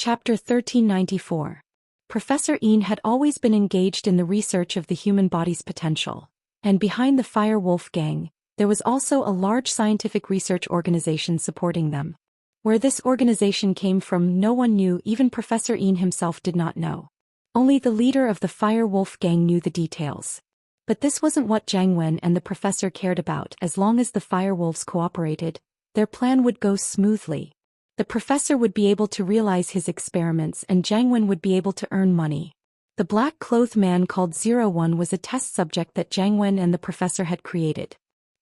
Chapter 1394. Professor Ian had always been engaged in the research of the human body's potential, and behind the Fire Wolf gang, there was also a large scientific research organization supporting them. Where this organization came from no one knew, even Professor Ian himself did not know. Only the leader of the Fire Wolf gang knew the details. But this wasn't what Jiang Wen and the professor cared about. As long as the Fire Wolves cooperated, their plan would go smoothly. The professor would be able to realize his experiments and Jiang Wen would be able to earn money. The black-clothed man called 01 was a test subject that Jiang Wen and the professor had created.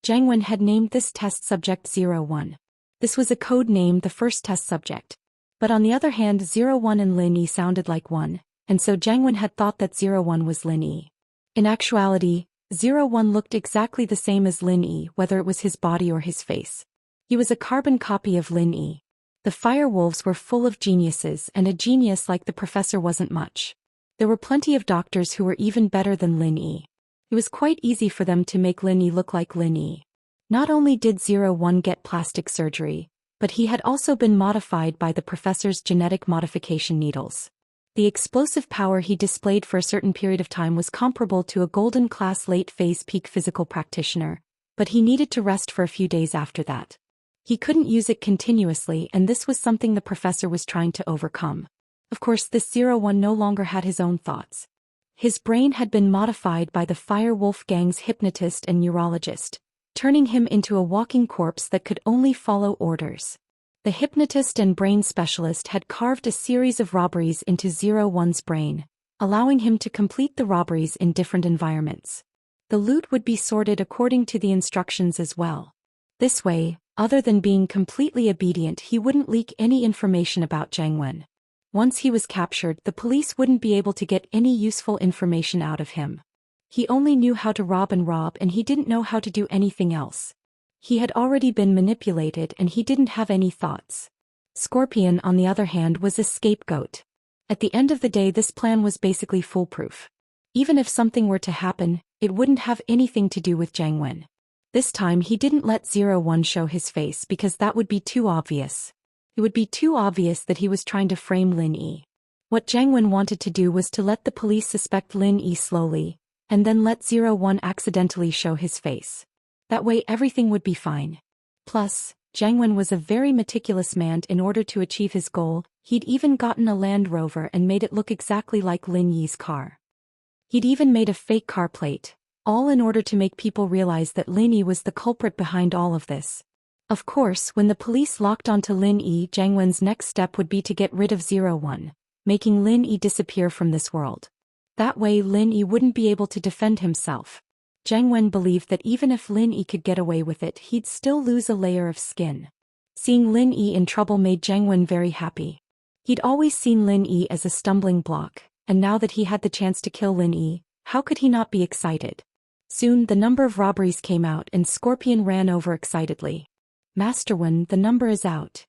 Jiang Wen had named this test subject 01. This was a code name, the first test subject. But on the other hand, 01 and Lin Yi sounded like one, and so Jiang Wen had thought that 01 was Lin Yi. In actuality, 01 looked exactly the same as Lin Yi, whether it was his body or his face. He was a carbon copy of Lin Yi. The Fire Wolves were full of geniuses, and a genius like the professor wasn't much. There were plenty of doctors who were even better than Lin Yi. It was quite easy for them to make Lin Yi look like Lin Yi. Not only did 01 get plastic surgery, but he had also been modified by the professor's genetic modification needles. The explosive power he displayed for a certain period of time was comparable to a golden class late phase peak physical practitioner, but he needed to rest for a few days after that. He couldn't use it continuously, and this was something the professor was trying to overcome. Of course, this 01 no longer had his own thoughts. His brain had been modified by the Fire Wolf gang's hypnotist and neurologist, turning him into a walking corpse that could only follow orders. The hypnotist and brain specialist had carved a series of robberies into 01's brain, allowing him to complete the robberies in different environments. The loot would be sorted according to the instructions as well. This way, other than being completely obedient, he wouldn't leak any information about Jiang Wen. Once he was captured, the police wouldn't be able to get any useful information out of him. He only knew how to rob, and he didn't know how to do anything else. He had already been manipulated and he didn't have any thoughts. Scorpion, on the other hand, was a scapegoat. At the end of the day, this plan was basically foolproof. Even if something were to happen, it wouldn't have anything to do with Jiang Wen. This time he didn't let 01 show his face because that would be too obvious. It would be too obvious that he was trying to frame Lin Yi. What Jiang Wen wanted to do was to let the police suspect Lin Yi slowly, and then let 01 accidentally show his face. That way everything would be fine. Plus, Jiang Wen was a very meticulous man. In order to achieve his goal, he'd even gotten a Land Rover and made it look exactly like Lin Yi's car. He'd even made a fake car plate, all in order to make people realize that Lin Yi was the culprit behind all of this. Of course, when the police locked onto Lin Yi, Jiang Wen's next step would be to get rid of 01, making Lin Yi disappear from this world. That way Lin Yi wouldn't be able to defend himself. Jiang Wen believed that even if Lin Yi could get away with it, he'd still lose a layer of skin. Seeing Lin Yi in trouble made Jiang Wen very happy. He'd always seen Lin Yi as a stumbling block, and now that he had the chance to kill Lin Yi, how could he not be excited? Soon the number of robberies came out and Scorpion ran over excitedly. "Master Wen, the number is out."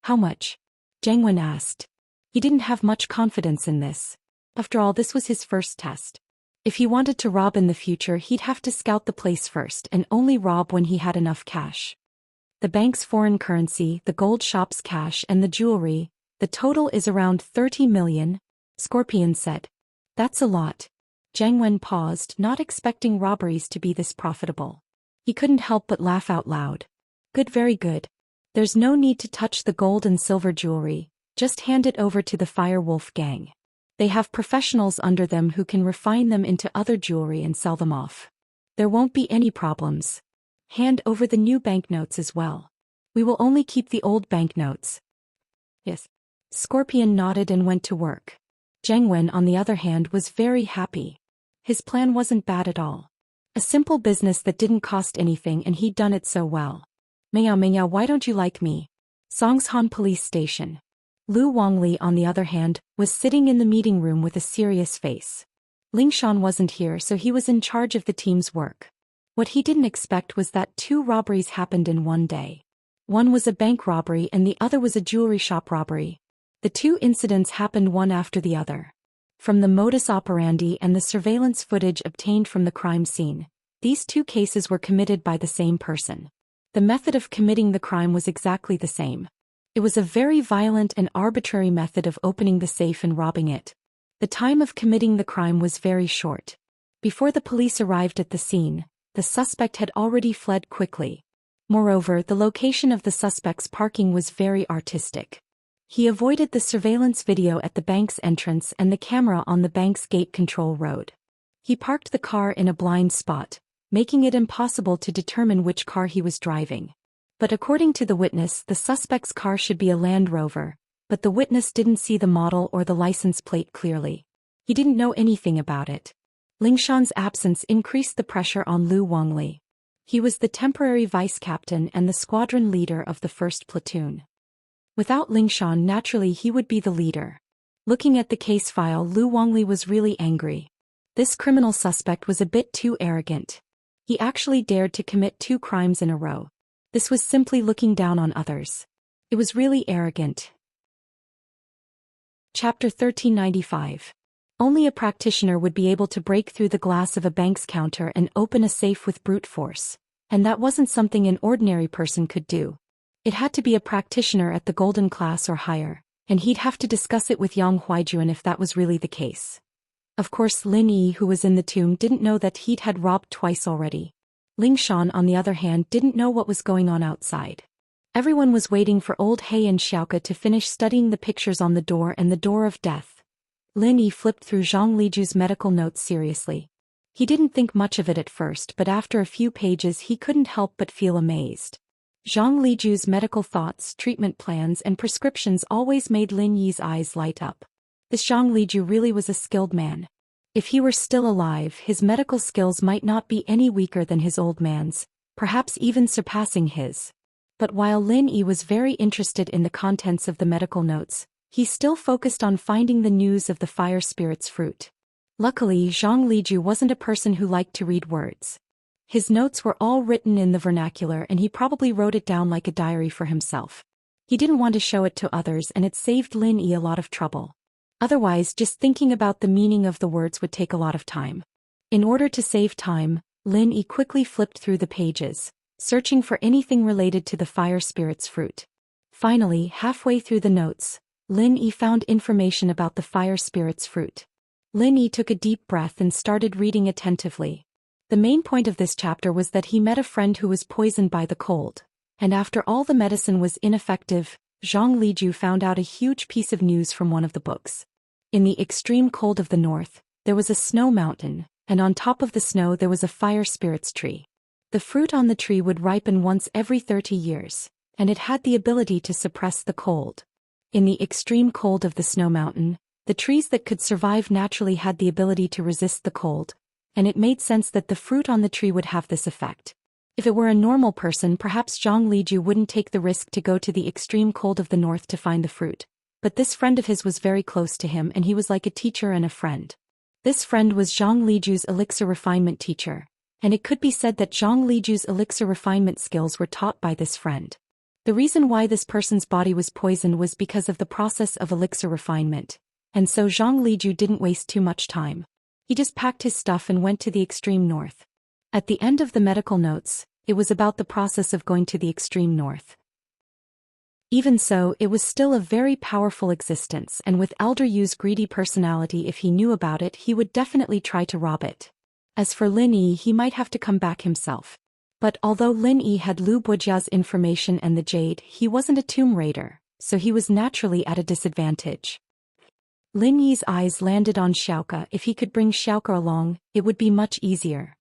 "How much?" Jiang Wen asked. He didn't have much confidence in this. After all, this was his first test. If he wanted to rob in the future, he'd have to scout the place first and only rob when he had enough cash. The bank's foreign currency, the gold shop's cash, and the jewelry, the total is around 30 million, Scorpion said. "That's a lot." Jiang Wen paused, not expecting robberies to be this profitable. He couldn't help but laugh out loud. "Good, very good. There's no need to touch the gold and silver jewelry, just hand it over to the Fire Wolf gang. They have professionals under them who can refine them into other jewelry and sell them off. There won't be any problems. Hand over the new banknotes as well. We will only keep the old banknotes." "Yes." Scorpion nodded and went to work. Jiang Wen, on the other hand, was very happy. His plan wasn't bad at all. A simple business that didn't cost anything, and he'd done it so well. "Meow meow, why don't you like me?" Songshan Police Station. Lu Wangli, on the other hand, was sitting in the meeting room with a serious face. Lingshan wasn't here, so he was in charge of the team's work. What he didn't expect was that 2 robberies happened in one day. One was a bank robbery and the other was a jewelry shop robbery. The 2 incidents happened one after the other. From the modus operandi and the surveillance footage obtained from the crime scene, these 2 cases were committed by the same person. The method of committing the crime was exactly the same. It was a very violent and arbitrary method of opening the safe and robbing it. The time of committing the crime was very short. Before the police arrived at the scene, the suspect had already fled quickly. Moreover, the location of the suspect's parking was very artistic. He avoided the surveillance video at the bank's entrance and the camera on the bank's gate control road. He parked the car in a blind spot, making it impossible to determine which car he was driving. But according to the witness, the suspect's car should be a Land Rover, but the witness didn't see the model or the license plate clearly. He didn't know anything about it. Lingshan's absence increased the pressure on Lu Wangli. He was the temporary vice captain and the squadron leader of the first platoon. Without Lingshan, naturally he would be the leader. Looking at the case file, Lu Wangli was really angry. This criminal suspect was a bit too arrogant. He actually dared to commit 2 crimes in a row. This was simply looking down on others. It was really arrogant. Chapter 1395. Only a practitioner would be able to break through the glass of a bank's counter and open a safe with brute force, and that wasn't something an ordinary person could do. It had to be a practitioner at the golden class or higher, and he'd have to discuss it with Yang Huaijuan if that was really the case. Of course, Lin Yi, who was in the tomb, didn't know that he'd had robbed twice already. Lingshan, on the other hand, didn't know what was going on outside. Everyone was waiting for old He and Xiaoke to finish studying the pictures on the door and the door of death. Lin Yi flipped through Zhang Liju's medical notes seriously. He didn't think much of it at first, but after a few pages he couldn't help but feel amazed. Zhang Liju's medical thoughts, treatment plans and prescriptions always made Lin Yi's eyes light up. This Zhang Liju really was a skilled man. If he were still alive, his medical skills might not be any weaker than his old man's, perhaps even surpassing his. But while Lin Yi was very interested in the contents of the medical notes, he still focused on finding the news of the fire spirit's fruit. Luckily, Zhang Liju wasn't a person who liked to read words. His notes were all written in the vernacular and he probably wrote it down like a diary for himself. He didn't want to show it to others and it saved Lin Yi a lot of trouble. Otherwise, just thinking about the meaning of the words would take a lot of time. In order to save time, Lin Yi quickly flipped through the pages, searching for anything related to the fire spirit's fruit. Finally, halfway through the notes, Lin Yi found information about the fire spirit's fruit. Lin Yi took a deep breath and started reading attentively. The main point of this chapter was that he met a friend who was poisoned by the cold, and after all the medicine was ineffective, Zhang Liju found out a huge piece of news from one of the books. In the extreme cold of the north, there was a snow mountain, and on top of the snow there was a fire spirit's tree. The fruit on the tree would ripen once every 30 years, and it had the ability to suppress the cold. In the extreme cold of the snow mountain, the trees that could survive naturally had the ability to resist the cold, and it made sense that the fruit on the tree would have this effect. If it were a normal person, perhaps Zhang Liju wouldn't take the risk to go to the extreme cold of the north to find the fruit. But this friend of his was very close to him and he was like a teacher and a friend. This friend was Zhang Liju's elixir refinement teacher, and it could be said that Zhang Liju's elixir refinement skills were taught by this friend. The reason why this person's body was poisoned was because of the process of elixir refinement, and so Zhang Liju didn't waste too much time. He just packed his stuff and went to the extreme north. At the end of the medical notes, it was about the process of going to the extreme north. Even so, it was still a very powerful existence, and with Elder Yu's greedy personality, if he knew about it, he would definitely try to rob it. As for Lin Yi, he might have to come back himself. But although Lin Yi had Lu Bujia's information and the jade, he wasn't a tomb raider, so he was naturally at a disadvantage. Lin Yi's eyes landed on Xiaoke. If he could bring Xiaoke along, it would be much easier.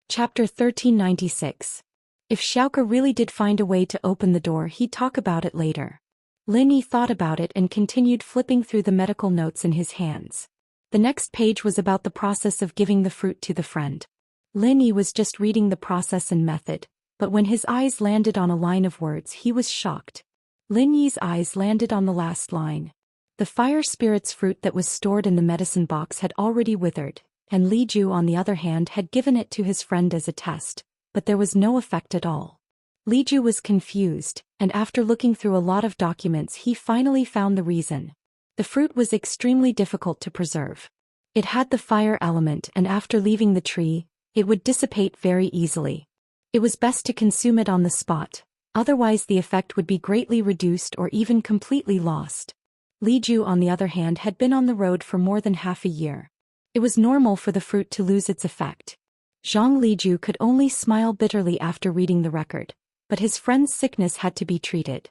Chapter 1396. If Xiaoke really did find a way to open the door, he'd talk about it later. Lin Yi thought about it and continued flipping through the medical notes in his hands. The next page was about the process of giving the fruit to the friend. Lin Yi was just reading the process and method, but when his eyes landed on a line of words, he was shocked. Lin Yi's eyes landed on the last line. The fire spirit's fruit that was stored in the medicine box had already withered, and Li Ju, on the other hand, had given it to his friend as a test, but there was no effect at all. Li Ju was confused, and after looking through a lot of documents he finally found the reason. The fruit was extremely difficult to preserve. It had the fire element, and after leaving the tree, it would dissipate very easily. It was best to consume it on the spot, Otherwise the effect would be greatly reduced or even completely lost. Li Ju, on the other hand, had been on the road for more than half a year. It was normal for the fruit to lose its effect. Zhang Liju could only smile bitterly after reading the record, but his friend's sickness had to be treated.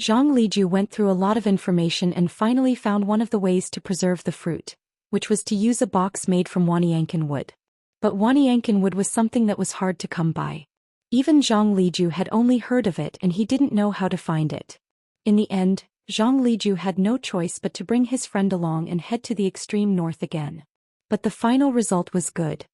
Zhang Liju went through a lot of information and finally found one of the ways to preserve the fruit, which was to use a box made from Wanyankin wood. But Wanyankin wood was something that was hard to come by. Even Zhang Liju had only heard of it and he didn't know how to find it. In the end, Zhang Liju had no choice but to bring his friend along and head to the extreme north again. But the final result was good.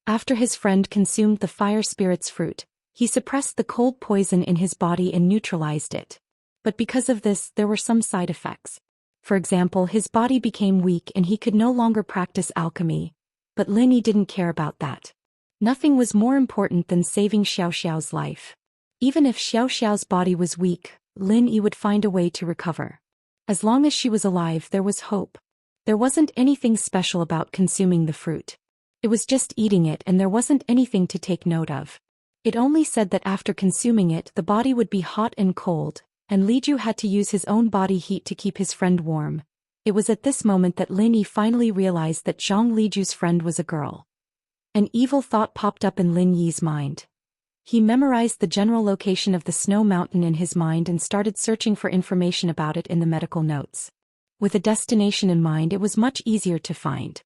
After his friend consumed the fire spirit's fruit, he suppressed the cold poison in his body and neutralized it. But because of this, there were some side effects. For example, his body became weak and he could no longer practice alchemy. But Lin Yi didn't care about that. Nothing was more important than saving Xiao Xiao's life. Even if Xiao Xiao's body was weak, Lin Yi would find a way to recover. As long as she was alive, there was hope. There wasn't anything special about consuming the fruit. It was just eating it and there wasn't anything to take note of. It only said that after consuming it the body would be hot and cold, and Li Ju had to use his own body heat to keep his friend warm. It was at this moment that Lin Yi finally realized that Zhang Liju's friend was a girl. An evil thought popped up in Lin Yi's mind. He memorized the general location of the snow mountain in his mind and started searching for information about it in the medical notes. With a destination in mind, it was much easier to find.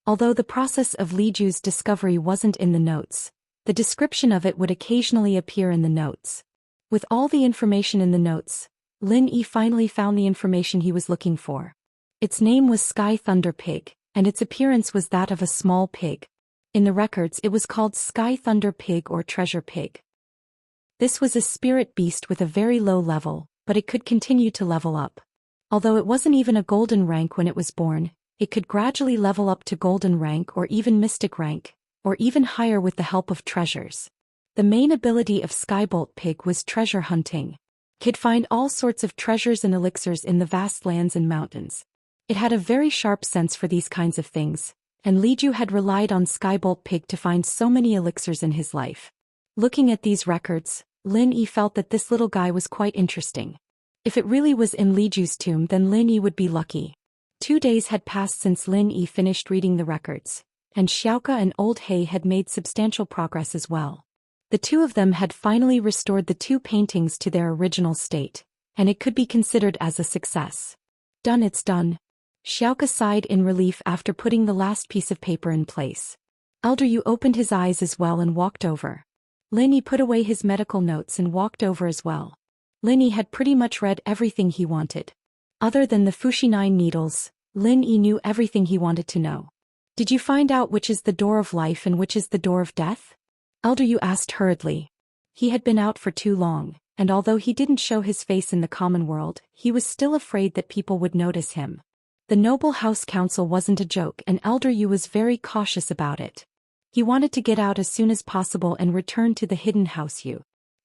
Although the process of Li Ju's discovery wasn't in the notes, the description of it would occasionally appear in the notes. With all the information in the notes, Lin Yi finally found the information he was looking for. Its name was Sky Thunder Pig, and its appearance was that of a small pig. In the records it was called Sky Thunder Pig or Treasure Pig. This was a spirit beast with a very low level, but it could continue to level up. Although it wasn't even a golden rank when it was born, it could gradually level up to golden rank or even mystic rank, or even higher with the help of treasures. The main ability of Skybolt Pig was treasure hunting. It could find all sorts of treasures and elixirs in the vast lands and mountains. It had a very sharp sense for these kinds of things, and Li Ju had relied on Skybolt Pig to find so many elixirs in his life. Looking at these records, Lin Yi felt that this little guy was quite interesting. If it really was in Li Ju's tomb, then Lin Yi would be lucky. 2 days had passed since Lin Yi finished reading the records, and Xiaoke and Old He had made substantial progress as well. The two of them had finally restored the 2 paintings to their original state, and it could be considered as a success. Done, it's done. Xiaoke sighed in relief after putting the last piece of paper in place. Elder Yu opened his eyes as well and walked over. Lin Yi put away his medical notes and walked over as well. Lin Yi had pretty much read everything he wanted. Other than the Fushi 9 needles, Lin Yi knew everything he wanted to know. Did you find out which is the door of life and which is the door of death? Elder Yu asked hurriedly. He had been out for too long, and although he didn't show his face in the common world, he was still afraid that people would notice him. The Noble House Council wasn't a joke and Elder Yu was very cautious about it. He wanted to get out as soon as possible and return to the hidden house.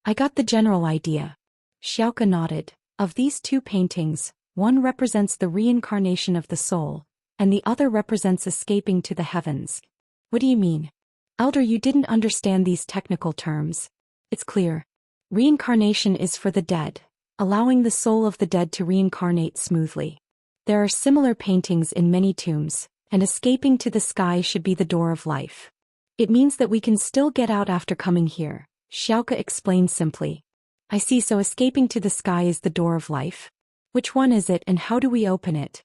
I got the general idea. Xiaoke nodded. Of these 2 paintings, one represents the reincarnation of the soul, and the other represents escaping to the heavens. What do you mean? Elder Yu didn't understand these technical terms. It's clear. Reincarnation is for the dead, allowing the soul of the dead to reincarnate smoothly. There are similar paintings in many tombs, and escaping to the sky should be the door of life. It means that we can still get out after coming here, Xiaoke explained simply. I see, so escaping to the sky is the door of life? Which one is it and how do we open it?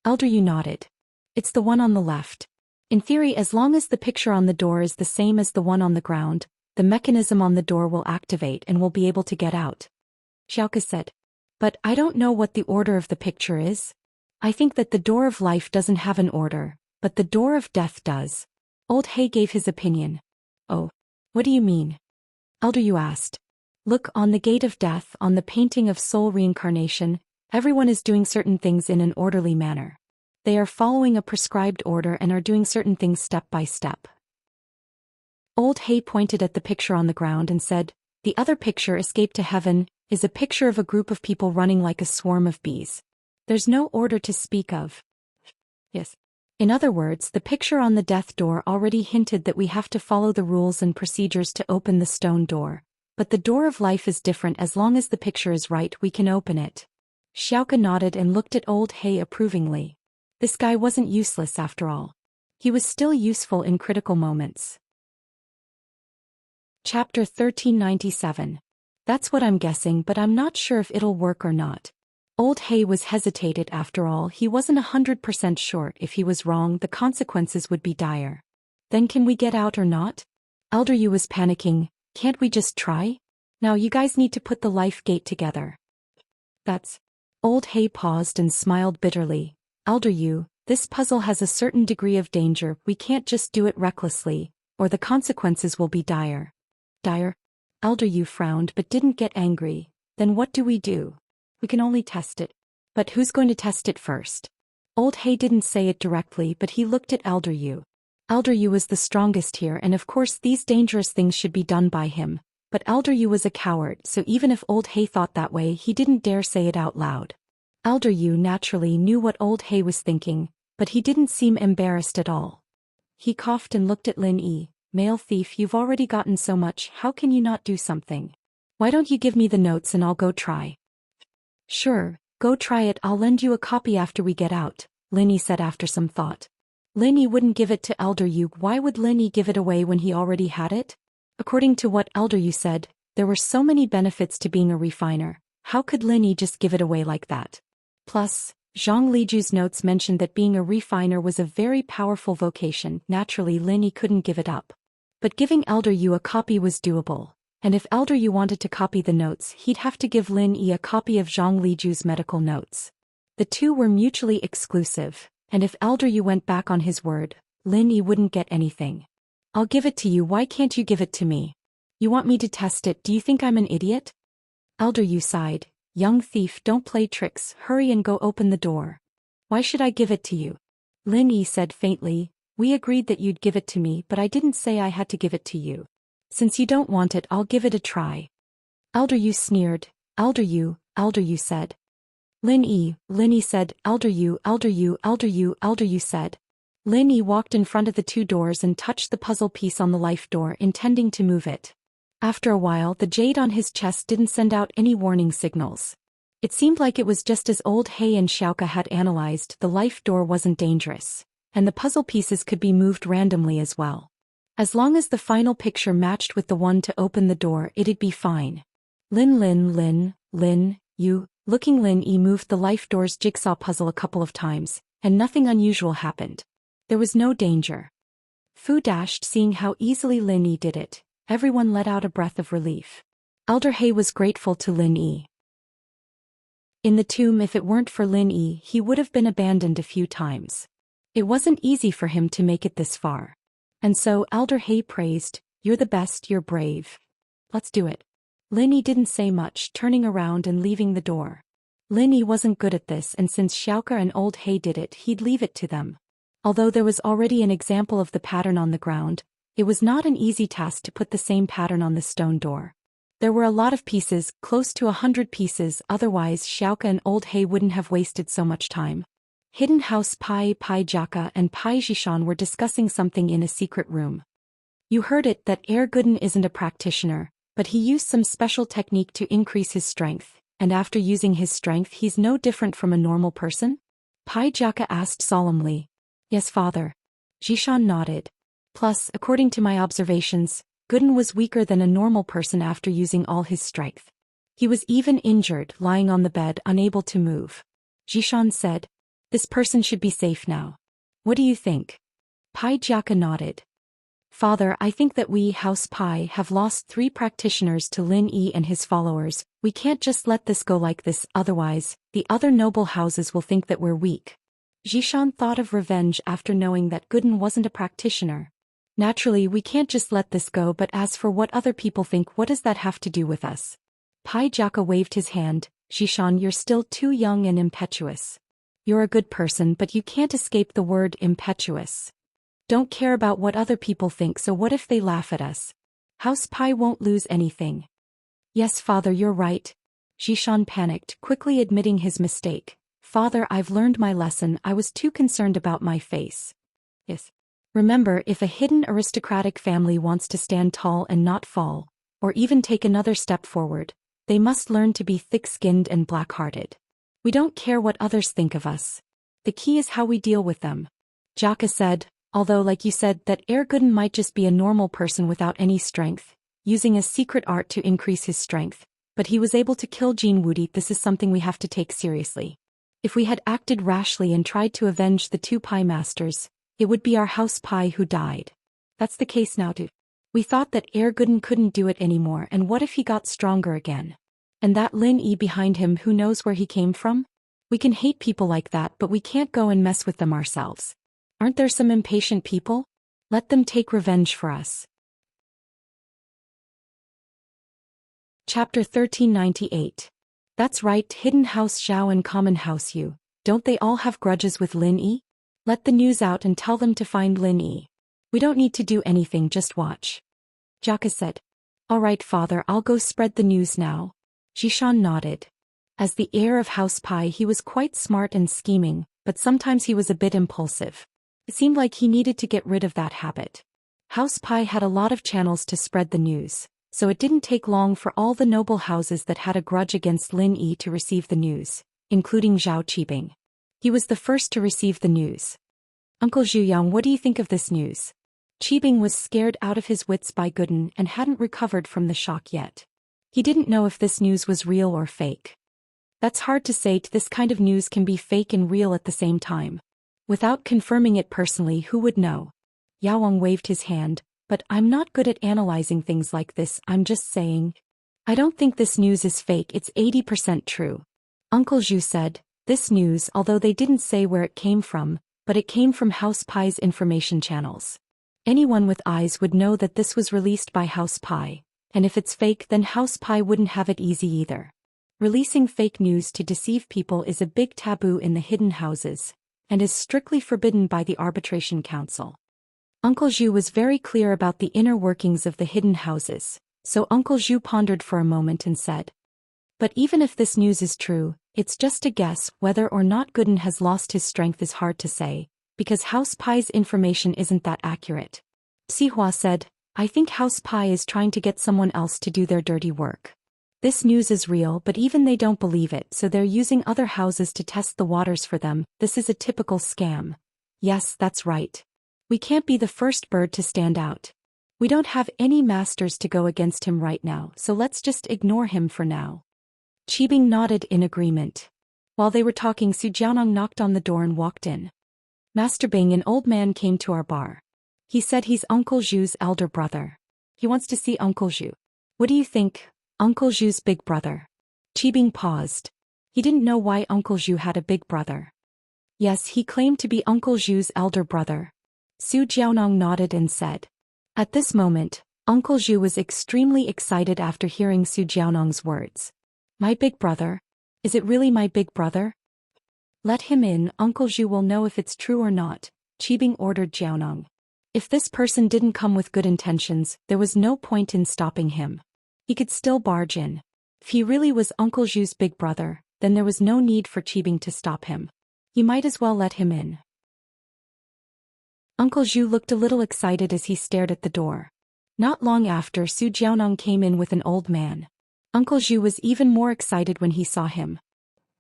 Elder Yu nodded. It's the one on the left. In theory, as long as the picture on the door is the same as the one on the ground, the mechanism on the door will activate and we'll be able to get out. Xiaoke said. But I don't know what the order of the picture is. I think that the door of life doesn't have an order, but the door of death does. Old He gave his opinion. Oh, what do you mean? Elder Yu asked. Look, on the gate of death, on the painting of soul reincarnation, everyone is doing certain things in an orderly manner. They are following a prescribed order and are doing certain things step by step. Old He pointed at the picture on the ground and said, the other picture, Escape to Heaven, is a picture of a group of people running like a swarm of bees. There's no order to speak of. Yes. In other words, the picture on the death door already hinted that we have to follow the rules and procedures to open the stone door, But the door of life is different. As long as the picture is right, we can open it. Xiaoka nodded and looked at old He approvingly. This guy wasn't useless after all. He was still useful in critical moments. Chapter 1397. That's what I'm guessing, but I'm not sure if it'll work or not. Old He was hesitated. After all, he wasn't 100% sure. If he was wrong, the consequences would be dire. Then can we get out or not? Elder Yu was panicking. Can't we just try? Now you guys need to put the life gate together. That's... Old He paused and smiled bitterly. Elder Yu, this puzzle has a certain degree of danger. We can't just do it recklessly, or the consequences will be dire. Dire? Elder Yu frowned but didn't get angry. Then what do? We can only test it. But who's going to test it first? Old He didn't say it directly, but he looked at Elder Yu. Elder Yu was the strongest here, and of course these dangerous things should be done by him. But Elder Yu was a coward, so even if Old He thought that way, he didn't dare say it out loud. Elder Yu naturally knew what Old He was thinking, but he didn't seem embarrassed at all. He coughed and looked at Lin Yi. Male thief, you've already gotten so much, how can you not do something? Why don't you give me the notes and I'll go try? Sure, go try it. I'll lend you a copy after we get out, Lin Yi said after some thought. Lin Yi wouldn't give it to Elder Yu. Why would Lin Yi give it away when he already had it? According to what Elder Yu said, there were so many benefits to being a refiner. How could Lin Yi just give it away like that? Plus, Zhang Liju's notes mentioned that being a refiner was a very powerful vocation. Naturally, Lin Yi couldn't give it up. But giving Elder Yu a copy was doable. And if Elder Yu wanted to copy the notes, he'd have to give Lin Yi a copy of Zhang Liju's medical notes. The two were mutually exclusive, and if Elder Yu went back on his word, Lin Yi wouldn't get anything. I'll give it to you. Why can't you give it to me? You want me to test it? Do you think I'm an idiot? Elder Yu sighed. Young thief, don't play tricks. Hurry and go open the door. Why should I give it to you? Lin Yi said faintly. We agreed that you'd give it to me, but I didn't say I had to give it to you. Since you don't want it, I'll give it a try. Elder Yu sneered. Elder Yu said. Lin Yi said. Elder Yu said. Lin Yi walked in front of the two doors and touched the puzzle piece on the life door, intending to move it. After a while, the jade on his chest didn't send out any warning signals. It seemed like it was just as Old He and Xiaoka had analyzed. The life door wasn't dangerous, and the puzzle pieces could be moved randomly as well. As long as the final picture matched with the one to open the door, it'd be fine. Lin Yi moved the life door's jigsaw puzzle a couple of times, and nothing unusual happened. There was no danger. Fu dashed, seeing how easily Lin Yi did it. Everyone let out a breath of relief. Elder He was grateful to Lin Yi. In the tomb, if it weren't for Lin Yi, he would have been abandoned a few times. It wasn't easy for him to make it this far. And so Elder He praised, "You're the best, you're brave. Let's do it." Lin Yi didn't say much, turning around and leaving the door. Lin Yi wasn't good at this, and since Xiaoka and Old He did it, he'd leave it to them. Although there was already an example of the pattern on the ground, it was not an easy task to put the same pattern on the stone door. There were a lot of pieces, close to 100 pieces, otherwise Xiaoka and Old He wouldn't have wasted so much time. Hidden House Pai Jiaka and Pai Zhishan were discussing something in a secret room. You heard it, that Gooden isn't a practitioner, but he used some special technique to increase his strength, and after using his strength he's no different from a normal person? Pai Jiaka asked solemnly. Yes, father. Zhishan nodded. Plus, according to my observations, Gooden was weaker than a normal person after using all his strength. He was even injured, lying on the bed, unable to move. Zhishan said, "This person should be safe now. What do you think?" Pai Jiaka nodded. Father, I think that we, House Pai, have lost 3 practitioners to Lin Yi and his followers. We can't just let this go like this, otherwise, the other noble houses will think that we're weak. Zhishan thought of revenge after knowing that Gooden wasn't a practitioner. Naturally, we can't just let this go, but as for what other people think, what does that have to do with us? Pai Jiaka waved his hand. Zhishan, you're still too young and impetuous. You're a good person, but you can't escape the word impetuous. Don't care about what other people think, so what if they laugh at us? House Pai won't lose anything. Yes, father, you're right. Zhishan panicked, quickly admitting his mistake. Father, I've learned my lesson. I was too concerned about my face. Yes. Remember, if a hidden aristocratic family wants to stand tall and not fall, or even take another step forward, they must learn to be thick-skinned and black-hearted. We don't care what others think of us. The key is how we deal with them. Jaka said, although like you said that Erguden might just be a normal person without any strength, using a secret art to increase his strength, but he was able to kill Jin Wudi. This is something we have to take seriously. If we had acted rashly and tried to avenge the two Pi Masters, it would be our House Pi who died. That's the case now too. We thought that Erguden couldn't do it anymore, and what if he got stronger again? And that Lin Yi behind him, who knows where he came from? We can hate people like that, but we can't go and mess with them ourselves. Aren't there some impatient people? Let them take revenge for us. Chapter 1398. That's right, Hidden House Xiao and Common House Yu. Don't they all have grudges with Lin Yi? Let the news out and tell them to find Lin Yi. We don't need to do anything, just watch. Jaka said. All right, father, I'll go spread the news now. Jishan nodded. As the heir of House Pi, he was quite smart and scheming, but sometimes he was a bit impulsive. It seemed like he needed to get rid of that habit. House Pi had a lot of channels to spread the news, so it didn't take long for all the noble houses that had a grudge against Lin Yi to receive the news, including Zhao Qibing. He was the first to receive the news. Uncle Zhuyang, what do you think of this news? Qibing was scared out of his wits by Guden and hadn't recovered from the shock yet. He didn't know if this news was real or fake. That's hard to say. This kind of news can be fake and real at the same time. Without confirming it personally, who would know? Yao waved his hand, but I'm not good at analyzing things like this. I'm just saying. I don't think this news is fake, it's 80% true. Uncle Zhu said, this news, although they didn't say where it came from, but it came from House Pi's information channels. Anyone with eyes would know that this was released by House Pi, and if it's fake, then House Pi wouldn't have it easy either. Releasing fake news to deceive people is a big taboo in the hidden houses, and is strictly forbidden by the Arbitration Council. Uncle Zhu was very clear about the inner workings of the hidden houses, so Uncle Zhu pondered for a moment and said, but even if this news is true, it's just a guess. Whether or not Guden has lost his strength is hard to say, because House Pi's information isn't that accurate. Sihua said, I think House Pi is trying to get someone else to do their dirty work. This news is real, but even they don't believe it, so they're using other houses to test the waters for them. This is a typical scam. Yes, that's right. We can't be the first bird to stand out. We don't have any masters to go against him right now, so let's just ignore him for now. Qibing nodded in agreement. While they were talking, Su Jiaonong knocked on the door and walked in. Master Bing, an old man, came to our bar. He said he's Uncle Zhu's elder brother. He wants to see Uncle Zhu. What do you think, Uncle Zhu's big brother? Qibing paused. He didn't know why Uncle Zhu had a big brother. Yes, he claimed to be Uncle Zhu's elder brother. Su Jiaonong nodded and said. At this moment, Uncle Zhu was extremely excited after hearing Su Jiaonong's words. My big brother? Is it really my big brother? Let him in, Uncle Zhu will know if it's true or not, Qibing ordered Jiaonong. If this person didn't come with good intentions, there was no point in stopping him. He could still barge in. If he really was Uncle Zhu's big brother, then there was no need for Qibing to stop him. He might as well let him in. Uncle Zhu looked a little excited as he stared at the door. Not long after, Su Jiaonong came in with an old man. Uncle Zhu was even more excited when he saw him.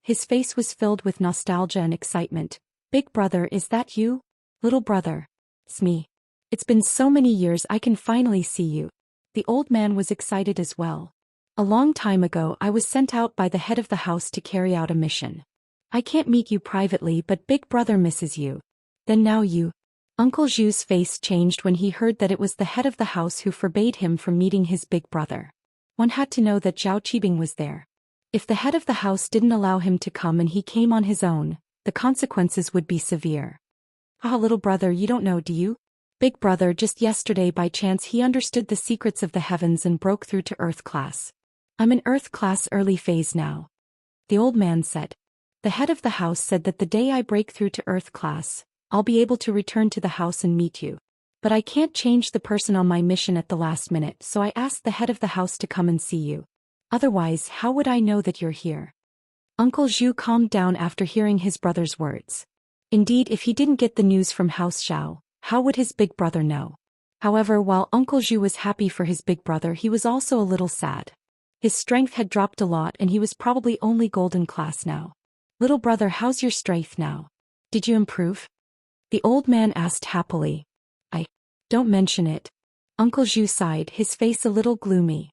His face was filled with nostalgia and excitement. Big brother, is that you? Little brother. It's me. It's been so many years, I can finally see you. The old man was excited as well. A long time ago, I was sent out by the head of the house to carry out a mission. I can't meet you privately, but big brother misses you. Then now you. Uncle Zhu's face changed when he heard that it was the head of the house who forbade him from meeting his big brother. One had to know that Zhao Qibing was there. If the head of the house didn't allow him to come and he came on his own, the consequences would be severe. Ah, little brother, you don't know, do you? Big brother, just yesterday by chance he understood the secrets of the heavens and broke through to Earth class. I'm in Earth class early phase now. The old man said. The head of the house said that the day I break through to Earth class, I'll be able to return to the house and meet you. But I can't change the person on my mission at the last minute, so I asked the head of the house to come and see you. Otherwise, how would I know that you're here? Uncle Zhu calmed down after hearing his brother's words. Indeed, if he didn't get the news from House Xiao, how would his big brother know? However, while Uncle Zhu was happy for his big brother, he was also a little sad. His strength had dropped a lot and he was probably only golden class now. Little brother, how's your strength now? Did you improve? The old man asked happily. Don't mention it. Uncle Zhu sighed, his face a little gloomy.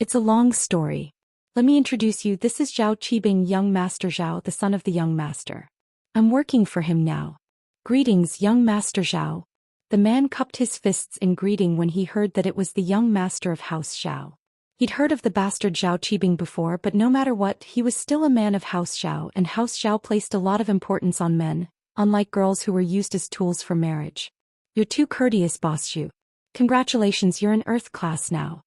It's a long story. Let me introduce you. This is Zhao Qibing, young Master Zhao, the son of the young master. I'm working for him now. Greetings, young Master Zhao. The man cupped his fists in greeting when he heard that it was the young master of House Zhao. He'd heard of the bastard Zhao Qibing before, but no matter what, he was still a man of House Zhao, and House Zhao placed a lot of importance on men, unlike girls who were used as tools for marriage. You're too courteous, Boss Zhu. Congratulations, you're in Earth class now.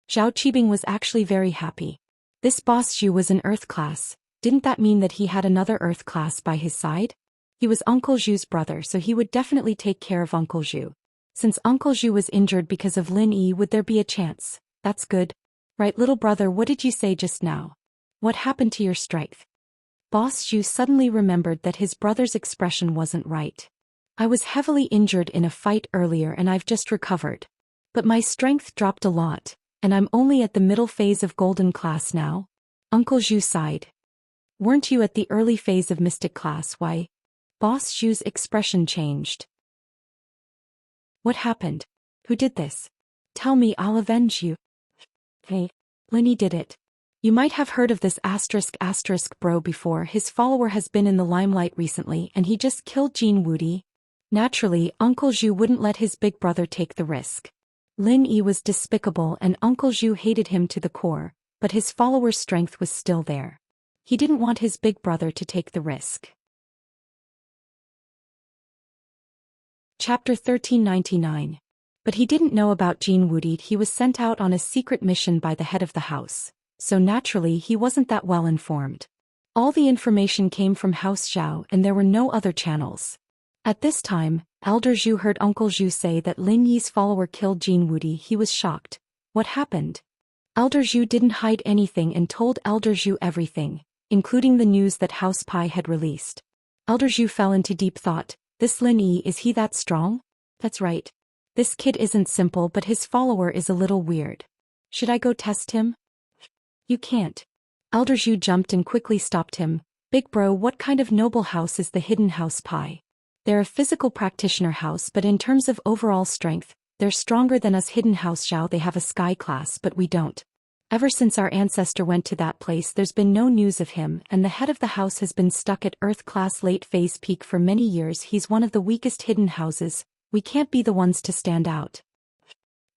Zhao Qibing was actually very happy. This Boss Zhu was in Earth class. Didn't that mean that he had another Earth class by his side? He was Uncle Zhu's brother, so he would definitely take care of Uncle Zhu. Since Uncle Zhu was injured because of Lin Yi, would there be a chance? That's good. Right, little brother, what did you say just now? What happened to your strength? Boss Zhu suddenly remembered that his brother's expression wasn't right. I was heavily injured in a fight earlier and I've just recovered. But my strength dropped a lot, and I'm only at the middle phase of golden class now. Uncle Zhu sighed. Weren't you at the early phase of mystic class? Why? Boss Zhu's expression changed. What happened? Who did this? Tell me, I'll avenge you. Hey, Linny did it. You might have heard of this *** bro before. His follower has been in the limelight recently and he just killed Jin Wudi. Naturally, Uncle Zhu wouldn't let his big brother take the risk. Lin Yi was despicable and Uncle Zhu hated him to the core, but his follower's strength was still there. He didn't want his big brother to take the risk. Chapter 1399. But he didn't know about Jin Wudi. He was sent out on a secret mission by the head of the house, so naturally he wasn't that well informed. All the information came from House Zhao and there were no other channels. At this time, Elder Zhu heard Uncle Zhu say that Lin Yi's follower killed Jin Wudi. He was shocked. What happened? Elder Zhu didn't hide anything and told Elder Zhu everything, including the news that House Pai had released. Elder Zhu fell into deep thought. This Lin Yi, is he that strong? That's right. This kid isn't simple, but his follower is a little weird. Should I go test him? You can't. Elder Zhu jumped and quickly stopped him. Big bro, what kind of noble house is the hidden House Pai? They're a physical practitioner house, but in terms of overall strength, they're stronger than us. Hidden House Zhao, they have a sky class, but we don't. Ever since our ancestor went to that place, there's been no news of him, and the head of the house has been stuck at Earth class late phase peak for many years. He's one of the weakest hidden houses. We can't be the ones to stand out.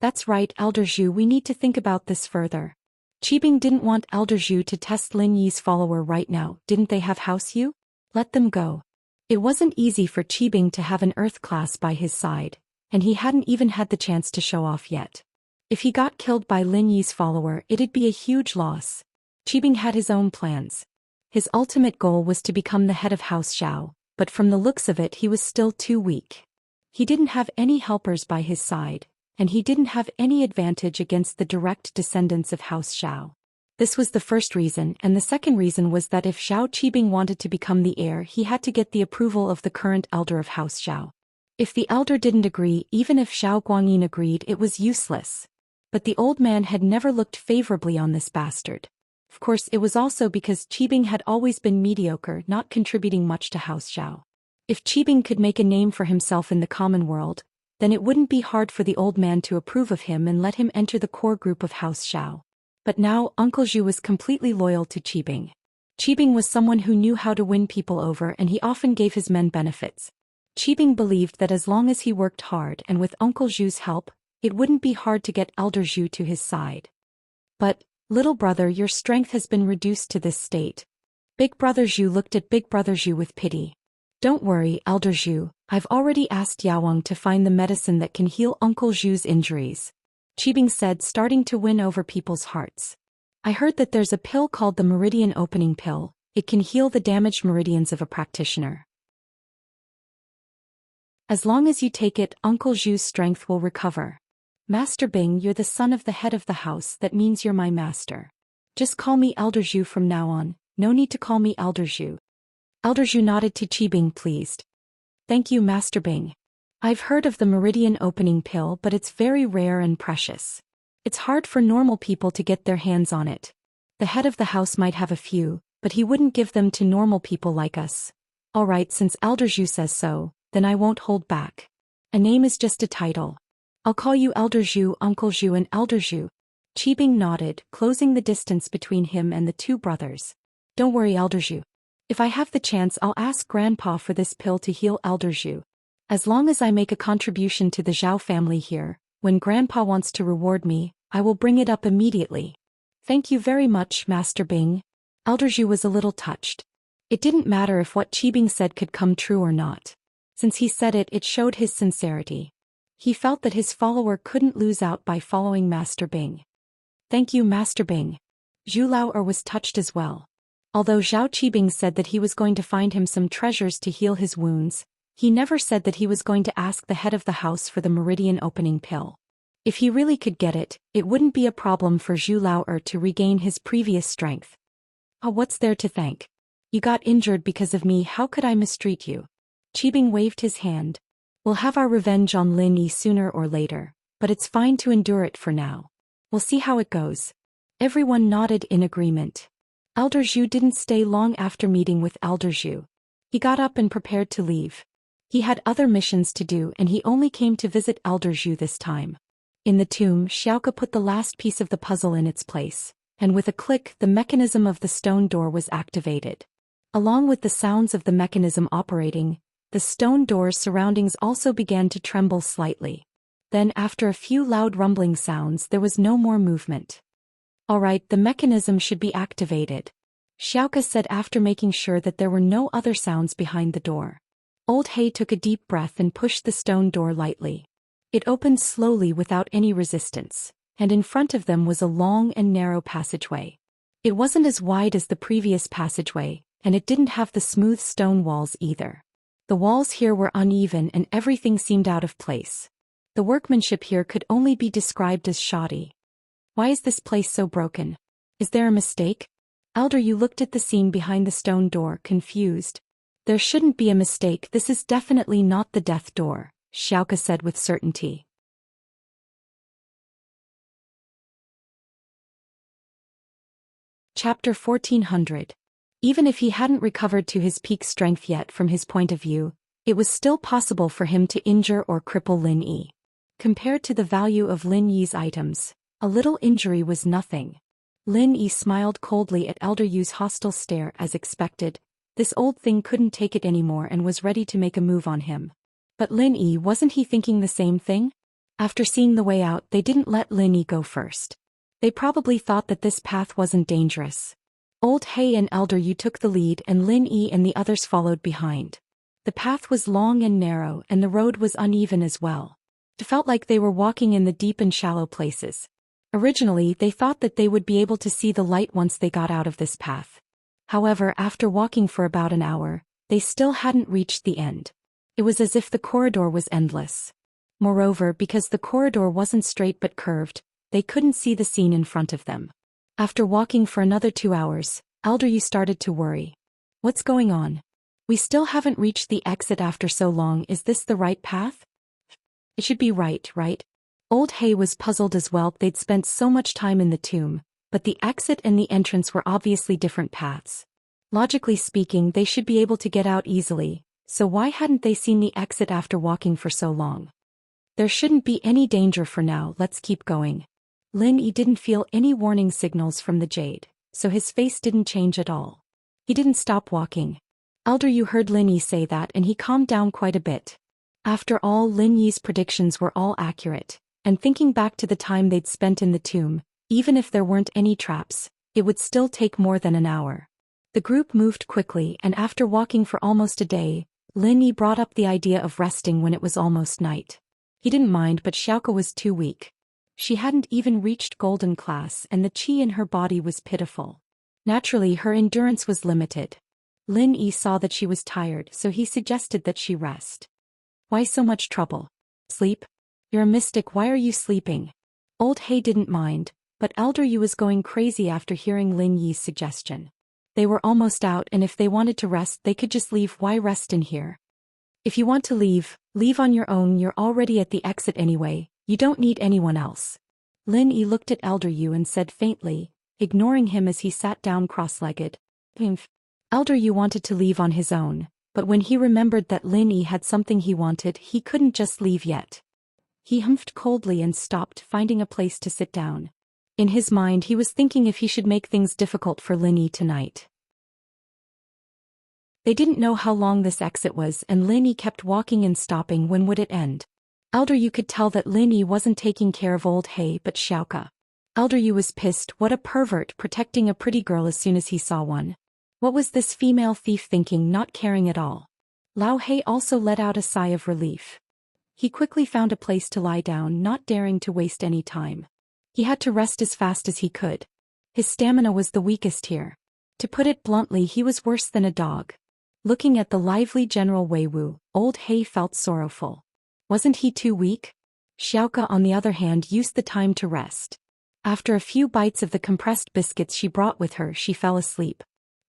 That's right, Elder Zhu, we need to think about this further. Qibing didn't want Elder Zhu to test Lin Yi's follower right now. Didn't they have House Yu? Let them go. It wasn't easy for Qibing to have an Earth class by his side, and he hadn't even had the chance to show off yet. If he got killed by Lin Yi's follower, it'd be a huge loss. Qibing had his own plans. His ultimate goal was to become the head of House Zhao, but from the looks of it he was still too weak. He didn't have any helpers by his side, and he didn't have any advantage against the direct descendants of House Zhao. This was the first reason, and the second reason was that if Zhao Qibing wanted to become the heir, he had to get the approval of the current elder of House Zhao. If the elder didn't agree, even if Zhao Guangyin agreed, it was useless. But the old man had never looked favorably on this bastard. Of course, it was also because Qibing had always been mediocre, not contributing much to House Zhao. If Qibing could make a name for himself in the common world, then it wouldn't be hard for the old man to approve of him and let him enter the core group of House Zhao. But now, Uncle Zhu was completely loyal to Qibing. Qibing was someone who knew how to win people over, and he often gave his men benefits. Qibing believed that as long as he worked hard and with Uncle Zhu's help, it wouldn't be hard to get Elder Zhu to his side. But, little brother, your strength has been reduced to this state. Big brother Zhu looked at big brother Zhu with pity. Don't worry, Elder Zhu, I've already asked Yawang to find the medicine that can heal Uncle Zhu's injuries. Qibing said, starting to win over people's hearts. I heard that there's a pill called the Meridian Opening Pill. It can heal the damaged meridians of a practitioner. As long as you take it, Uncle Zhu's strength will recover. Master Bing, you're the son of the head of the house, that means you're my master. Just call me Elder Zhu from now on, no need to call me Elder Zhu. Elder Zhu nodded to Qibing, pleased. Thank you, Master Bing. I've heard of the meridian opening pill, but it's very rare and precious. It's hard for normal people to get their hands on it. The head of the house might have a few, but he wouldn't give them to normal people like us. Alright, since Elder Zhu says so, then I won't hold back. A name is just a title. I'll call you Elder Zhu, Uncle Zhu and Elder Zhu. Qibing nodded, closing the distance between him and the two brothers. Don't worry, Elder Zhu. If I have the chance, I'll ask Grandpa for this pill to heal Elder Zhu. As long as I make a contribution to the Zhao family here, when Grandpa wants to reward me, I will bring it up immediately. Thank you very much, Master Bing. Elder Zhu was a little touched. It didn't matter if what Qibing said could come true or not. Since he said it, it showed his sincerity. He felt that his follower couldn't lose out by following Master Bing. Thank you, Master Bing. Zhu Lao'er was touched as well. Although Zhao Qibing said that he was going to find him some treasures to heal his wounds, he never said that he was going to ask the head of the house for the meridian opening pill. If he really could get it, it wouldn't be a problem for Zhu Lao'er to regain his previous strength. Oh, what's there to thank? You got injured because of me, how could I mistreat you? Qibing waved his hand. We'll have our revenge on Lin Yi sooner or later, but it's fine to endure it for now. We'll see how it goes. Everyone nodded in agreement. Elder Zhu didn't stay long after meeting with Elder Zhu. He got up and prepared to leave. He had other missions to do and he only came to visit Elder Zhu this time. In the tomb, Xiaoke put the last piece of the puzzle in its place, and with a click the mechanism of the stone door was activated. Along with the sounds of the mechanism operating, the stone door's surroundings also began to tremble slightly. Then after a few loud rumbling sounds there was no more movement. Alright, the mechanism should be activated, Xiaoke said after making sure that there were no other sounds behind the door. Old He took a deep breath and pushed the stone door lightly. It opened slowly without any resistance, and in front of them was a long and narrow passageway. It wasn't as wide as the previous passageway, and it didn't have the smooth stone walls either. The walls here were uneven and everything seemed out of place. The workmanship here could only be described as shoddy. Why is this place so broken? Is there a mistake? Elder Yu looked at the scene behind the stone door, confused. There shouldn't be a mistake, this is definitely not the death door, Xiaoke said with certainty. Chapter 1400. Even if he hadn't recovered to his peak strength yet from his point of view, it was still possible for him to injure or cripple Lin Yi. Compared to the value of Lin Yi's items, a little injury was nothing. Lin Yi smiled coldly at Elder Yu's hostile stare as expected. This old thing couldn't take it anymore and was ready to make a move on him. But Lin Yi, wasn't he thinking the same thing? After seeing the way out, they didn't let Lin Yi go first. They probably thought that this path wasn't dangerous. Old He and Elder Yu took the lead and Lin Yi and the others followed behind. The path was long and narrow and the road was uneven as well. It felt like they were walking in the deep and shallow places. Originally, they thought that they would be able to see the light once they got out of this path. However, after walking for about an hour, they still hadn't reached the end. It was as if the corridor was endless. Moreover, because the corridor wasn't straight but curved, they couldn't see the scene in front of them. After walking for another 2 hours, Elder Yu started to worry. What's going on? We still haven't reached the exit after so long, is this the right path? It should be right? Old He was puzzled as well, they'd spent so much time in the tomb, but the exit and the entrance were obviously different paths. Logically speaking, they should be able to get out easily, so why hadn't they seen the exit after walking for so long? There shouldn't be any danger for now, let's keep going. Lin Yi didn't feel any warning signals from the jade, so his face didn't change at all. He didn't stop walking. Elder Yu heard Lin Yi say that and he calmed down quite a bit. After all, Lin Yi's predictions were all accurate, and thinking back to the time they'd spent in the tomb, even if there weren't any traps, it would still take more than an hour. The group moved quickly and after walking for almost a day, Lin Yi brought up the idea of resting when it was almost night. He didn't mind, but Xiaoke was too weak. She hadn't even reached golden class and the qi in her body was pitiful. Naturally, her endurance was limited. Lin Yi saw that she was tired, so he suggested that she rest. Why so much trouble? Sleep? You're a mystic, why are you sleeping? Old He didn't mind, but Elder Yu was going crazy after hearing Lin Yi's suggestion. They were almost out and if they wanted to rest they could just leave, why rest in here? If you want to leave, leave on your own. You're already at the exit anyway, you don't need anyone else. Lin Yi looked at Elder Yu and said faintly, ignoring him as he sat down cross-legged. Humph. Elder Yu wanted to leave on his own, but when he remembered that Lin Yi had something he wanted, he couldn't just leave yet. He humphed coldly and stopped, finding a place to sit down. In his mind he was thinking if he should make things difficult for Lin Yi tonight. They didn't know how long this exit was, and Lin Yi kept walking and stopping. When would it end? Elder Yu could tell that Lin Yi wasn't taking care of old He but Xiaoka. Elder Yu was pissed. What a pervert, protecting a pretty girl as soon as he saw one. What was this female thief thinking, not caring at all? Lao He also let out a sigh of relief. He quickly found a place to lie down, not daring to waste any time. He had to rest as fast as he could. His stamina was the weakest here. To put it bluntly, he was worse than a dog. Looking at the lively General Wei Wu, old He felt sorrowful. Wasn't he too weak? Xiaoka, on the other hand, used the time to rest. After a few bites of the compressed biscuits she brought with her, she fell asleep.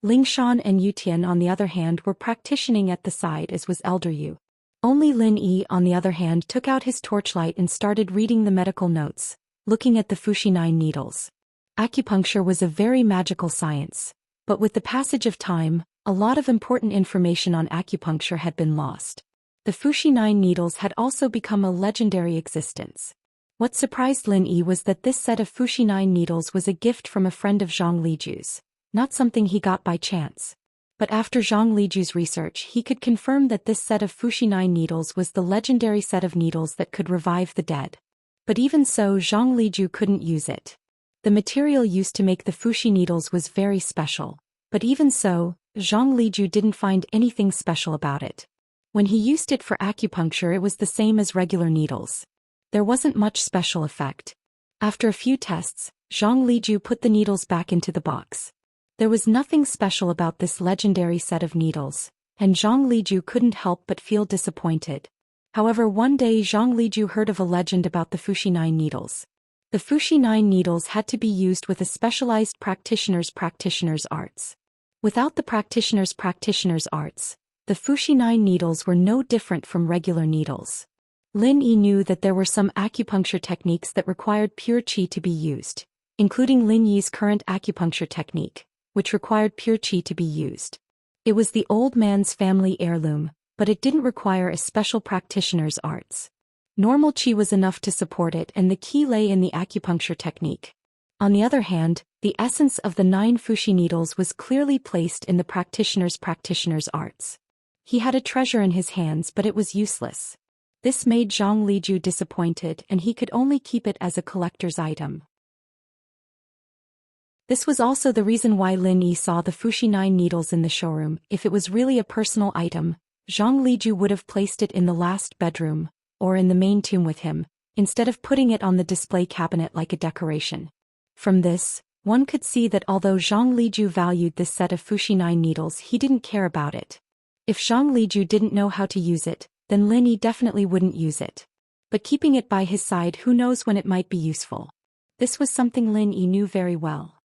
Lingshan and Yutian, on the other hand, were practicing at the side, as was Elder Yu. Only Lin Yi, on the other hand, took out his torchlight and started reading the medical notes, looking at the Fushi-9 needles. Acupuncture was a very magical science, but with the passage of time, a lot of important information on acupuncture had been lost. The Fushi-9 needles had also become a legendary existence. What surprised Lin Yi was that this set of Fushi-9 needles was a gift from a friend of Zhang Liju's, not something he got by chance. But after Zhang Liju's research, he could confirm that this set of Fushi-9 needles was the legendary set of needles that could revive the dead. But even so, Zhang Liju couldn't use it. The material used to make the Fushi needles was very special, but even so, Zhang Liju didn't find anything special about it. When he used it for acupuncture, it was the same as regular needles. There wasn't much special effect. After a few tests, Zhang Liju put the needles back into the box. There was nothing special about this legendary set of needles, and Zhang Liju couldn't help but feel disappointed. However, one day Zhang Liju heard of a legend about the Fushi-9 needles. The Fushi-9 needles had to be used with a specialized practitioner's arts. Without the practitioner's arts, the Fushi-9 needles were no different from regular needles. Lin Yi knew that there were some acupuncture techniques that required pure qi to be used, including Lin Yi's current acupuncture technique, which required pure qi to be used. It was the old man's family heirloom, but it didn't require a special practitioner's arts. Normal qi was enough to support it, and the key lay in the acupuncture technique. On the other hand, the essence of the 9 Fushi needles was clearly placed in the practitioner's arts. He had a treasure in his hands, but it was useless. This made Zhang Liju disappointed, and he could only keep it as a collector's item. This was also the reason why Lin Yi saw the Fushi-9 needles in the showroom. If it was really a personal item, Zhang Liju would have placed it in the last bedroom, or in the main tomb with him, instead of putting it on the display cabinet like a decoration. From this, one could see that although Zhang Liju valued this set of Fushi-9 needles, he didn't care about it. If Zhang Liju didn't know how to use it, then Lin Yi definitely wouldn't use it. But keeping it by his side, who knows when it might be useful. This was something Lin Yi knew very well.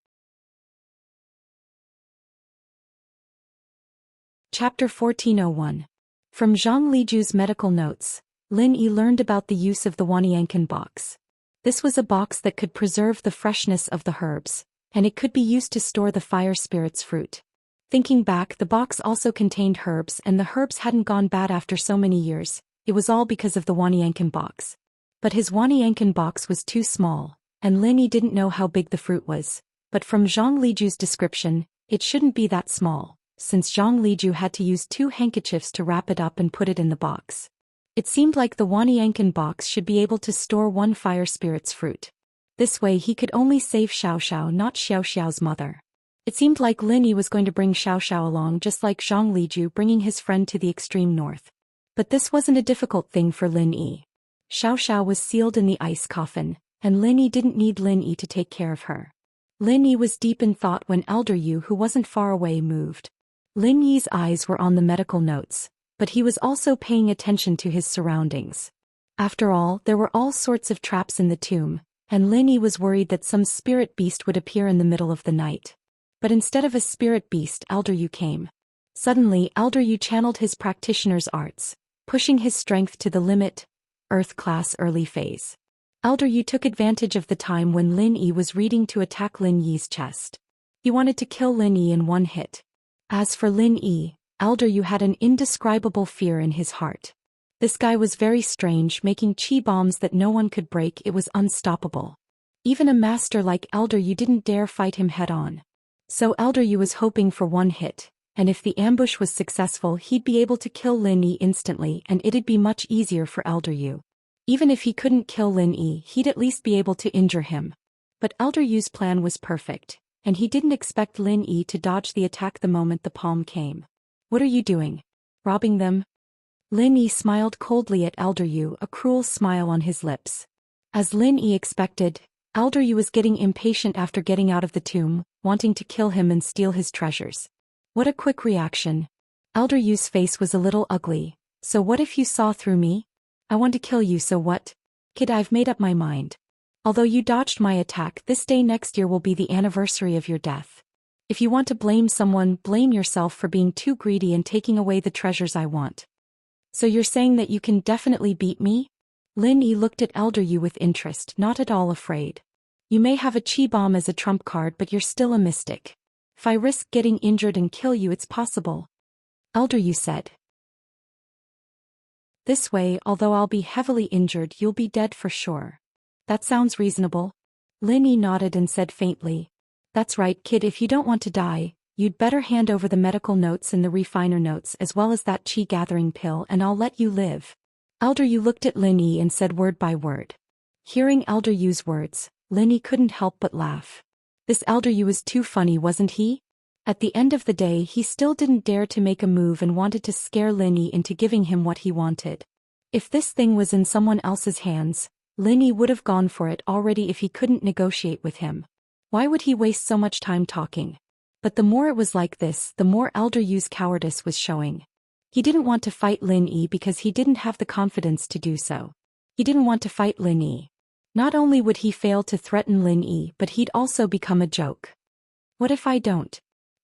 Chapter 1401. From Zhang Liju's medical notes, Lin Yi learned about the use of the Wanyankan box. This was a box that could preserve the freshness of the herbs, and it could be used to store the fire spirit's fruit. Thinking back, the box also contained herbs, and the herbs hadn't gone bad after so many years. It was all because of the Wanyankan box. But his Wanyankan box was too small, and Lin Yi didn't know how big the fruit was. But from Zhang Liju's description, it shouldn't be that small, since Zhang Liju had to use 2 handkerchiefs to wrap it up and put it in the box. It seemed like the Wanyankan box should be able to store 1 fire spirit's fruit. This way he could only save Xiao Xiao, not Xiao Xiao's mother. It seemed like Lin Yi was going to bring Xiao Xiao along, just like Zhang Liju bringing his friend to the extreme north. But this wasn't a difficult thing for Lin Yi. Xiao Xiao was sealed in the ice coffin, and Lin Yi didn't need Lin Yi to take care of her. Lin Yi was deep in thought when Elder Yu, who wasn't far away, moved. Lin Yi's eyes were on the medical notes, but he was also paying attention to his surroundings. After all, there were all sorts of traps in the tomb, and Lin Yi was worried that some spirit beast would appear in the middle of the night. But instead of a spirit beast, Elder Yu came. Suddenly, Elder Yu channeled his practitioner's arts, pushing his strength to the limit. Earth class early phase. Elder Yu took advantage of the time when Lin Yi was reading to attack Lin Yi's chest. He wanted to kill Lin Yi in one hit. As for Lin Yi, Elder Yu had an indescribable fear in his heart. This guy was very strange, making chi bombs that no one could break. It was unstoppable. Even a master like Elder Yu didn't dare fight him head-on. So Elder Yu was hoping for one hit, and if the ambush was successful he'd be able to kill Lin Yi instantly and it'd be much easier for Elder Yu. Even if he couldn't kill Lin Yi, he'd at least be able to injure him. But Elder Yu's plan was perfect, and he didn't expect Lin Yi to dodge the attack the moment the palm came. "What are you doing? Robbing them?" Lin Yi smiled coldly at Elder Yu, a cruel smile on his lips. As Lin Yi expected, Elder Yu was getting impatient after getting out of the tomb, wanting to kill him and steal his treasures. What a quick reaction. Elder Yu's face was a little ugly. "So what if you saw through me? I want to kill you, so what? Kid, I've made up my mind. Although you dodged my attack, this day next year will be the anniversary of your death. If you want to blame someone, blame yourself for being too greedy and taking away the treasures I want." "So you're saying that you can definitely beat me?" Lin Yi looked at Elder Yu with interest, not at all afraid. "You may have a chi bomb as a trump card, but you're still a mystic. If I risk getting injured and kill you, it's possible," Elder Yu said. "This way, although I'll be heavily injured, you'll be dead for sure. That sounds reasonable." Lin Yi nodded and said faintly, "That's right, kid, if you don't want to die, you'd better hand over the medical notes and the refiner notes as well as that chi gathering pill and I'll let you live." Elder Yu looked at Lin Yi and said word by word. Hearing Elder Yu's words, Lin Yi couldn't help but laugh. This Elder Yu was too funny, wasn't he? At the end of the day, he still didn't dare to make a move and wanted to scare Lin Yi into giving him what he wanted. If this thing was in someone else's hands, Lin Yi would have gone for it already if he couldn't negotiate with him. Why would he waste so much time talking? But the more it was like this, the more Elder Yu's cowardice was showing. He didn't want to fight Lin Yi because he didn't have the confidence to do so. He didn't want to fight Lin Yi. Not only would he fail to threaten Lin Yi, but he'd also become a joke. "What if I don't?"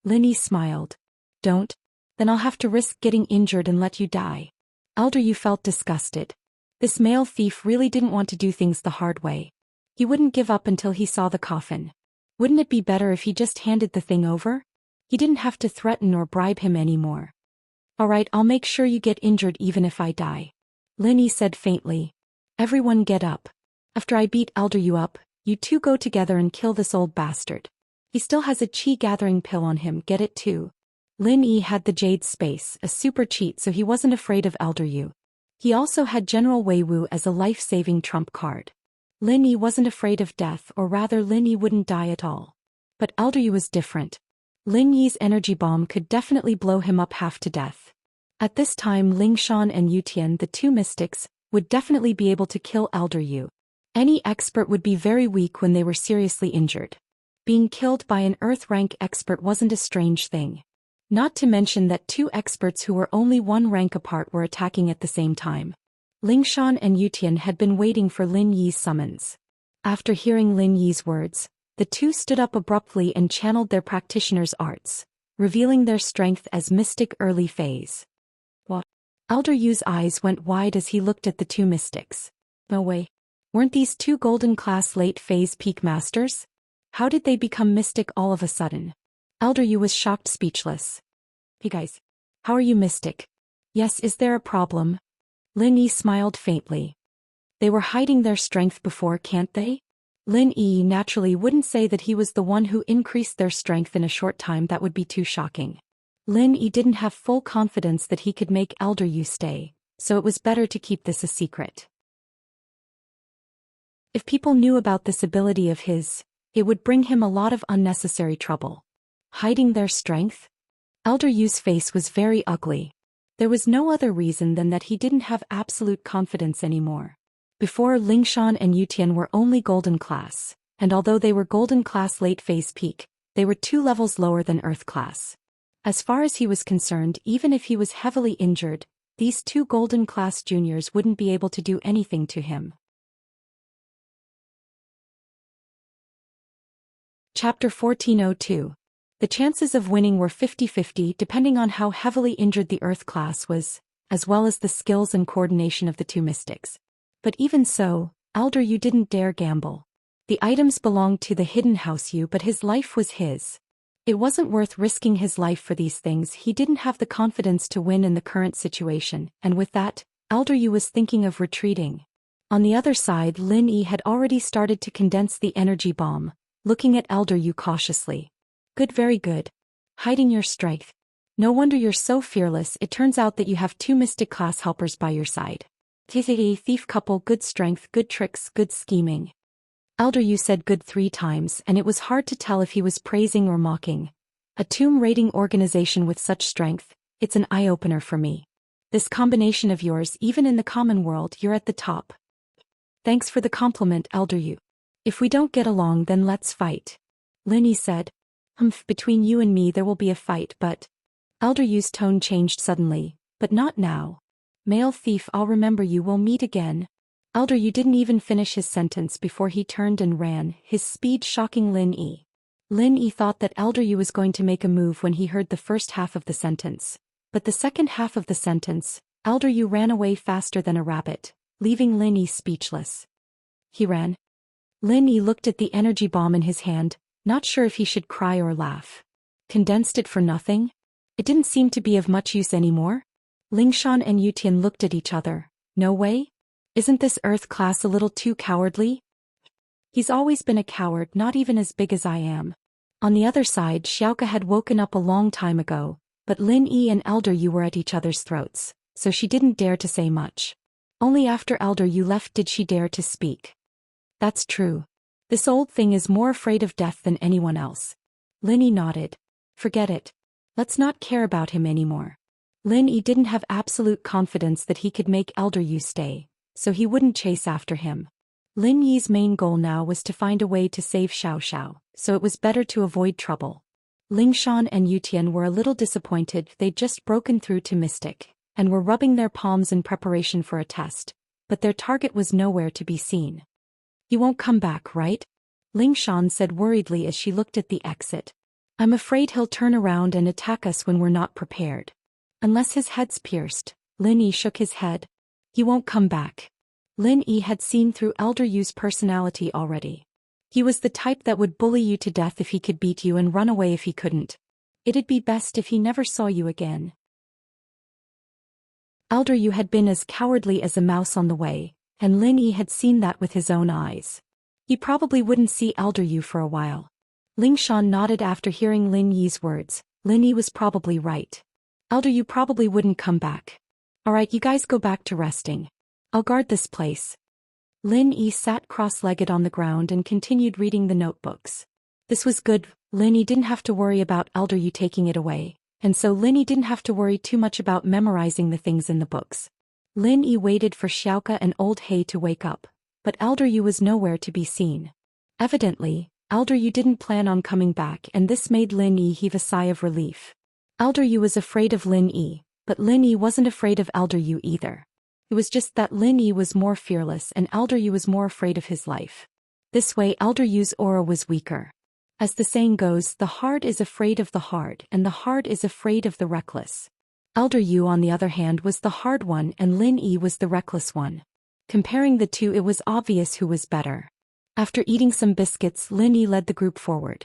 Lin Yi smiled. "Don't? Then I'll have to risk getting injured and let you die." Elder Yu felt disgusted. This male thief really didn't want to do things the hard way. He wouldn't give up until he saw the coffin. Wouldn't it be better if he just handed the thing over? He didn't have to threaten or bribe him anymore. "Alright, I'll make sure you get injured even if I die," Lin Yi said faintly. "Everyone get up. After I beat Elder Yu up, you two go together and kill this old bastard. He still has a chi gathering pill on him, get it too." Lin Yi had the Jade Space, a super cheat, so he wasn't afraid of Elder Yu. He also had General Wei Wu as a life-saving trump card. Lin Yi wasn't afraid of death, or rather Lin Yi wouldn't die at all. But Elder Yu was different. Lin Yi's energy bomb could definitely blow him up half to death. At this time Lingshan and Yutian, the two mystics, would definitely be able to kill Elder Yu. Any expert would be very weak when they were seriously injured. Being killed by an Earth rank expert wasn't a strange thing. Not to mention that two experts who were only one rank apart were attacking at the same time. Lingshan and Yutian had been waiting for Lin Yi's summons. After hearing Lin Yi's words, the two stood up abruptly and channeled their practitioner's arts, revealing their strength as Mystic Early Phase. What? Elder Yu's eyes went wide as he looked at the two mystics. No way. Weren't these two Golden Class Late Phase Peak Masters? How did they become mystic all of a sudden? Elder Yu was shocked, speechless. "Hey guys. How are you mystic?" "Yes, is there a problem?" Lin Yi smiled faintly. "They were hiding their strength before, can't they?" Lin Yi naturally wouldn't say that he was the one who increased their strength in a short time. That would be too shocking. Lin Yi didn't have full confidence that he could make Elder Yu stay, so it was better to keep this a secret. If people knew about this ability of his, it would bring him a lot of unnecessary trouble. Hiding their strength? Elder Yu's face was very ugly. There was no other reason than that he didn't have absolute confidence anymore. Before, Lingshan and Yutian were only Golden Class, and although they were Golden Class Late Phase Peak, they were 2 levels lower than Earth Class. As far as he was concerned, even if he was heavily injured, these 2 Golden Class juniors wouldn't be able to do anything to him. Chapter 1402. The chances of winning were 50-50 depending on how heavily injured the Earth class was. as well as the skills and coordination of the two mystics. But even so, Elder Yu didn't dare gamble. The items belonged to the hidden house Yu, but his life was his. It wasn't worth risking his life for these things. He didn't have the confidence to win in the current situation, and with that, Elder Yu was thinking of retreating. On the other side, Lin Yi had already started to condense the energy bomb, looking at Elder Yu cautiously. Good, very good. Hiding your strength. No wonder you're so fearless. It turns out that you have two mystic class helpers by your side. Thief couple, good strength, good tricks, good scheming. Elder Yu said good 3 times, and it was hard to tell if he was praising or mocking. A tomb raiding organization with such strength, it's an eye-opener for me. This combination of yours, even in the common world, you're at the top. Thanks for the compliment, Elder Yu. If we don't get along, then let's fight. Lin Yi said. Between you and me there will be a fight, but... Elder Yu's tone changed suddenly. But not now. Male thief, I'll remember you, we'll meet again. Elder Yu didn't even finish his sentence before he turned and ran, his speed shocking Lin Yi. Lin Yi thought that Elder Yu was going to make a move when he heard the first half of the sentence. But the second half of the sentence, Elder Yu ran away faster than a rabbit, leaving Lin Yi speechless. He ran. Lin Yi looked at the energy bomb in his hand, not sure if he should cry or laugh. Condensed it for nothing? It didn't seem to be of much use anymore? Lingshan and Yutian looked at each other. No way? Isn't this Earth class a little too cowardly? He's always been a coward, not even as big as I am. On the other side, Xiaoka had woken up a long time ago, but Lin Yi and Elder Yu were at each other's throats, so she didn't dare to say much. Only after Elder Yu left did she dare to speak. That's true. This old thing is more afraid of death than anyone else. Lin Yi nodded. Forget it. Let's not care about him anymore. Lin Yi didn't have absolute confidence that he could make Elder Yu stay, so he wouldn't chase after him. Lin Yi's main goal now was to find a way to save Xiao Xiao, so it was better to avoid trouble. Lingshan and Yutian were a little disappointed. They'd just broken through to Mystic, and were rubbing their palms in preparation for a test, but their target was nowhere to be seen. He won't come back, right? Lingshan said worriedly as she looked at the exit. I'm afraid he'll turn around and attack us when we're not prepared. Unless his head's pierced. Lin Yi shook his head. He won't come back. Lin Yi had seen through Elder Yu's personality already. He was the type that would bully you to death if he could beat you and run away if he couldn't. It'd be best if he never saw you again. Elder Yu had been as cowardly as a mouse on the way, and Lin Yi had seen that with his own eyes. He probably wouldn't see Elder Yu for a while. Lingshan nodded after hearing Lin Yi's words. Lin Yi was probably right. Elder Yu probably wouldn't come back. Alright, you guys go back to resting. I'll guard this place. Lin Yi sat cross-legged on the ground and continued reading the notebooks. This was good. Lin Yi didn't have to worry about Elder Yu taking it away, and so Lin Yi didn't have to worry too much about memorizing the things in the books. Lin Yi waited for Xiaoka and Old Hei to wake up, but Elder Yu was nowhere to be seen. Evidently, Elder Yu didn't plan on coming back, and this made Lin Yi heave a sigh of relief. Elder Yu was afraid of Lin Yi, but Lin Yi wasn't afraid of Elder Yu either. It was just that Lin Yi was more fearless and Elder Yu was more afraid of his life. This way Elder Yu's aura was weaker. As the saying goes, the hard is afraid of the hard and the hard is afraid of the reckless. Elder Yu, on the other hand, was the hard one and Lin Yi was the reckless one. Comparing the two, it was obvious who was better. After eating some biscuits, Lin Yi led the group forward.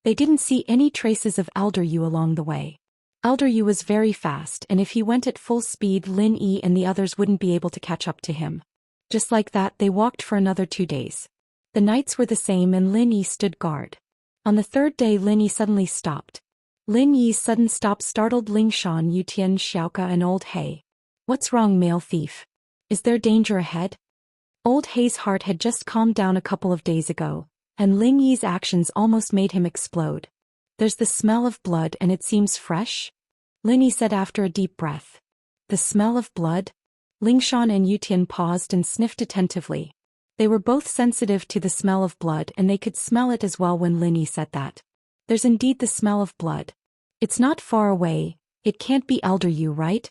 They didn't see any traces of Elder Yu along the way. Elder Yu was very fast, and if he went at full speed, Lin Yi and the others wouldn't be able to catch up to him. Just like that, they walked for another 2 days. The nights were the same and Lin Yi stood guard. On the 3rd day, Lin Yi suddenly stopped. Lin Yi's sudden stop startled Lingshan, Yutian, Xiaoka and Old Hei. What's wrong, male thief? Is there danger ahead? Old Hei's heart had just calmed down a couple of days ago, and Lin Yi's actions almost made him explode. There's the smell of blood and it seems fresh? Lin Yi said after a deep breath. The smell of blood? Lingshan and Yutian paused and sniffed attentively. They were both sensitive to the smell of blood and they could smell it as well when Lin Yi said that. There's indeed the smell of blood. It's not far away. It can't be Elder Yu, right?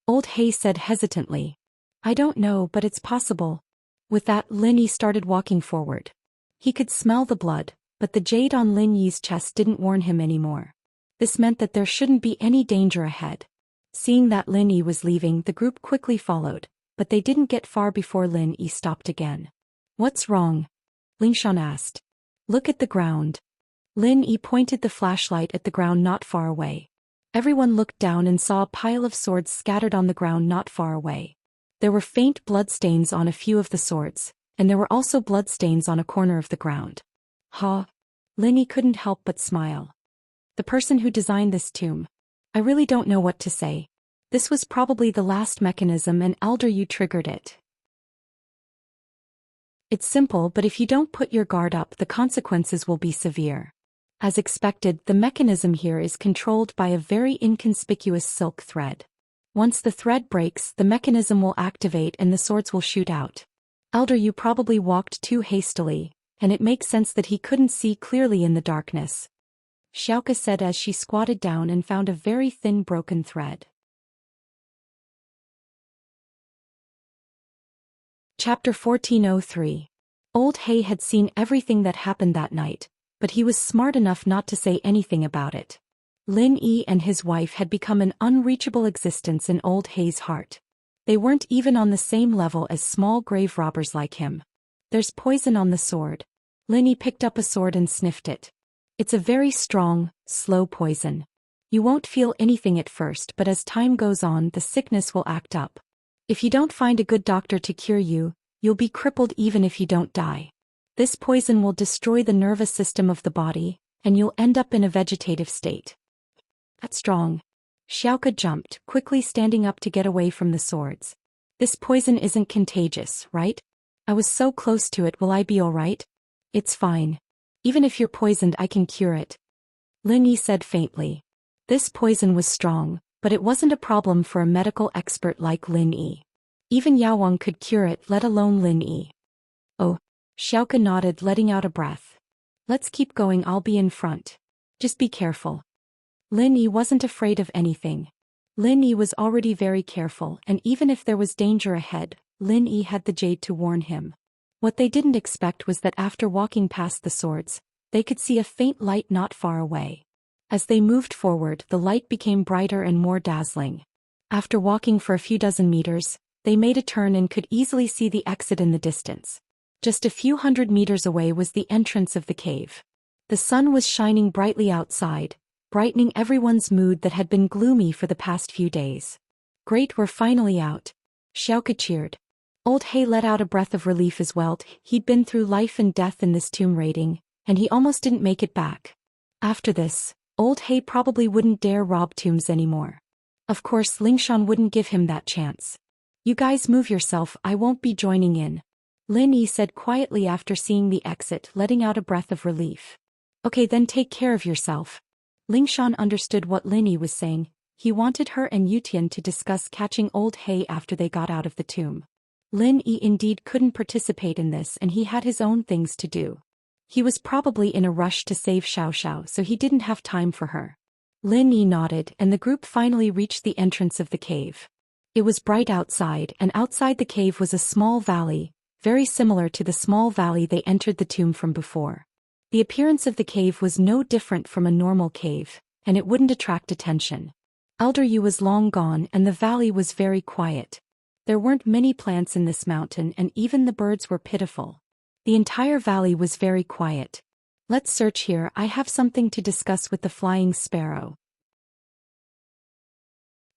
Old Hei said hesitantly. I don't know, but it's possible. With that, Lin Yi started walking forward. He could smell the blood, but the jade on Lin Yi's chest didn't warn him anymore. This meant that there shouldn't be any danger ahead. Seeing that Lin Yi was leaving, the group quickly followed, but they didn't get far before Lin Yi stopped again. "What's wrong?" Lingshan asked. "Look at the ground." Lin Yi pointed the flashlight at the ground not far away. Everyone looked down and saw a pile of swords scattered on the ground not far away. There were faint bloodstains on a few of the swords, and there were also bloodstains on a corner of the ground. "Huh?" Lin Yi couldn't help but smile. "The person who designed this tomb. I really don't know what to say. This was probably the last mechanism and Elder Yu triggered it. It's simple, but if you don't put your guard up, the consequences will be severe." As expected, the mechanism here is controlled by a very inconspicuous silk thread. Once the thread breaks, the mechanism will activate and the swords will shoot out. Elder Yu probably walked too hastily, and it makes sense that he couldn't see clearly in the darkness. Xiaoka said as she squatted down and found a very thin broken thread. Chapter 1403. Old Hay had seen everything that happened that night, but he was smart enough not to say anything about it. Lin Yi and his wife had become an unreachable existence in Old Hay's heart. They weren't even on the same level as small grave robbers like him. "There's poison on the sword." Lin Yi picked up a sword and sniffed it. "It's a very strong, slow poison. You won't feel anything at first, but as time goes on, the sickness will act up. If you don't find a good doctor to cure you, you'll be crippled even if you don't die. This poison will destroy the nervous system of the body, and you'll end up in a vegetative state." "That's strong." Xiaoka jumped, quickly standing up to get away from the swords. "This poison isn't contagious, right? I was so close to it, will I be alright?" "It's fine. Even if you're poisoned, I can cure it," Lin Yi said faintly. This poison was strong, but it wasn't a problem for a medical expert like Lin Yi. Even Yao Wang could cure it, let alone Lin Yi. "Oh." Xiaoka nodded, letting out a breath. "Let's keep going, I'll be in front. Just be careful." Lin Yi wasn't afraid of anything. Lin Yi was already very careful, and even if there was danger ahead, Lin Yi had the jade to warn him. What they didn't expect was that after walking past the swords, they could see a faint light not far away. As they moved forward, the light became brighter and more dazzling. After walking for a few dozen meters, they made a turn and could easily see the exit in the distance. Just a few hundred meters away was the entrance of the cave. The sun was shining brightly outside, brightening everyone's mood that had been gloomy for the past few days. "Great, we're finally out." Xiaoka cheered. Old Hay let out a breath of relief as well. He'd been through life and death in this tomb raiding, and he almost didn't make it back. After this, Old Hay probably wouldn't dare rob tombs anymore. Of course, Lingshan wouldn't give him that chance. "You guys move yourself, I won't be joining in," Lin Yi said quietly after seeing the exit, letting out a breath of relief. "Okay, then take care of yourself." Lingshan understood what Lin Yi was saying. He wanted her and Yutian to discuss catching Old Hay after they got out of the tomb. Lin Yi indeed couldn't participate in this, and he had his own things to do. He was probably in a rush to save Xiao Xiao, so he didn't have time for her. Lin Yi nodded, and the group finally reached the entrance of the cave. It was bright outside, and outside the cave was a small valley, very similar to the small valley they entered the tomb from before. The appearance of the cave was no different from a normal cave, and it wouldn't attract attention. Elder Yu was long gone, and the valley was very quiet. There weren't many plants in this mountain, and even the birds were pitiful. The entire valley was very quiet. "Let's search here, I have something to discuss with the flying sparrow."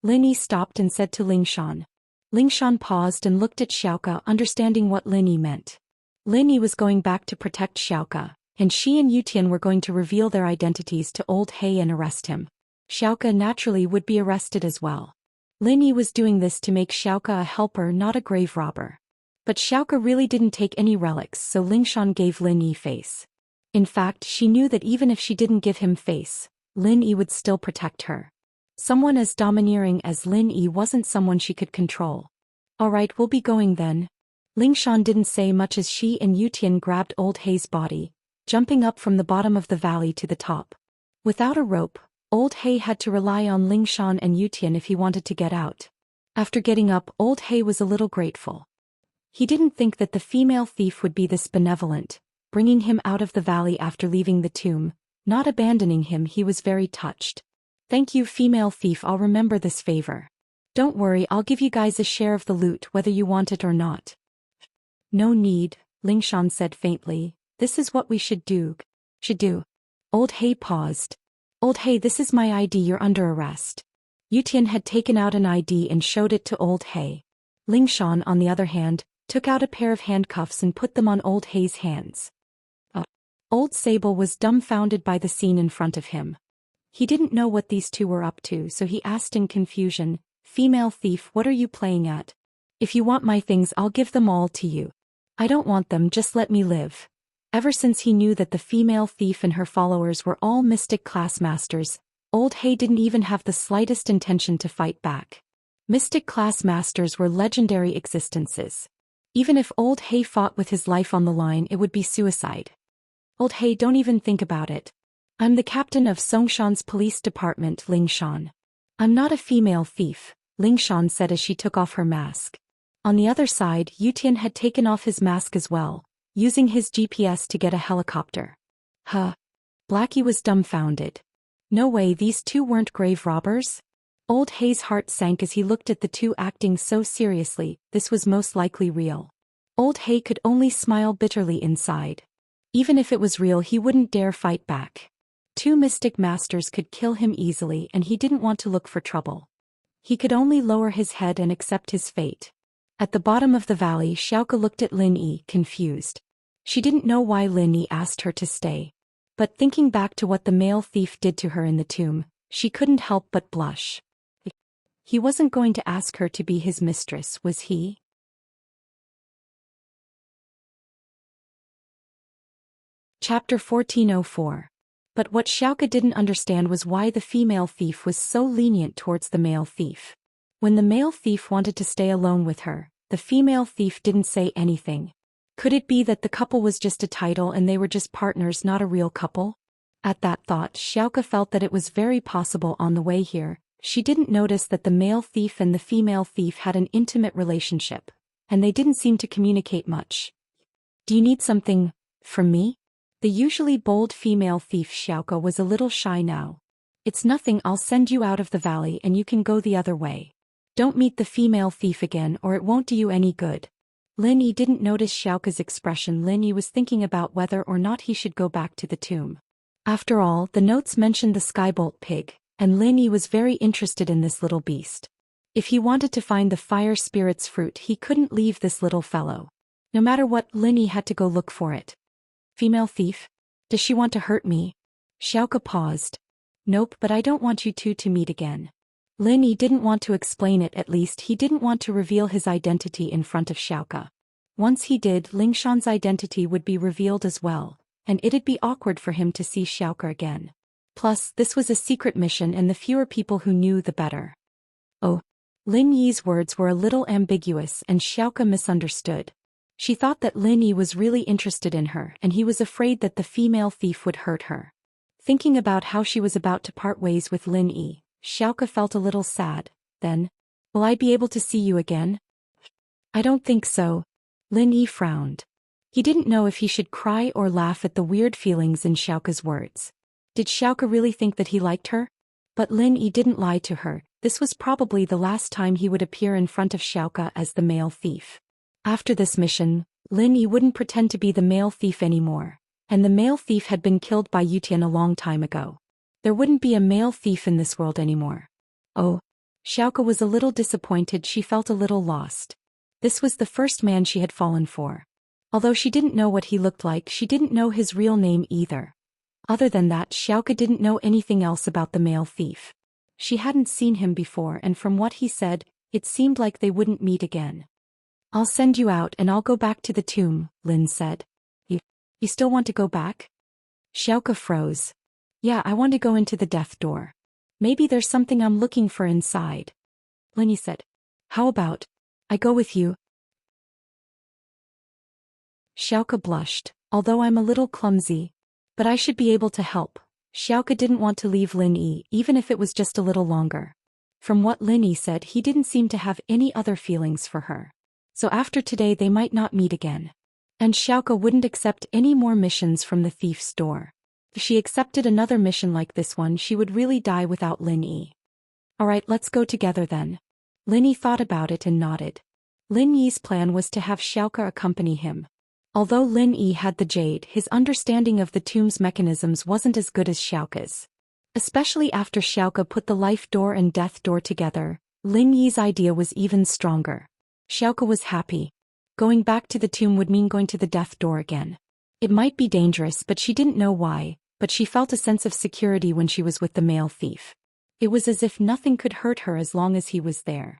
Lin Yi stopped and said to Lingshan. Lingshan paused and looked at Xiaoka, understanding what Lin Yi meant. Lin Yi was going back to protect Xiaoka, and she and Yutian were going to reveal their identities to Old Hay and arrest him. Xiaoka naturally would be arrested as well. Lin Yi was doing this to make Xiaoka a helper, not a grave robber. But Xiaoka really didn't take any relics, so Lingshan gave Lin Yi face. In fact, she knew that even if she didn't give him face, Lin Yi would still protect her. Someone as domineering as Lin Yi wasn't someone she could control. "Alright, we'll be going then." Lingshan didn't say much as she and Yutian grabbed Old Hay's body, jumping up from the bottom of the valley to the top. Without a rope, Old Hay had to rely on Lingshan and Yutian if he wanted to get out. After getting up, Old Hay was a little grateful. He didn't think that the female thief would be this benevolent, bringing him out of the valley after leaving the tomb, not abandoning him. He was very touched. Thank you, female thief, I'll remember this favor. Don't worry, I'll give you guys a share of the loot whether you want it or not. No need, Lingshan said faintly. This is what we should do. Old Hay paused. Old Hay, this is my ID, you're under arrest. Yutian had taken out an ID and showed it to Old Hay. Lingshan, on the other hand, took out a pair of handcuffs and put them on Old Hay's hands. Old Sable was dumbfounded by the scene in front of him. He didn't know what these two were up to, so he asked in confusion, Female thief, what are you playing at? If you want my things, I'll give them all to you. I don't want them, just let me live. Ever since he knew that the female thief and her followers were all mystic class masters, Old Hay didn't even have the slightest intention to fight back. Mystic class masters were legendary existences. Even if Old Hay fought with his life on the line, it would be suicide. Old Hay, don't even think about it. I'm the captain of Songshan's police department, Lingshan. I'm not a female thief, Lingshan said as she took off her mask. On the other side, Yutian had taken off his mask as well, using his GPS to get a helicopter. Blackie was dumbfounded. No way, these two weren't grave robbers? Old Hay's heart sank as he looked at the two acting so seriously. This was most likely real. Old Hay could only smile bitterly inside. Even if it was real, he wouldn't dare fight back. Two mystic masters could kill him easily, and he didn't want to look for trouble. He could only lower his head and accept his fate. At the bottom of the valley, Xiaoke looked at Lin Yi, confused. She didn't know why Lin Yi asked her to stay. But thinking back to what the male thief did to her in the tomb, she couldn't help but blush. He wasn't going to ask her to be his mistress, was he? Chapter 1404. But what Xiaoke didn't understand was why the female thief was so lenient towards the male thief. When the male thief wanted to stay alone with her, the female thief didn't say anything. Could it be that the couple was just a title and they were just partners, not a real couple? At that thought, Xiaoke felt that it was very possible on the way here. She didn't notice that the male thief and the female thief had an intimate relationship, and they didn't seem to communicate much. Do you need something from me? The usually bold female thief Xiaoke was a little shy now. It's nothing, I'll send you out of the valley and you can go the other way. Don't meet the female thief again or it won't do you any good. Lin Yi didn't notice Xiaoke's expression. Lin Yi was thinking about whether or not he should go back to the tomb. After all, the notes mentioned the skybolt pig, and Lin Yi was very interested in this little beast. If he wanted to find the fire spirit's fruit, he couldn't leave this little fellow. No matter what, Lin Yi had to go look for it. Female thief? Does she want to hurt me? Xiaoke paused. Nope, but I don't want you two to meet again. Lin Yi didn't want to explain it, at least he didn't want to reveal his identity in front of Xiaoke. Once he did, Lingshan's identity would be revealed as well, and it'd be awkward for him to see Xiaoke again. Plus, this was a secret mission and the fewer people who knew the better. Oh. Lin Yi's words were a little ambiguous and Xiaoke misunderstood. She thought that Lin Yi was really interested in her and he was afraid that the female thief would hurt her. Thinking about how she was about to part ways with Lin Yi, Xiaoke felt a little sad. Then, will I be able to see you again? I don't think so. Lin Yi frowned. He didn't know if he should cry or laugh at the weird feelings in Xiaoke's words. Did Xiaoke really think that he liked her? But Lin Yi didn't lie to her. This was probably the last time he would appear in front of Xiaoke as the male thief. After this mission, Lin Yi wouldn't pretend to be the male thief anymore, and the male thief had been killed by Yutian a long time ago. There wouldn't be a male thief in this world anymore. Oh. Xiaoke was a little disappointed. She felt a little lost. This was the first man she had fallen for. Although she didn't know what he looked like, she didn't know his real name either. Other than that, Xiaoke didn't know anything else about the male thief. She hadn't seen him before, and from what he said, it seemed like they wouldn't meet again. I'll send you out and I'll go back to the tomb, Lin said. You still want to go back? Xiaoke froze. Yeah, I want to go into the death door. Maybe there's something I'm looking for inside. Lin Yi said. How about I go with you? Xiaoke blushed. Although I'm a little clumsy, but I should be able to help. Xiaoke didn't want to leave Lin Yi, even if it was just a little longer. From what Lin Yi said, he didn't seem to have any other feelings for her. So after today they might not meet again. And Xiaoke wouldn't accept any more missions from the thief's door. If she accepted another mission like this one, she would really die without Lin Yi. Alright, let's go together then. Lin Yi thought about it and nodded. Lin Yi's plan was to have Xiaoke accompany him. Although Lin Yi had the jade, his understanding of the tomb's mechanisms wasn't as good as Xiaoke's. Especially after Xiaoke put the life door and death door together, Lin Yi's idea was even stronger. Xiaoke was happy. Going back to the tomb would mean going to the death door again. It might be dangerous, but she didn't know why, but she felt a sense of security when she was with the male thief. It was as if nothing could hurt her as long as he was there.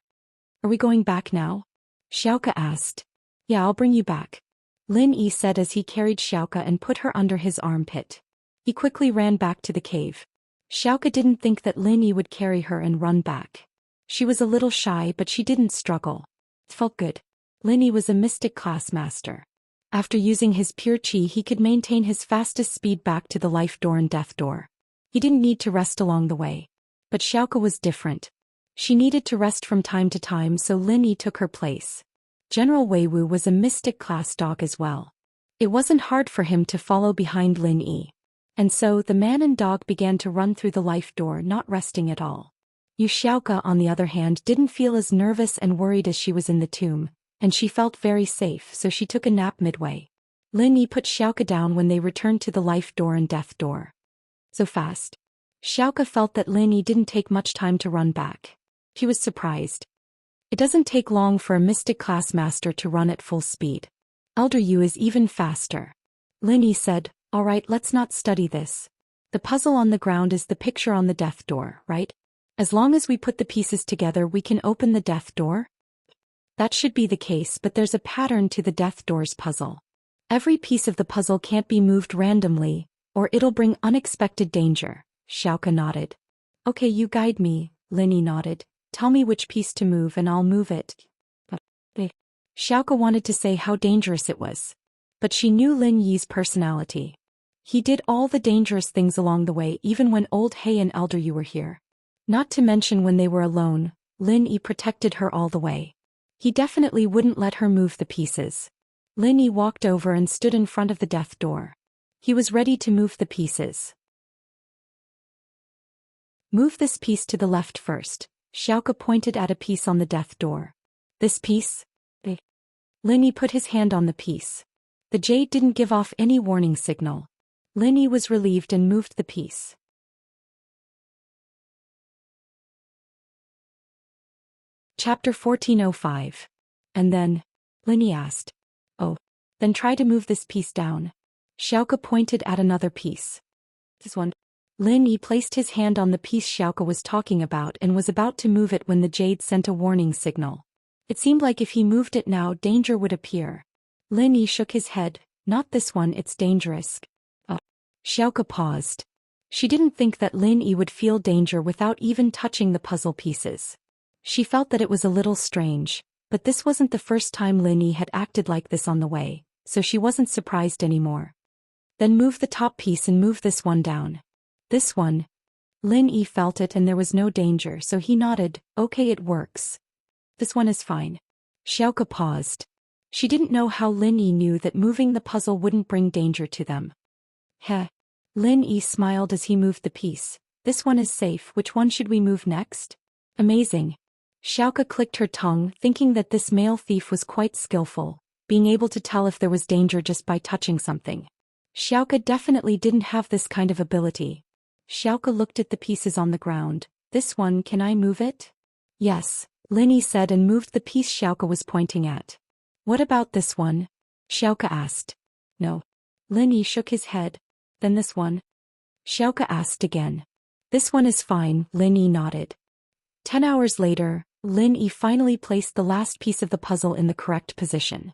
Are we going back now? Xiaoke asked. Yeah, I'll bring you back. Lin Yi said as he carried Xiaoke and put her under his armpit. He quickly ran back to the cave. Xiaoke didn't think that Lin Yi would carry her and run back. She was a little shy, but she didn't struggle. It felt good. Lin Yi was a mystic class master. After using his pure qi, he could maintain his fastest speed back to the life door and death door. He didn't need to rest along the way. But Xiaoke was different. She needed to rest from time to time, so Lin Yi took her place. General Wei Wu was a mystic class dog as well. It wasn't hard for him to follow behind Lin Yi. And so the man and dog began to run through the life door, not resting at all. Yu Xiaoke, on the other hand, didn't feel as nervous and worried as she was in the tomb, and she felt very safe, so she took a nap midway. Lin Yi put Xiaoke down when they returned to the life door and death door. So fast. Xiaoke felt that Lin Yi didn't take much time to run back. He was surprised. It doesn't take long for a mystic class master to run at full speed. Elder Yu is even faster. Lin Yi said, alright, let's not study this. The puzzle on the ground is the picture on the death door, right? As long as we put the pieces together, we can open the death door? That should be the case, but there's a pattern to the death door's puzzle. Every piece of the puzzle can't be moved randomly, or it'll bring unexpected danger. Xiaoke nodded. Okay, you guide me, Lin Yi nodded. Tell me which piece to move and I'll move it. Xiaoke wanted to say how dangerous it was. But she knew Lin Yi's personality. He did all the dangerous things along the way, even when Old He and Elder Yu were here. Not to mention when they were alone, Lin Yi protected her all the way. He definitely wouldn't let her move the pieces. Lin Yi walked over and stood in front of the death door. He was ready to move the pieces. Move this piece to the left first. Xiaoke pointed at a piece on the death door. This piece? Lin Yi put his hand on the piece. The jade didn't give off any warning signal. Lin Yi was relieved and moved the piece. Chapter 1405. And then? Lin Yi asked. Oh. Then try to move this piece down. Xiaoke pointed at another piece. This one. Lin Yi placed his hand on the piece Xiaoke was talking about and was about to move it when the jade sent a warning signal. It seemed like if he moved it now, danger would appear. Lin Yi shook his head. Not this one, it's dangerous. Xiaoke paused. She didn't think that Lin Yi would feel danger without even touching the puzzle pieces. She felt that it was a little strange, but this wasn't the first time Lin Yi had acted like this on the way, so she wasn't surprised anymore. Then move the top piece and move this one down. This one. Lin Yi felt it and there was no danger, so he nodded. Okay, it works. This one is fine. Xiaoke paused. She didn't know how Lin Yi knew that moving the puzzle wouldn't bring danger to them. Heh. Lin Yi smiled as he moved the piece. This one is safe, which one should we move next? Amazing. Xiaoke clicked her tongue, thinking that this male thief was quite skillful, being able to tell if there was danger just by touching something. Xiaoke definitely didn't have this kind of ability. Xiaoke looked at the pieces on the ground. This one, can I move it? Yes, Lin Yi said and moved the piece Xiaoke was pointing at. What about this one? Xiaoke asked. No. Lin Yi shook his head. Then this one? Xiaoke asked again. This one is fine, Lin Yi nodded. 10 hours later, Lin Yi finally placed the last piece of the puzzle in the correct position.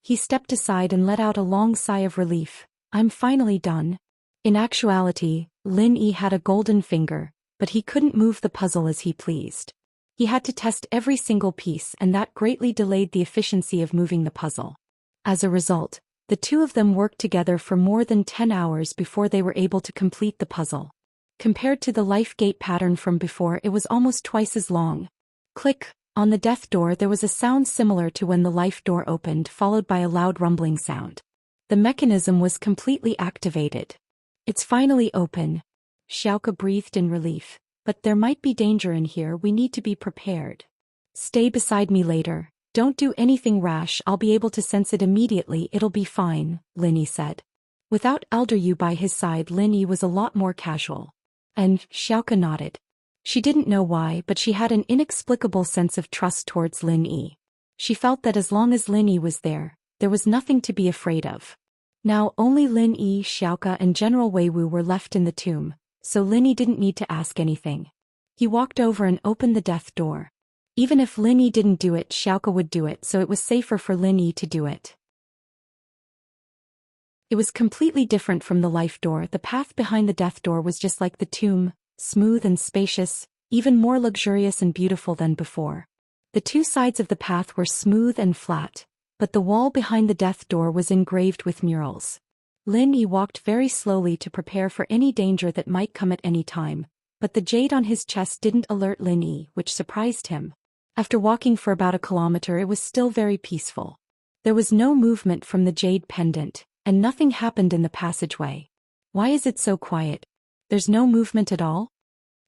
He stepped aside and let out a long sigh of relief. I'm finally done. In actuality, Lin Yi had a golden finger, but he couldn't move the puzzle as he pleased. He had to test every single piece, and that greatly delayed the efficiency of moving the puzzle. As a result, the two of them worked together for more than 10 hours before they were able to complete the puzzle. Compared to the life gate pattern from before, it was almost twice as long. Click. On the death door there was a sound similar to when the life door opened, followed by a loud rumbling sound. The mechanism was completely activated. It's finally open. Xiaoka breathed in relief. But there might be danger in here, we need to be prepared. Stay beside me later. Don't do anything rash, I'll be able to sense it immediately, it'll be fine, Lin Yi said. Without Elder Yu by his side, Lin Yi was a lot more casual. And Xiaoka nodded. She didn't know why, but she had an inexplicable sense of trust towards Lin Yi. She felt that as long as Lin Yi was there was nothing to be afraid of. Now only Lin Yi, Xiaoka and General Weiwu were left in the tomb, so Lin Yi didn't need to ask anything. He walked over and opened the death door. Even if Lin Yi didn't do it, Xiaoka would do it, so it was safer for Lin Yi to do it. It was completely different from the life door. The path behind the death door was just like the tomb, smooth and spacious, even more luxurious and beautiful than before. The two sides of the path were smooth and flat, but the wall behind the death door was engraved with murals. Lin Yi walked very slowly to prepare for any danger that might come at any time, but the jade on his chest didn't alert Lin Yi, which surprised him. After walking for about a kilometer, it was still very peaceful. There was no movement from the jade pendant, and nothing happened in the passageway. Why is it so quiet? There's no movement at all?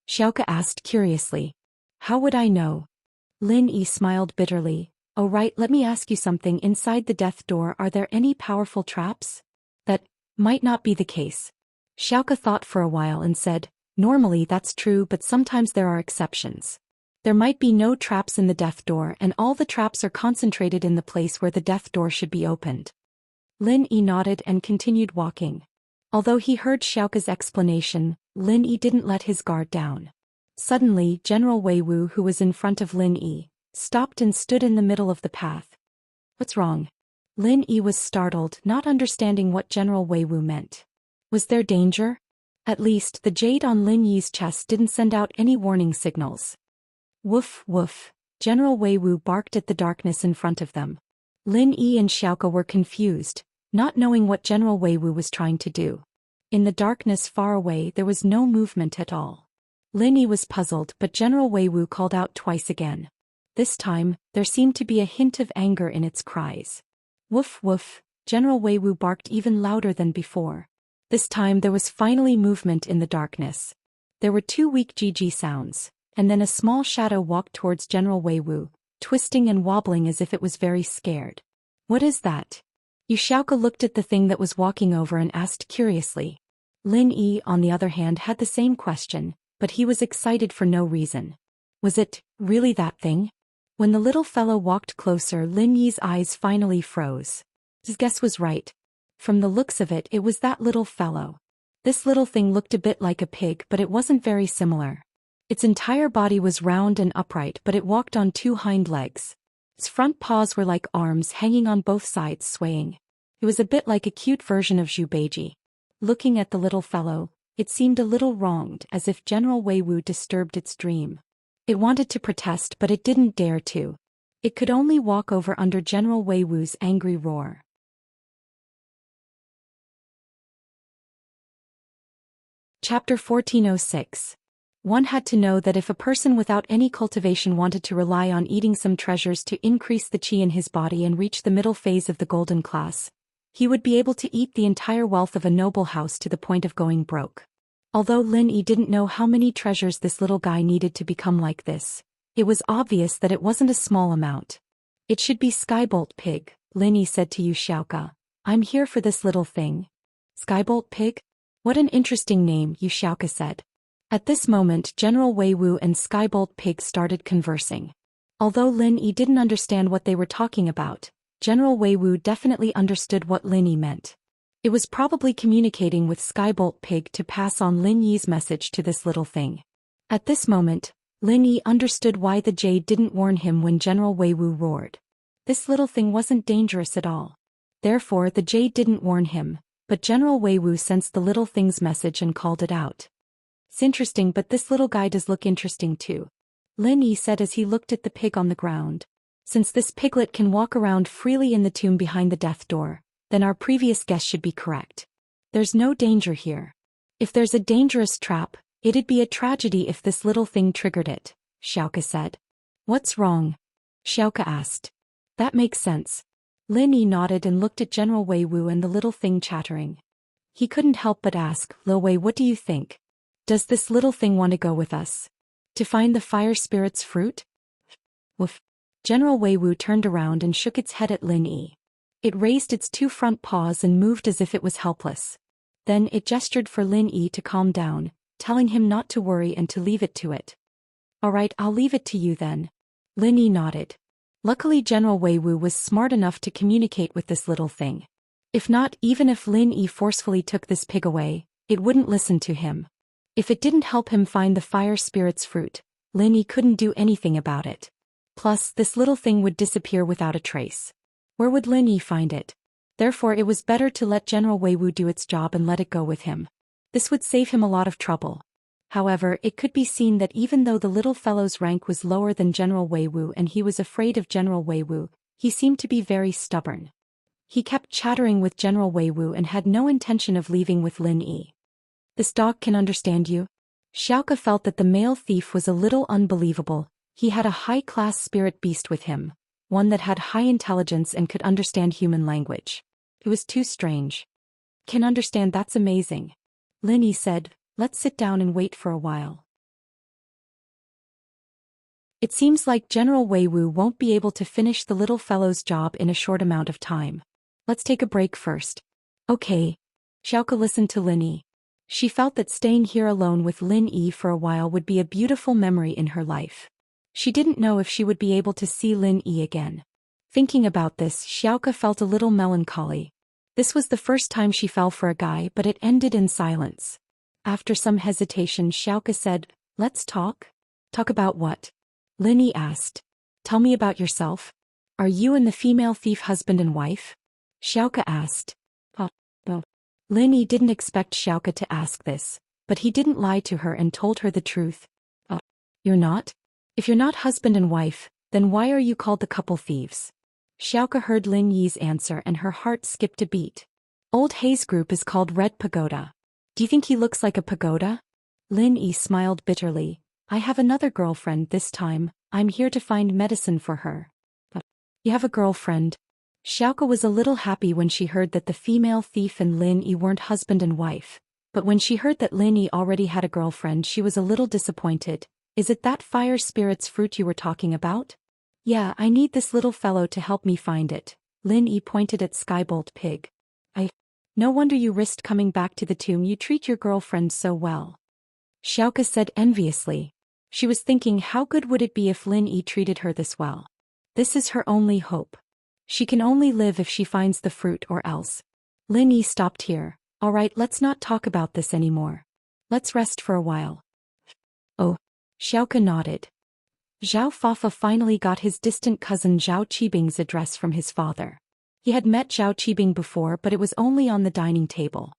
Xiaoka asked curiously. How would I know? Lin Yi smiled bitterly. Oh right, let me ask you something. Inside the death door, are there any powerful traps? That might not be the case. Xiaoka thought for a while and said, normally that's true, but sometimes there are exceptions. There might be no traps in the death door, and all the traps are concentrated in the place where the death door should be opened. Lin Yi nodded and continued walking. Although he heard Xiaoka's explanation, Lin Yi didn't let his guard down. Suddenly, General Weiwu, who was in front of Lin Yi, stopped and stood in the middle of the path. What's wrong? Lin Yi was startled, not understanding what General Weiwu meant. Was there danger? At least, the jade on Lin Yi's chest didn't send out any warning signals. Woof woof, General Weiwu barked at the darkness in front of them. Lin Yi and Xiaoka were confused, not knowing what General Weiwu was trying to do. In the darkness far away, there was no movement at all. Lin Yi was puzzled, but General Weiwu called out twice again. This time, there seemed to be a hint of anger in its cries. Woof woof, General Weiwu barked even louder than before. This time there was finally movement in the darkness. There were two weak GG sounds, and then a small shadow walked towards General Weiwu, twisting and wobbling as if it was very scared. What is that? Xiaoka looked at the thing that was walking over and asked curiously. Lin Yi, on the other hand, had the same question, but he was excited for no reason. Was it really that thing? When the little fellow walked closer, Lin Yi's eyes finally froze. His guess was right. From the looks of it, it was that little fellow. This little thing looked a bit like a pig, but it wasn't very similar. Its entire body was round and upright, but it walked on two hind legs. Its front paws were like arms hanging on both sides, swaying. It was a bit like a cute version of Zhu Beiji. Looking at the little fellow, it seemed a little wronged, as if General Weiwu disturbed its dream. It wanted to protest, but it didn't dare to. It could only walk over under General Weiwu's angry roar. Chapter 1406. One had to know that if a person without any cultivation wanted to rely on eating some treasures to increase the qi in his body and reach the middle phase of the golden class, he would be able to eat the entire wealth of a noble house to the point of going broke. Although Lin Yi didn't know how many treasures this little guy needed to become like this, it was obvious that it wasn't a small amount. It should be Skybolt Pig, Lin Yi said to Xiaoka. I'm here for this little thing. Skybolt Pig? What an interesting name, Xiaoka said. At this moment, General Weiwu and Skybolt Pig started conversing. Although Lin Yi didn't understand what they were talking about, General Weiwu definitely understood what Lin Yi meant. It was probably communicating with Skybolt Pig to pass on Lin Yi's message to this little thing. At this moment, Lin Yi understood why the jade didn't warn him when General Weiwu roared. This little thing wasn't dangerous at all. Therefore, the jade didn't warn him, but General Weiwu sensed the little thing's message and called it out. It's interesting, but this little guy does look interesting too, Lin Yi said as he looked at the pig on the ground. Since this piglet can walk around freely in the tomb behind the death door, then our previous guess should be correct. There's no danger here. If there's a dangerous trap, it'd be a tragedy if this little thing triggered it, Xiaoka said. What's wrong? Xiaoka asked. That makes sense. Lin Yi nodded and looked at General Weiwu and the little thing chattering. He couldn't help but ask, Lil Wei, what do you think? Does this little thing want to go with us? To find the fire spirit's fruit? Woof. General Wei Wu turned around and shook its head at Lin Yi. It raised its two front paws and moved as if it was helpless. Then it gestured for Lin Yi to calm down, telling him not to worry and to leave it to it. All right, I'll leave it to you then. Lin Yi nodded. Luckily General Wei Wu was smart enough to communicate with this little thing. If not, even if Lin Yi forcefully took this pig away, it wouldn't listen to him. If it didn't help him find the fire spirit's fruit, Lin Yi couldn't do anything about it. Plus, this little thing would disappear without a trace. Where would Lin Yi find it? Therefore it was better to let General Wei Wu do its job and let it go with him. This would save him a lot of trouble. However, it could be seen that even though the little fellow's rank was lower than General Wei Wu and he was afraid of General Wei Wu, he seemed to be very stubborn. He kept chattering with General Wei Wu and had no intention of leaving with Lin Yi. This dog can understand you? Xiaoke felt that the male thief was a little unbelievable. He had a high-class spirit beast with him, one that had high intelligence and could understand human language. It was too strange. Can understand, that's amazing. Lin Yi said, let's sit down and wait for a while. It seems like General Wei Wu won't be able to finish the little fellow's job in a short amount of time. Let's take a break first. Okay. Xiaoke listened to Lin Yi. She felt that staying here alone with Lin Yi for a while would be a beautiful memory in her life. She didn't know if she would be able to see Lin Yi again. Thinking about this, Xiaoke felt a little melancholy. This was the first time she fell for a guy, but it ended in silence. After some hesitation, Xiaoke said, let's talk. Talk about what? Lin Yi asked. Tell me about yourself. Are you and the female thief husband and wife? Xiaoke asked. Oh. Lin Yi didn't expect Xiaoke to ask this, but he didn't lie to her and told her the truth. You're not? If you're not husband and wife, then why are you called the couple thieves? Xiaoke heard Lin Yi's answer and her heart skipped a beat. Old Hei's group is called Red Pagoda. Do you think he looks like a pagoda? Lin Yi smiled bitterly. I have another girlfriend this time. I'm here to find medicine for her. You have a girlfriend? Xiaoke was a little happy when she heard that the female thief and Lin Yi weren't husband and wife, but when she heard that Lin Yi already had a girlfriend she was a little disappointed. Is it that fire spirit's fruit you were talking about? Yeah, I need this little fellow to help me find it. Lin Yi pointed at Skybolt Pig. No wonder you risked coming back to the tomb, you treat your girlfriend so well. Xiaoke said enviously. She was thinking how good would it be if Lin Yi treated her this well. This is her only hope. She can only live if she finds the fruit or else. Lin Yi stopped here. Alright, let's not talk about this anymore. Let's rest for a while. Oh. Xiaoke nodded. Zhao Fafa finally got his distant cousin Zhao Qibing's address from his father. He had met Zhao Qibing before, but it was only on the dining table.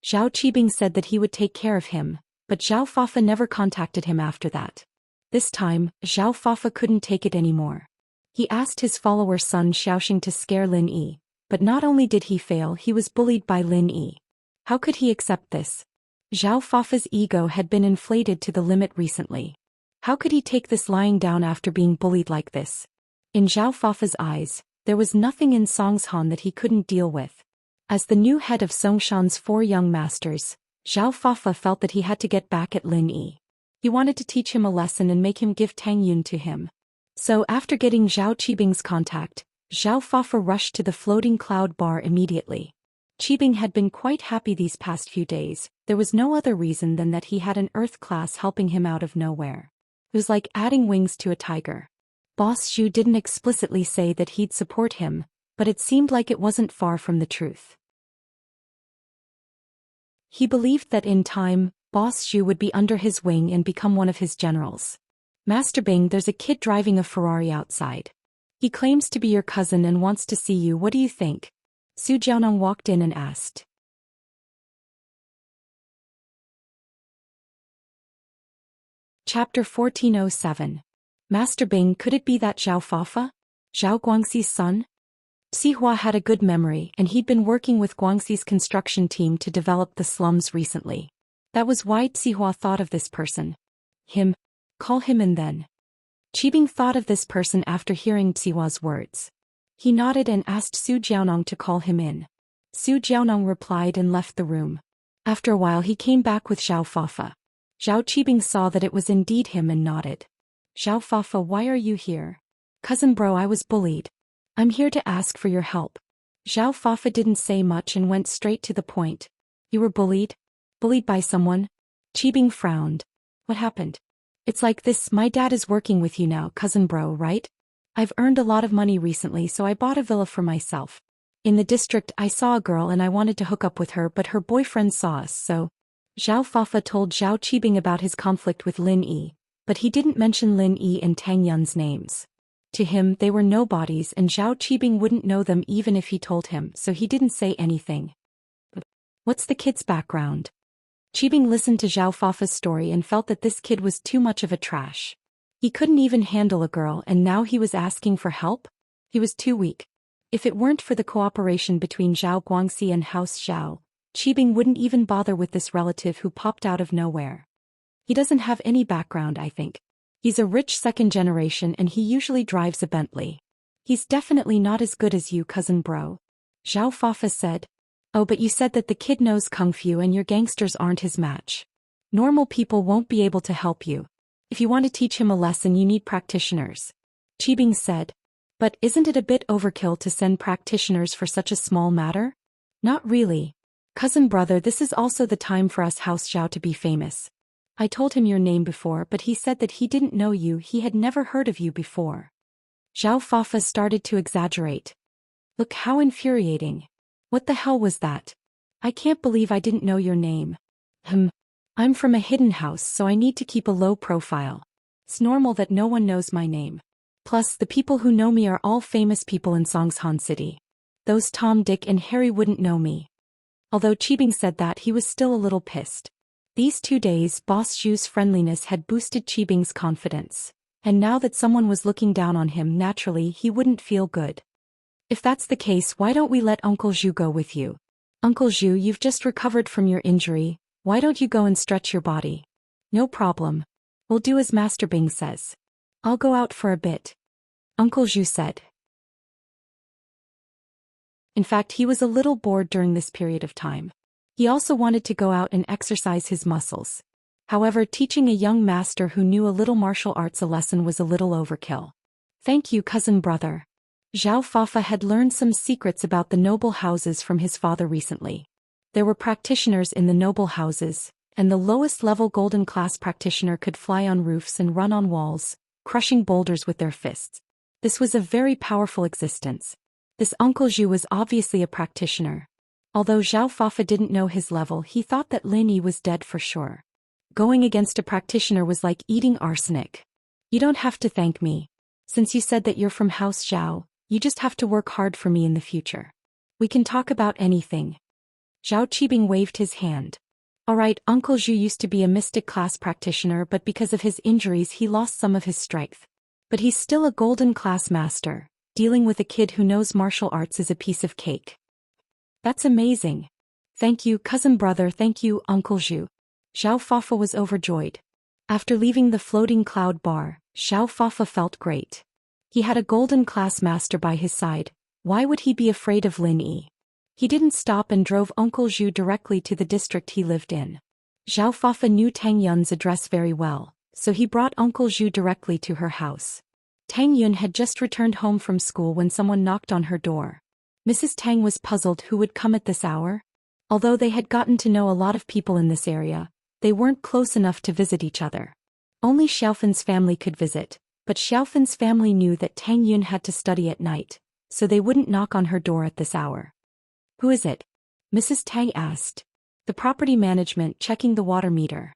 Zhao Qibing said that he would take care of him, but Zhao Fafa never contacted him after that. This time, Zhao Fafa couldn't take it anymore. He asked his follower Sun Xiaoxing to scare Lin Yi, but not only did he fail, he was bullied by Lin Yi. How could he accept this? Zhao Fafa's ego had been inflated to the limit recently. How could he take this lying down after being bullied like this? In Zhao Fafa's eyes, there was nothing in Songshan that he couldn't deal with. As the new head of Songshan's 4 young masters, Zhao Fafa felt that he had to get back at Lin Yi. He wanted to teach him a lesson and make him give Tang Yun to him. So after getting Zhao Qibing's contact, Zhao Fafa rushed to the floating cloud bar immediately. Qibing had been quite happy these past few days. There was no other reason than that he had an earth class helping him out of nowhere. It was like adding wings to a tiger. Boss Zhu didn't explicitly say that he'd support him, but it seemed like it wasn't far from the truth. He believed that in time, Boss Zhu would be under his wing and become one of his generals. Master Bing, there's a kid driving a Ferrari outside. He claims to be your cousin and wants to see you. What do you think? Su Jiaonong walked in and asked. Chapter 1407. Master Bing, could it be that Zhao Fafa? Zhao Guangxi's son? Sihua had a good memory and he'd been working with Guangxi's construction team to develop the slums recently. That was why Sihua thought of this person. Him. Call him in then. Qibing thought of this person after hearing Sihua's words. He nodded and asked Su Jiaonong to call him in. Su Jiaonong replied and left the room. After a while he came back with Zhao Fafa. Zhao Qibing saw that it was indeed him and nodded. Zhao Fafa, why are you here? Cousin bro, I was bullied. I'm here to ask for your help. Zhao Fafa didn't say much and went straight to the point. You were bullied? Bullied by someone? Qibing frowned. What happened? It's like this, my dad is working with you now, cousin bro, right? I've earned a lot of money recently, so I bought a villa for myself. In the district I saw a girl and I wanted to hook up with her, but her boyfriend saw us, so... Zhao Fafa told Zhao Qibing about his conflict with Lin Yi, but he didn't mention Lin Yi and Tang Yun's names. To him, they were nobodies and Zhao Qibing wouldn't know them even if he told him, so he didn't say anything. What's the kid's background? Qibing listened to Zhao Fafa's story and felt that this kid was too much of a trash. He couldn't even handle a girl and now he was asking for help? He was too weak. If it weren't for the cooperation between Zhao Guangxi and House Zhao, Qibing wouldn't even bother with this relative who popped out of nowhere. He doesn't have any background, I think. He's a rich second generation and he usually drives a Bentley. He's definitely not as good as you, cousin bro. Zhao Fafa said. Oh, but you said that the kid knows kung fu and your gangsters aren't his match. Normal people won't be able to help you. If you want to teach him a lesson you need practitioners. Qibing said. But isn't it a bit overkill to send practitioners for such a small matter? Not really. Cousin brother, this is also the time for us House Zhao to be famous. I told him your name before, but he said that he didn't know you, he had never heard of you before. Zhao Fafa started to exaggerate. Look how infuriating. What the hell was that? I can't believe I didn't know your name. I'm from a hidden house, so I need to keep a low profile. It's normal that no one knows my name. Plus, the people who know me are all famous people in Songshan City. Those Tom, Dick and Harry wouldn't know me. Although Qibing said that, he was still a little pissed. These 2 days, Boss Zhu's friendliness had boosted Qibing's confidence. And now that someone was looking down on him, naturally he wouldn't feel good. If that's the case, why don't we let Uncle Zhu go with you? Uncle Zhu, you've just recovered from your injury, why don't you go and stretch your body? No problem. We'll do as Master Bing says. I'll go out for a bit. Uncle Zhu said. In fact, he was a little bored during this period of time. He also wanted to go out and exercise his muscles. However, teaching a young master who knew a little martial arts a lesson was a little overkill. Thank you, cousin brother. Zhao Fafa had learned some secrets about the noble houses from his father recently. There were practitioners in the noble houses, and the lowest level golden class practitioner could fly on roofs and run on walls, crushing boulders with their fists. This was a very powerful existence. This Uncle Zhu was obviously a practitioner. Although Zhao Fafa didn't know his level, he thought that Lin Yi was dead for sure. Going against a practitioner was like eating arsenic. You don't have to thank me. Since you said that you're from House Zhao, you just have to work hard for me in the future. We can talk about anything. Zhao Qibing waved his hand. Alright, Uncle Zhu used to be a mystic class practitioner, but because of his injuries he lost some of his strength. But he's still a golden class master. Dealing with a kid who knows martial arts is a piece of cake. That's amazing. Thank you, cousin brother, thank you, Uncle Zhu. Zhao Fafa was overjoyed. After leaving the floating cloud bar, Zhao Fafa felt great. He had a golden class master by his side. Why would he be afraid of Lin Yi? He didn't stop and drove Uncle Zhu directly to the district he lived in. Zhao Fafa knew Tang Yun's address very well, so he brought Uncle Zhu directly to her house. Tang Yun had just returned home from school when someone knocked on her door. Mrs. Tang was puzzled who would come at this hour. Although they had gotten to know a lot of people in this area, they weren't close enough to visit each other. Only Xiaofan's family could visit, but Xiaofan's family knew that Tang Yun had to study at night, so they wouldn't knock on her door at this hour. Who is it? Mrs. Tang asked. The property management checking the water meter.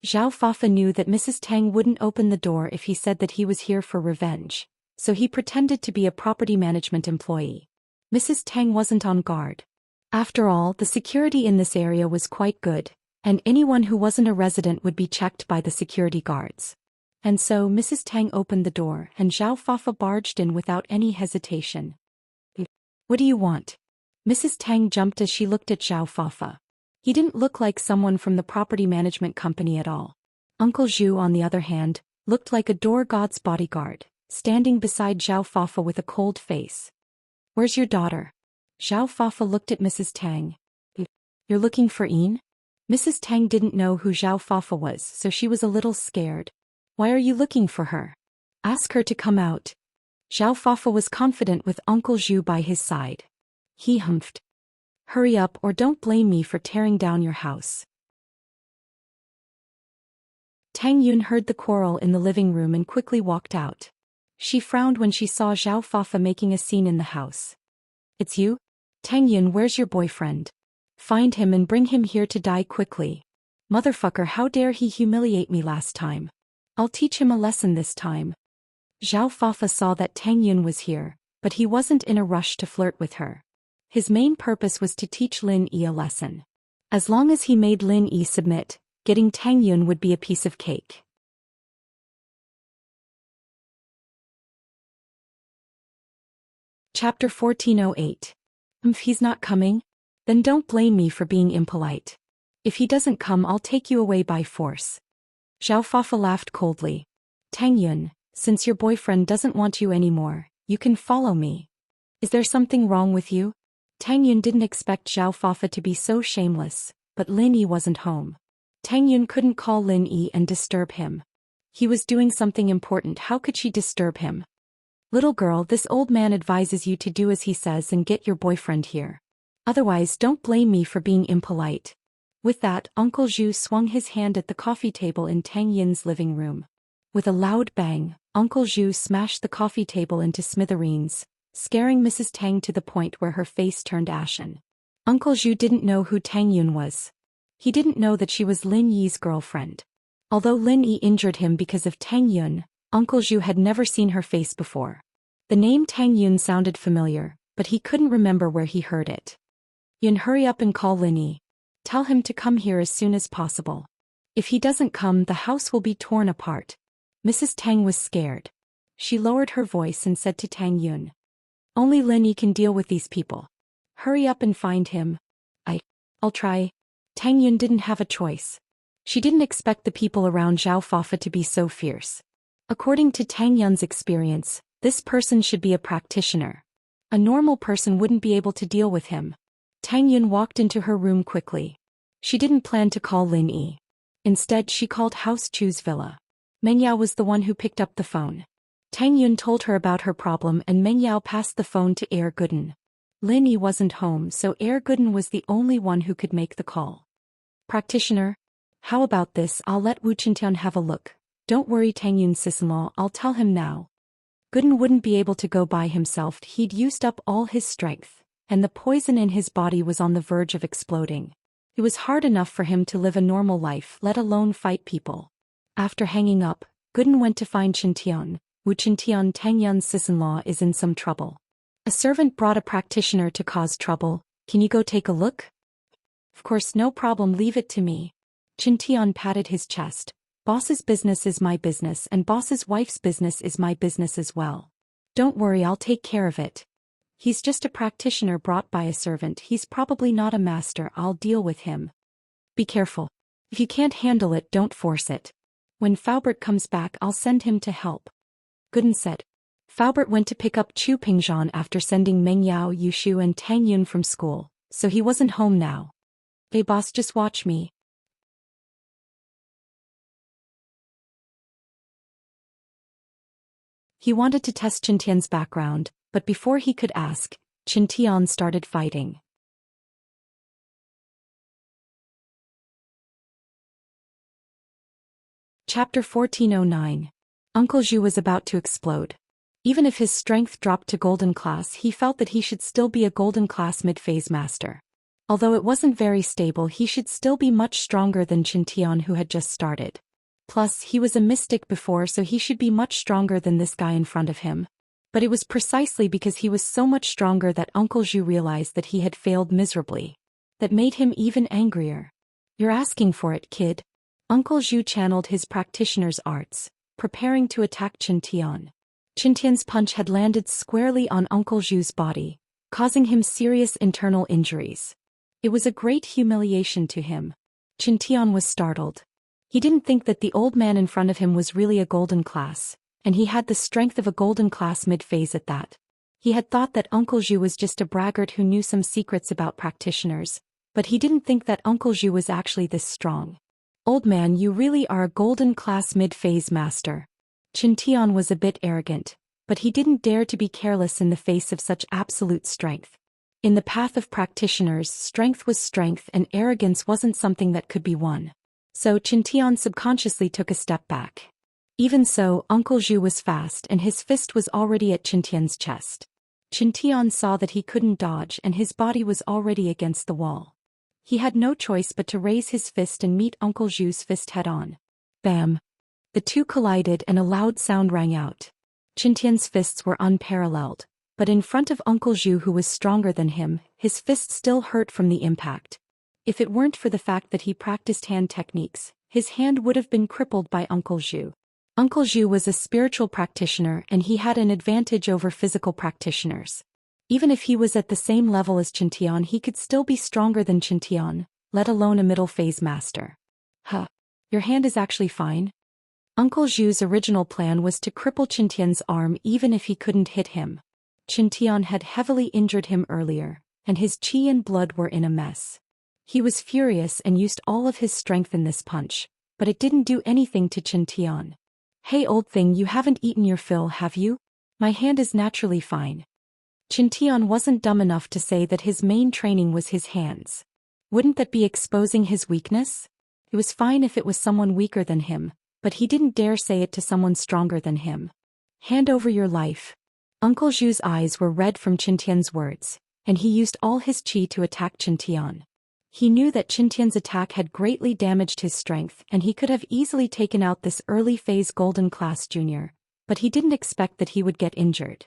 Zhao Fafa knew that Mrs. Tang wouldn't open the door if he said that he was here for revenge, so he pretended to be a property management employee. Mrs. Tang wasn't on guard. After all, the security in this area was quite good, and anyone who wasn't a resident would be checked by the security guards. And so Mrs. Tang opened the door and Zhao Fafa barged in without any hesitation. What do you want? Mrs. Tang jumped as she looked at Zhao Fafa. He didn't look like someone from the property management company at all. Uncle Zhu, on the other hand, looked like a door god's bodyguard, standing beside Zhao Fafa with a cold face. Where's your daughter? Zhao Fafa looked at Mrs. Tang. You're looking for Een? Mrs. Tang didn't know who Zhao Fafa was, so she was a little scared. Why are you looking for her? Ask her to come out. Zhao Fafa was confident with Uncle Zhu by his side. He humphed. Hurry up or don't blame me for tearing down your house. Tang Yun heard the quarrel in the living room and quickly walked out. She frowned when she saw Zhao Fafa making a scene in the house. It's you? Tang Yun, where's your boyfriend? Find him and bring him here to die quickly. Motherfucker, how dare he humiliate me last time. I'll teach him a lesson this time. Zhao Fafa saw that Tang Yun was here, but he wasn't in a rush to flirt with her. His main purpose was to teach Lin Yi a lesson. As long as he made Lin Yi submit, getting Tang Yun would be a piece of cake. Chapter 1408. If he's not coming? Then don't blame me for being impolite. If he doesn't come, I'll take you away by force. Zhao Fafa laughed coldly. Tang Yun, since your boyfriend doesn't want you anymore, you can follow me. Is there something wrong with you? Tang Yun didn't expect Zhao Fafa to be so shameless, but Lin Yi wasn't home. Tang Yun couldn't call Lin Yi and disturb him. He was doing something important, how could she disturb him? Little girl, this old man advises you to do as he says and get your boyfriend here. Otherwise, don't blame me for being impolite. With that, Uncle Zhu swung his hand at the coffee table in Tang Yun's living room. With a loud bang, Uncle Zhu smashed the coffee table into smithereens, scaring Mrs. Tang to the point where her face turned ashen. Uncle Zhu didn't know who Tang Yun was. He didn't know that she was Lin Yi's girlfriend. Although Lin Yi injured him because of Tang Yun, Uncle Zhu had never seen her face before. The name Tang Yun sounded familiar, but he couldn't remember where he heard it. Yun, hurry up and call Lin Yi. Tell him to come here as soon as possible. If he doesn't come, the house will be torn apart. Mrs. Tang was scared. She lowered her voice and said to Tang Yun. Only Lin Yi can deal with these people. Hurry up and find him. I'll try. Tang Yun didn't have a choice. She didn't expect the people around Zhao Fafa to be so fierce. According to Tang Yun's experience, this person should be a practitioner. A normal person wouldn't be able to deal with him. Tang Yun walked into her room quickly. She didn't plan to call Lin Yi. Instead, she called House Chu's villa. Meng Yao was the one who picked up the phone. Tang Yun told her about her problem and Meng Yao passed the phone to Air Gooden. Lin Yi wasn't home, so Air Gooden was the only one who could make the call. Practitioner? How about this? I'll let Wu Chintian have a look. Don't worry, Tang Yun's sis-in-law, I'll tell him now. Gooden wouldn't be able to go by himself, he'd used up all his strength, and the poison in his body was on the verge of exploding. It was hard enough for him to live a normal life, let alone fight people. After hanging up, Gooden went to find Chintian. Wu Chintian, Tang Yun's sis-in-law, is in some trouble. A servant brought a practitioner to cause trouble. Can you go take a look? Of course, no problem, leave it to me. Chintian patted his chest. Boss's business is my business and boss's wife's business is my business as well. Don't worry, I'll take care of it. He's just a practitioner brought by a servant, he's probably not a master, I'll deal with him. Be careful. If you can't handle it, don't force it. When Faubert comes back, I'll send him to help. Gooden said. Faubert went to pick up Chu Pingzhan after sending Meng Yao, Yushu and Tang Yun from school, so he wasn't home now. Hey boss, just watch me. He wanted to test Chintian's background, but before he could ask, Chintian started fighting. Chapter 1409. Uncle Zhu was about to explode. Even if his strength dropped to golden class, he felt that he should still be a golden class mid-phase master. Although it wasn't very stable, he should still be much stronger than Chintian, who had just started. Plus, he was a mystic before, so he should be much stronger than this guy in front of him. But it was precisely because he was so much stronger that Uncle Zhu realized that he had failed miserably. That made him even angrier. You're asking for it, kid. Uncle Zhu channeled his practitioner's arts, preparing to attack Chintian. Chintian's punch had landed squarely on Uncle Zhu's body, causing him serious internal injuries. It was a great humiliation to him. Chintian was startled. He didn't think that the old man in front of him was really a golden class, and he had the strength of a golden class mid-phase at that. He had thought that Uncle Zhu was just a braggart who knew some secrets about practitioners, but he didn't think that Uncle Zhu was actually this strong. "Old man, you really are a golden class mid-phase master." Qin Tian was a bit arrogant, but he didn't dare to be careless in the face of such absolute strength. In the path of practitioners, strength was strength and arrogance wasn't something that could be won. So Qin Tian subconsciously took a step back. Even so, Uncle Zhu was fast and his fist was already at Qin Tian's chest. Qin Tian saw that he couldn't dodge and his body was already against the wall. He had no choice but to raise his fist and meet Uncle Zhu's fist head-on. Bam! The two collided and a loud sound rang out. Qin Tian's fists were unparalleled, but in front of Uncle Zhu, who was stronger than him, his fist still hurt from the impact. If it weren't for the fact that he practiced hand techniques, his hand would have been crippled by Uncle Zhu. Uncle Zhu was a spiritual practitioner and he had an advantage over physical practitioners. Even if he was at the same level as Qin Tian, he could still be stronger than Qin Tian, let alone a middle-phase master. Huh. Your hand is actually fine? Uncle Zhu's original plan was to cripple Qin Tian's arm even if he couldn't hit him. Qin Tian had heavily injured him earlier, and his qi and blood were in a mess. He was furious and used all of his strength in this punch, but it didn't do anything to Qin Tian. "Hey old thing, you haven't eaten your fill, have you? My hand is naturally fine." Qin Tian wasn't dumb enough to say that his main training was his hands. Wouldn't that be exposing his weakness? It was fine if it was someone weaker than him, but he didn't dare say it to someone stronger than him. "Hand over your life." Uncle Zhu's eyes were red from Qin Tian's words, and he used all his qi to attack Qin Tian. He knew that Qin Tian's attack had greatly damaged his strength and he could have easily taken out this early-phase golden class junior, but he didn't expect that he would get injured.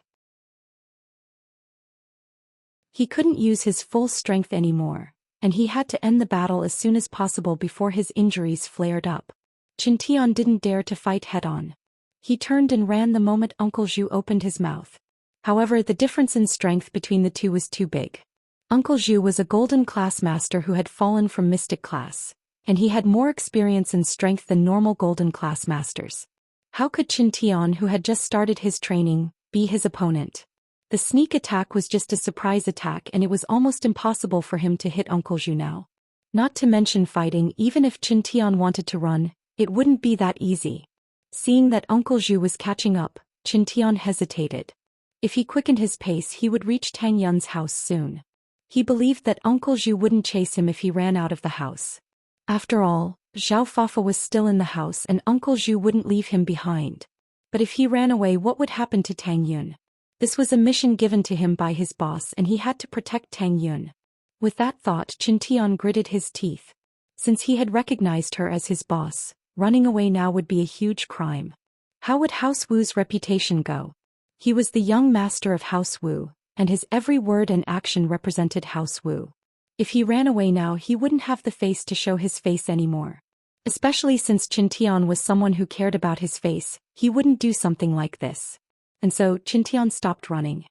He couldn't use his full strength anymore, and he had to end the battle as soon as possible before his injuries flared up. Qin Tian didn't dare to fight head-on. He turned and ran the moment Uncle Zhu opened his mouth. However, the difference in strength between the two was too big. Uncle Zhu was a golden class master who had fallen from mystic class, and he had more experience in strength than normal golden class masters. How could Qin Tian, who had just started his training, be his opponent? The sneak attack was just a surprise attack and it was almost impossible for him to hit Uncle Zhu now. Not to mention fighting, even if Qin Tian wanted to run, it wouldn't be that easy. Seeing that Uncle Zhu was catching up, Qin Tian hesitated. If he quickened his pace, he would reach Tang Yun's house soon. He believed that Uncle Zhu wouldn't chase him if he ran out of the house. After all, Zhao Fafa was still in the house and Uncle Zhu wouldn't leave him behind. But if he ran away, what would happen to Tang Yun? This was a mission given to him by his boss and he had to protect Tang Yun. With that thought, Qin Tian gritted his teeth. Since he had recognized her as his boss, running away now would be a huge crime. How would House Wu's reputation go? He was the young master of House Wu, and his every word and action represented House Wu. If he ran away now, he wouldn't have the face to show his face anymore. Especially since Qin Tian was someone who cared about his face, he wouldn't do something like this. And so, Qin Tian stopped running.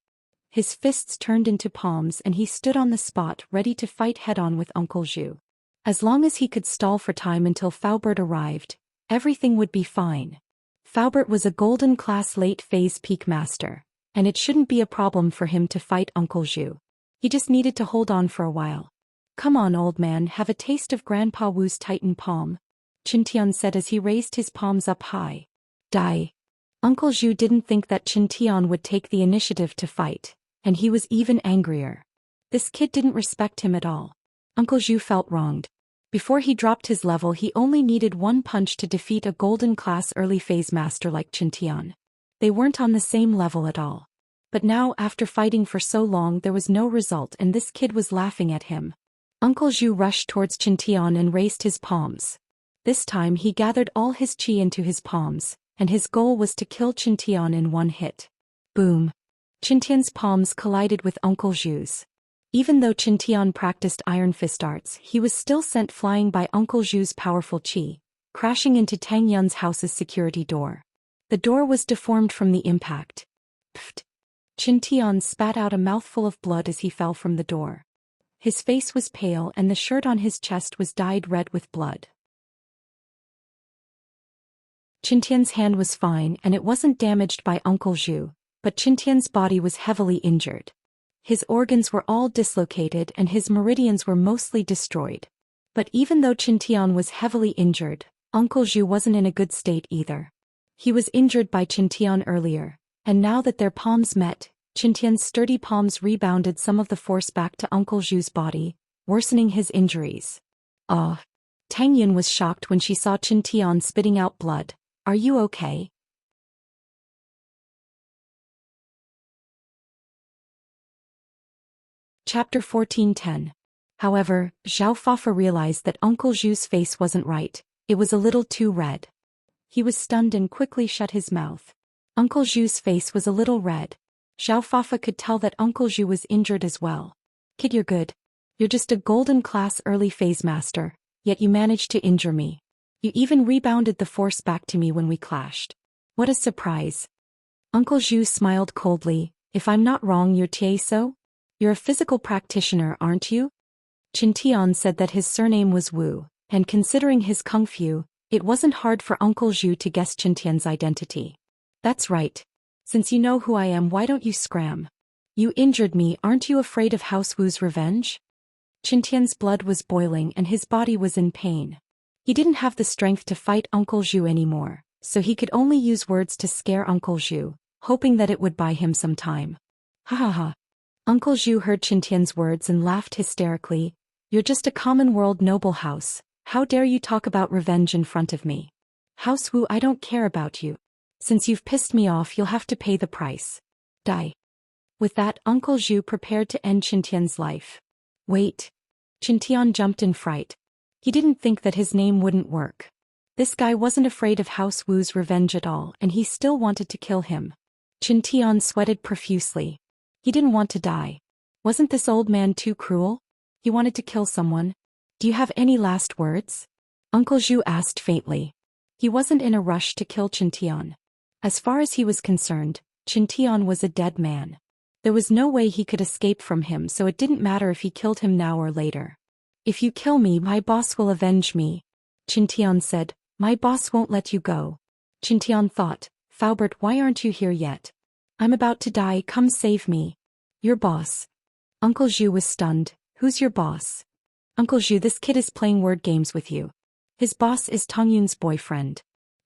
His fists turned into palms and he stood on the spot ready to fight head-on with Uncle Zhu. As long as he could stall for time until Faubert arrived, everything would be fine. Faubert was a golden class late-phase peak master, and it shouldn't be a problem for him to fight Uncle Zhu. He just needed to hold on for a while. "Come on, old man, have a taste of Grandpa Wu's Titan palm," Qin Tian said as he raised his palms up high. Die. Uncle Zhu didn't think that Qin Tian would take the initiative to fight, and he was even angrier. This kid didn't respect him at all. Uncle Zhu felt wronged. Before he dropped his level, he only needed one punch to defeat a golden class early phase master like Qin Tian. They weren't on the same level at all. But now, after fighting for so long, there was no result and this kid was laughing at him. Uncle Zhu rushed towards Qin Tian and raised his palms. This time he gathered all his qi into his palms, and his goal was to kill Qin Tian in one hit. Boom! Qin Tian's palms collided with Uncle Zhu's. Even though Qin Tian practiced Iron Fist arts, he was still sent flying by Uncle Zhu's powerful qi, crashing into Tang Yun's house's security door. The door was deformed from the impact. Pfft! Qin Tian spat out a mouthful of blood as he fell from the door. His face was pale and the shirt on his chest was dyed red with blood. Qin Tian's hand was fine and it wasn't damaged by Uncle Zhu, but Qin Tian's body was heavily injured. His organs were all dislocated and his meridians were mostly destroyed. But even though Qintian was heavily injured, Uncle Zhu wasn't in a good state either. He was injured by Qintian earlier, and now that their palms met, Qintian's sturdy palms rebounded some of the force back to Uncle Zhu's body, worsening his injuries. Ah! Tang Yun was shocked when she saw Qintian spitting out blood. Are you okay? Chapter 14:10. However, Zhao Fafa realized that Uncle Zhu's face wasn't right, it was a little too red. He was stunned and quickly shut his mouth. Uncle Zhu's face was a little red. Zhao Fafa could tell that Uncle Zhu was injured as well. Kid, you're good. You're just a golden class early phase master, yet you managed to injure me. You even rebounded the force back to me when we clashed. What a surprise. Uncle Zhu smiled coldly. If I'm not wrong, you're Tieso? You're a physical practitioner, aren't you? Qintian said that his surname was Wu, and considering his kung fu, it wasn't hard for Uncle Zhu to guess Qintian's identity. That's right. Since you know who I am, why don't you scram? You injured me, aren't you afraid of House Wu's revenge? Qintian's blood was boiling and his body was in pain. He didn't have the strength to fight Uncle Zhu anymore, so he could only use words to scare Uncle Zhu, hoping that it would buy him some time. Ha ha ha. Uncle Zhu heard Qintian's words and laughed hysterically. You're just a common world noble house. How dare you talk about revenge in front of me? House Wu, I don't care about you. Since you've pissed me off, you'll have to pay the price. Die. With that, Uncle Zhu prepared to end Qintian's life. Wait. Qintian jumped in fright. He didn't think that his name wouldn't work. This guy wasn't afraid of House Wu's revenge at all, and he still wanted to kill him. Qintian sweated profusely. He didn't want to die. Wasn't this old man too cruel? He wanted to kill someone. Do you have any last words? Uncle Zhu asked faintly. He wasn't in a rush to kill Qintian. As far as he was concerned, Qintian was a dead man. There was no way he could escape from him, so it didn't matter if he killed him now or later. If you kill me, my boss will avenge me. Qintian said, my boss won't let you go. Qintian thought, Faubert, why aren't you here yet? I'm about to die, come save me. Your boss. Uncle Zhu was stunned. Who's your boss? Uncle Zhu, this kid is playing word games with you. His boss is Tang Yun's boyfriend.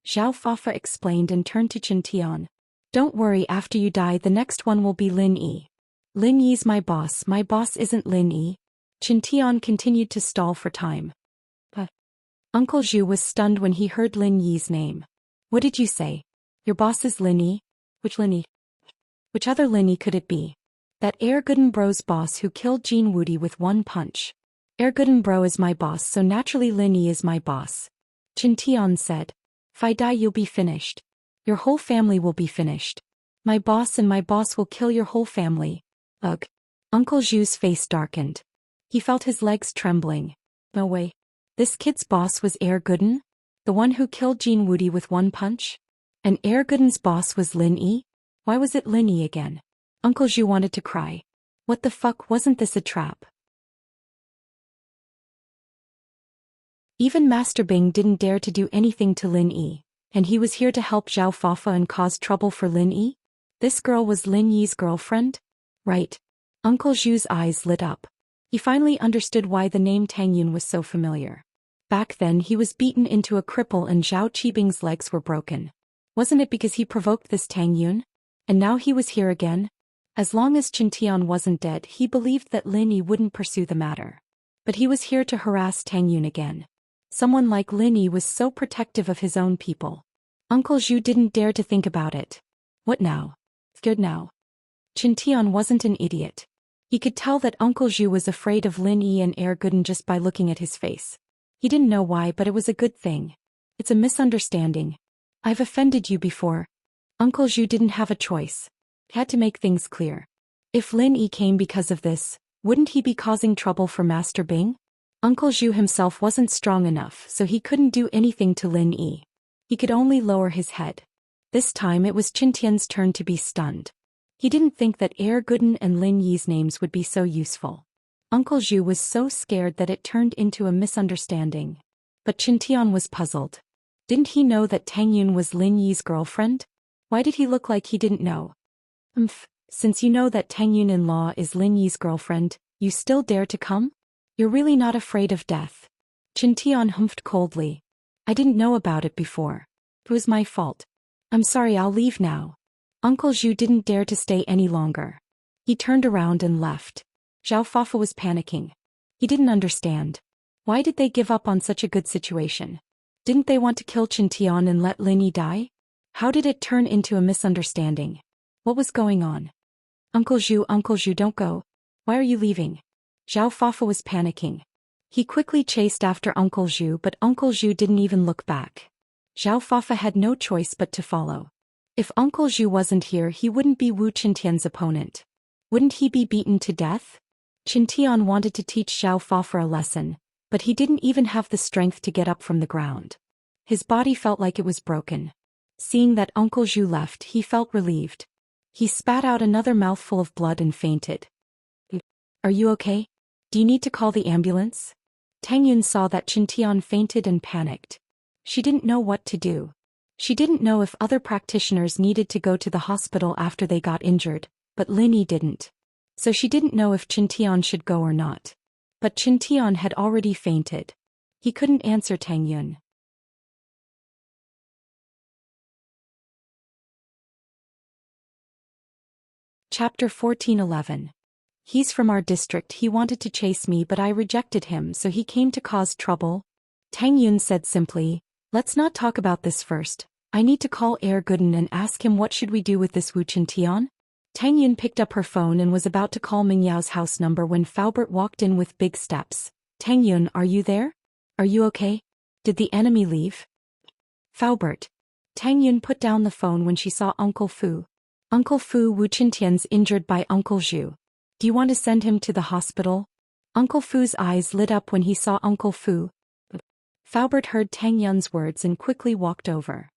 Zhao Fafa explained and turned to Qintian. Don't worry, after you die the next one will be Lin Yi. Lin Yi's my boss isn't Lin Yi. Qintian continued to stall for time. But Uncle Zhu was stunned when he heard Lin Yi's name. What did you say? Your boss is Lin Yi? Which Lin Yi? Which other Lin Yi could it be? That Erguden Bro's boss who killed Jin Wudi with one punch. Erguden Bro is my boss, so naturally Lin Yi is my boss. Qintian said. If I die, you'll be finished. Your whole family will be finished. My boss and my boss will kill your whole family. Ugh. Uncle Zhu's face darkened. He felt his legs trembling. No way. This kid's boss was Erguden? The one who killed Jin Wudi with one punch? And Erguden's boss was Lin Yi? Why was it Lin Yi again? Uncle Zhu wanted to cry. What the fuck, wasn't this a trap? Even Master Bing didn't dare to do anything to Lin Yi, and he was here to help Zhao Fafa and cause trouble for Lin Yi? This girl was Lin Yi's girlfriend? Right. Uncle Zhu's eyes lit up. He finally understood why the name Tang Yun was so familiar. Back then he was beaten into a cripple and Zhao Qibing's legs were broken. Wasn't it because he provoked this Tang Yun? And now he was here again? As long as Qintian wasn't dead, he believed that Lin Yi wouldn't pursue the matter. But he was here to harass Tang Yun again. Someone like Lin Yi was so protective of his own people. Uncle Zhu didn't dare to think about it. What now? Good now. Qintian wasn't an idiot. He could tell that Uncle Zhu was afraid of Lin Yi and Erguden just by looking at his face. He didn't know why, but it was a good thing. It's a misunderstanding. I've offended you before. Uncle Zhu didn't have a choice. He had to make things clear. If Lin Yi came because of this, wouldn't he be causing trouble for Master Bing? Uncle Zhu himself wasn't strong enough, so he couldn't do anything to Lin Yi. He could only lower his head. This time it was Qintian's turn to be stunned. He didn't think that Erguden and Lin Yi's names would be so useful. Uncle Zhu was so scared that it turned into a misunderstanding. But Qintian was puzzled. Didn't he know that Tang Yun was Lin Yi's girlfriend? Why did he look like he didn't know? Since you know that Tang Yun-in-law is Lin Yi's girlfriend, you still dare to come? You're really not afraid of death. Chen Tian humphed coldly. I didn't know about it before. It was my fault. I'm sorry, I'll leave now. Uncle Zhu didn't dare to stay any longer. He turned around and left. Zhao Fafa was panicking. He didn't understand. Why did they give up on such a good situation? Didn't they want to kill Chen Tian and let Lin Yi die? How did it turn into a misunderstanding? What was going on? Uncle Zhu, don't go. Why are you leaving? Zhao Fafa was panicking. He quickly chased after Uncle Zhu, but Uncle Zhu didn't even look back. Zhao Fafa had no choice but to follow. If Uncle Zhu wasn't here, he wouldn't be Wu Qintian's opponent. Wouldn't he be beaten to death? Qintian wanted to teach Zhao Fafa a lesson, but he didn't even have the strength to get up from the ground. His body felt like it was broken. Seeing that Uncle Zhu left, he felt relieved. He spat out another mouthful of blood and fainted. Are you okay? Do you need to call the ambulance? Tang Yun saw that Qintian fainted and panicked. She didn't know what to do. She didn't know if other practitioners needed to go to the hospital after they got injured, but Lin Yi didn't. So she didn't know if Qintian should go or not. But Qintian had already fainted. He couldn't answer Tang Yun. Chapter 14:11. He's from our district. He wanted to chase me, but I rejected him, so he came to cause trouble. Tang Yun said simply, let's not talk about this first. I need to call Gooden and ask him what should we do with this Wu Qintian? Tang Yun picked up her phone and was about to call Ming Yao's house number when Faubert walked in with big steps. Tang Yun, are you there? Are you okay? Did the enemy leave? Faubert. Tang Yun put down the phone when she saw Uncle Fu. Uncle Fu, Wu Qintian's injured by Uncle Zhu. Do you want to send him to the hospital? Uncle Fu's eyes lit up when he saw Uncle Fu. Faubert heard Tang Yun's words and quickly walked over.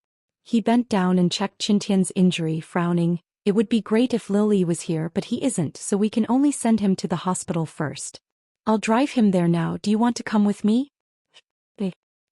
He bent down and checked Qintian's injury, frowning. It would be great if Lily was here, but he isn't, so we can only send him to the hospital first. I'll drive him there now. Do you want to come with me?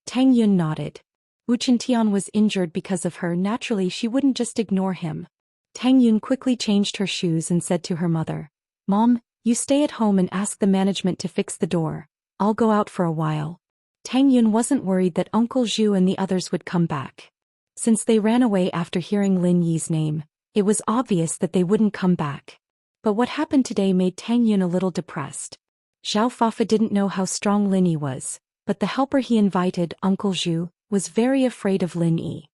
Tang Yun nodded. Wu Qintian was injured because of her. Naturally, she wouldn't just ignore him. Tang Yun quickly changed her shoes and said to her mother, Mom, you stay at home and ask the management to fix the door. I'll go out for a while. Tang Yun wasn't worried that Uncle Zhu and the others would come back. Since they ran away after hearing Lin Yi's name, it was obvious that they wouldn't come back. But what happened today made Tang Yun a little depressed. Zhao Fafa didn't know how strong Lin Yi was, but the helper he invited, Uncle Zhu, was very afraid of Lin Yi.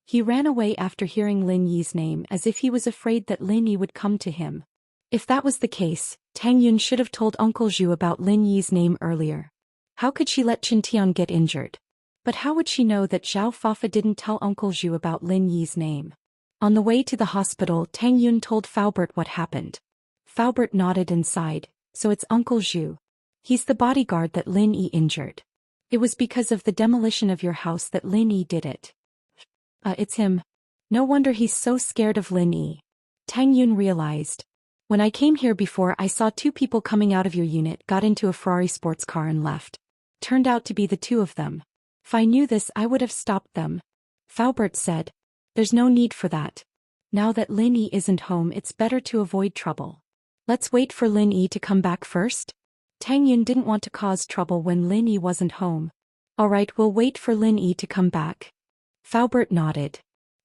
He ran away after hearing Lin Yi's name as if he was afraid that Lin Yi would come to him. If that was the case, Tang Yun should have told Uncle Zhu about Lin Yi's name earlier. How could she let Qintian get injured? But how would she know that Zhao Fafa didn't tell Uncle Zhu about Lin Yi's name? On the way to the hospital, Tang Yun told Faubert what happened. Faubert nodded and sighed. So it's Uncle Zhu. He's the bodyguard that Lin Yi injured. It was because of the demolition of your house that Lin Yi did it. It's him. No wonder he's so scared of Lin Yi. Tang Yun realized. When I came here before, I saw two people coming out of your unit, got into a Ferrari sports car and left. Turned out to be the two of them. If I knew this, I would have stopped them. Faubert said. There's no need for that. Now that Lin Yi isn't home, it's better to avoid trouble. Let's wait for Lin Yi to come back first. Tang Yun didn't want to cause trouble when Lin Yi wasn't home. All right, we'll wait for Lin Yi to come back. Faubert nodded.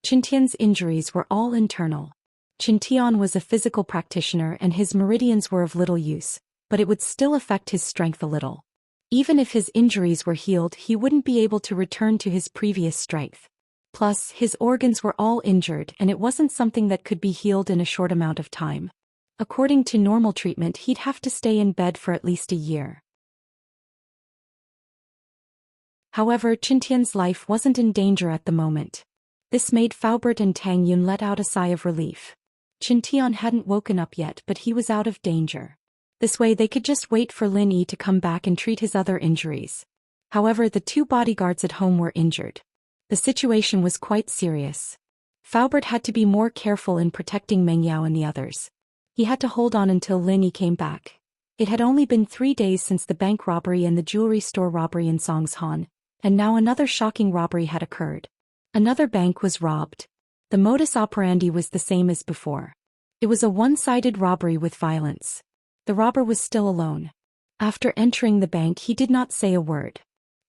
Qintian's injuries were all internal. Qintian was a physical practitioner and his meridians were of little use, but it would still affect his strength a little. Even if his injuries were healed, he wouldn't be able to return to his previous strength. Plus, his organs were all injured and it wasn't something that could be healed in a short amount of time. According to normal treatment, he'd have to stay in bed for at least a year. However, Qintian's life wasn't in danger at the moment. This made Faubert and Tang Yun let out a sigh of relief. Qintian hadn't woken up yet, but he was out of danger. This way they could just wait for Lin Yi to come back and treat his other injuries. However, the two bodyguards at home were injured. The situation was quite serious. Faubert had to be more careful in protecting Meng Yao and the others. He had to hold on until Lin Yi came back. It had only been 3 days since the bank robbery and the jewelry store robbery in Songshan, and now another shocking robbery had occurred. Another bank was robbed. The modus operandi was the same as before. It was a one-sided robbery with violence. The robber was still alone. After entering the bank, he did not say a word.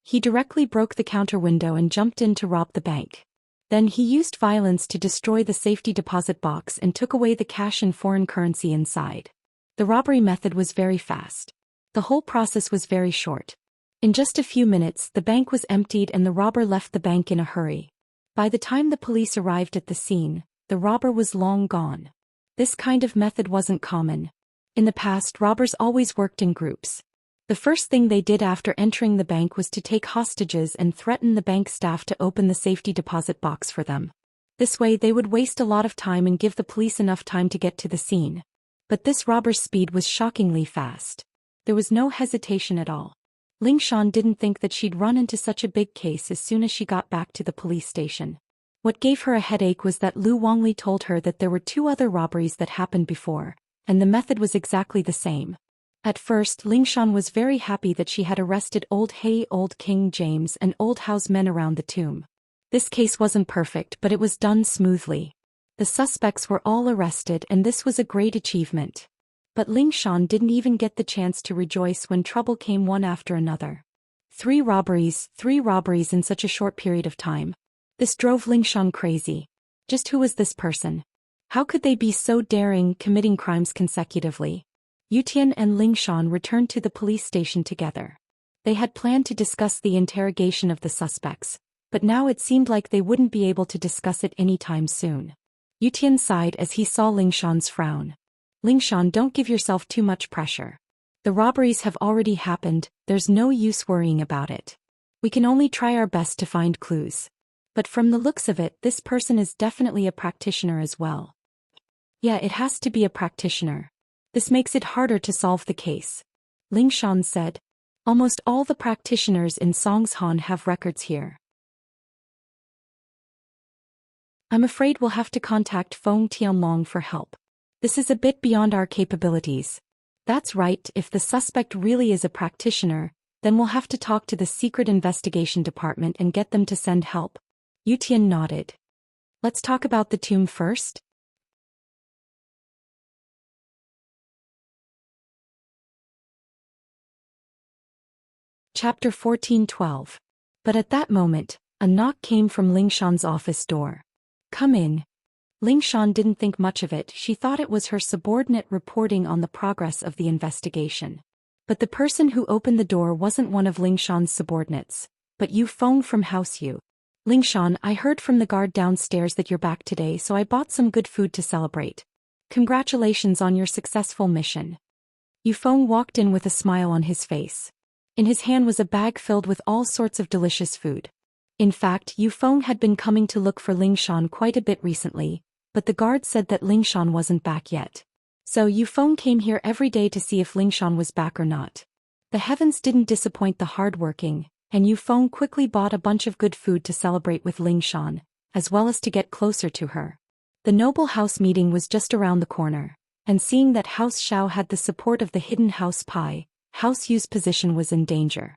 He directly broke the counter window and jumped in to rob the bank. Then he used violence to destroy the safety deposit box and took away the cash and foreign currency inside. The robbery method was very fast. The whole process was very short. In just a few minutes, the bank was emptied and the robber left the bank in a hurry. By the time the police arrived at the scene, the robber was long gone. This kind of method wasn't common. In the past, robbers always worked in groups. The first thing they did after entering the bank was to take hostages and threaten the bank staff to open the safety deposit box for them. This way they would waste a lot of time and give the police enough time to get to the scene. But this robber's speed was shockingly fast. There was no hesitation at all. Ling Shan didn't think that she'd run into such a big case as soon as she got back to the police station. What gave her a headache was that Lu Wangli told her that there were 2 other robberies that happened before, and the method was exactly the same. At first, Ling Shan was very happy that she had arrested Old King James and Old Howe's men around the tomb. This case wasn't perfect, but it was done smoothly. The suspects were all arrested and this was a great achievement. But Ling Shan didn't even get the chance to rejoice when trouble came one after another. 3 robberies in such a short period of time. This drove Ling Shan crazy. Just who was this person? How could they be so daring, committing crimes consecutively? Yutian and Ling Shan returned to the police station together. They had planned to discuss the interrogation of the suspects, but now it seemed like they wouldn't be able to discuss it anytime soon. Yutian sighed as he saw Ling Shan's frown. Ling Shan, don't give yourself too much pressure. The robberies have already happened, there's no use worrying about it. We can only try our best to find clues. But from the looks of it, this person is definitely a practitioner as well. Yeah, it has to be a practitioner. This makes it harder to solve the case. Ling Shan said. Almost all the practitioners in Songshan have records here. I'm afraid we'll have to contact Feng Tianlong for help. This is a bit beyond our capabilities. That's right, if the suspect really is a practitioner, then we'll have to talk to the Secret Investigation Department and get them to send help. Yutian nodded. Let's talk about the tomb first. Chapter 14:12. But at that moment, a knock came from Ling Shan's office door. Come in. Ling Shan didn't think much of it, she thought it was her subordinate reporting on the progress of the investigation. But the person who opened the door wasn't one of Ling Shan's subordinates, but Yu Feng from House Yu. Ling Shan, I heard from the guard downstairs that you're back today, so I bought some good food to celebrate. Congratulations on your successful mission. Yu Feng walked in with a smile on his face. In his hand was a bag filled with all sorts of delicious food. In fact, Yu Feng had been coming to look for Ling Shan quite a bit recently, but the guard said that Ling Shan wasn't back yet. So Yu Feng came here every day to see if Ling Shan was back or not. The heavens didn't disappoint the hardworking, and Yu Feng quickly bought a bunch of good food to celebrate with Ling Shan, as well as to get closer to her. The noble house meeting was just around the corner, and seeing that House Xiao had the support of the hidden House Pai, House Yu's position was in danger.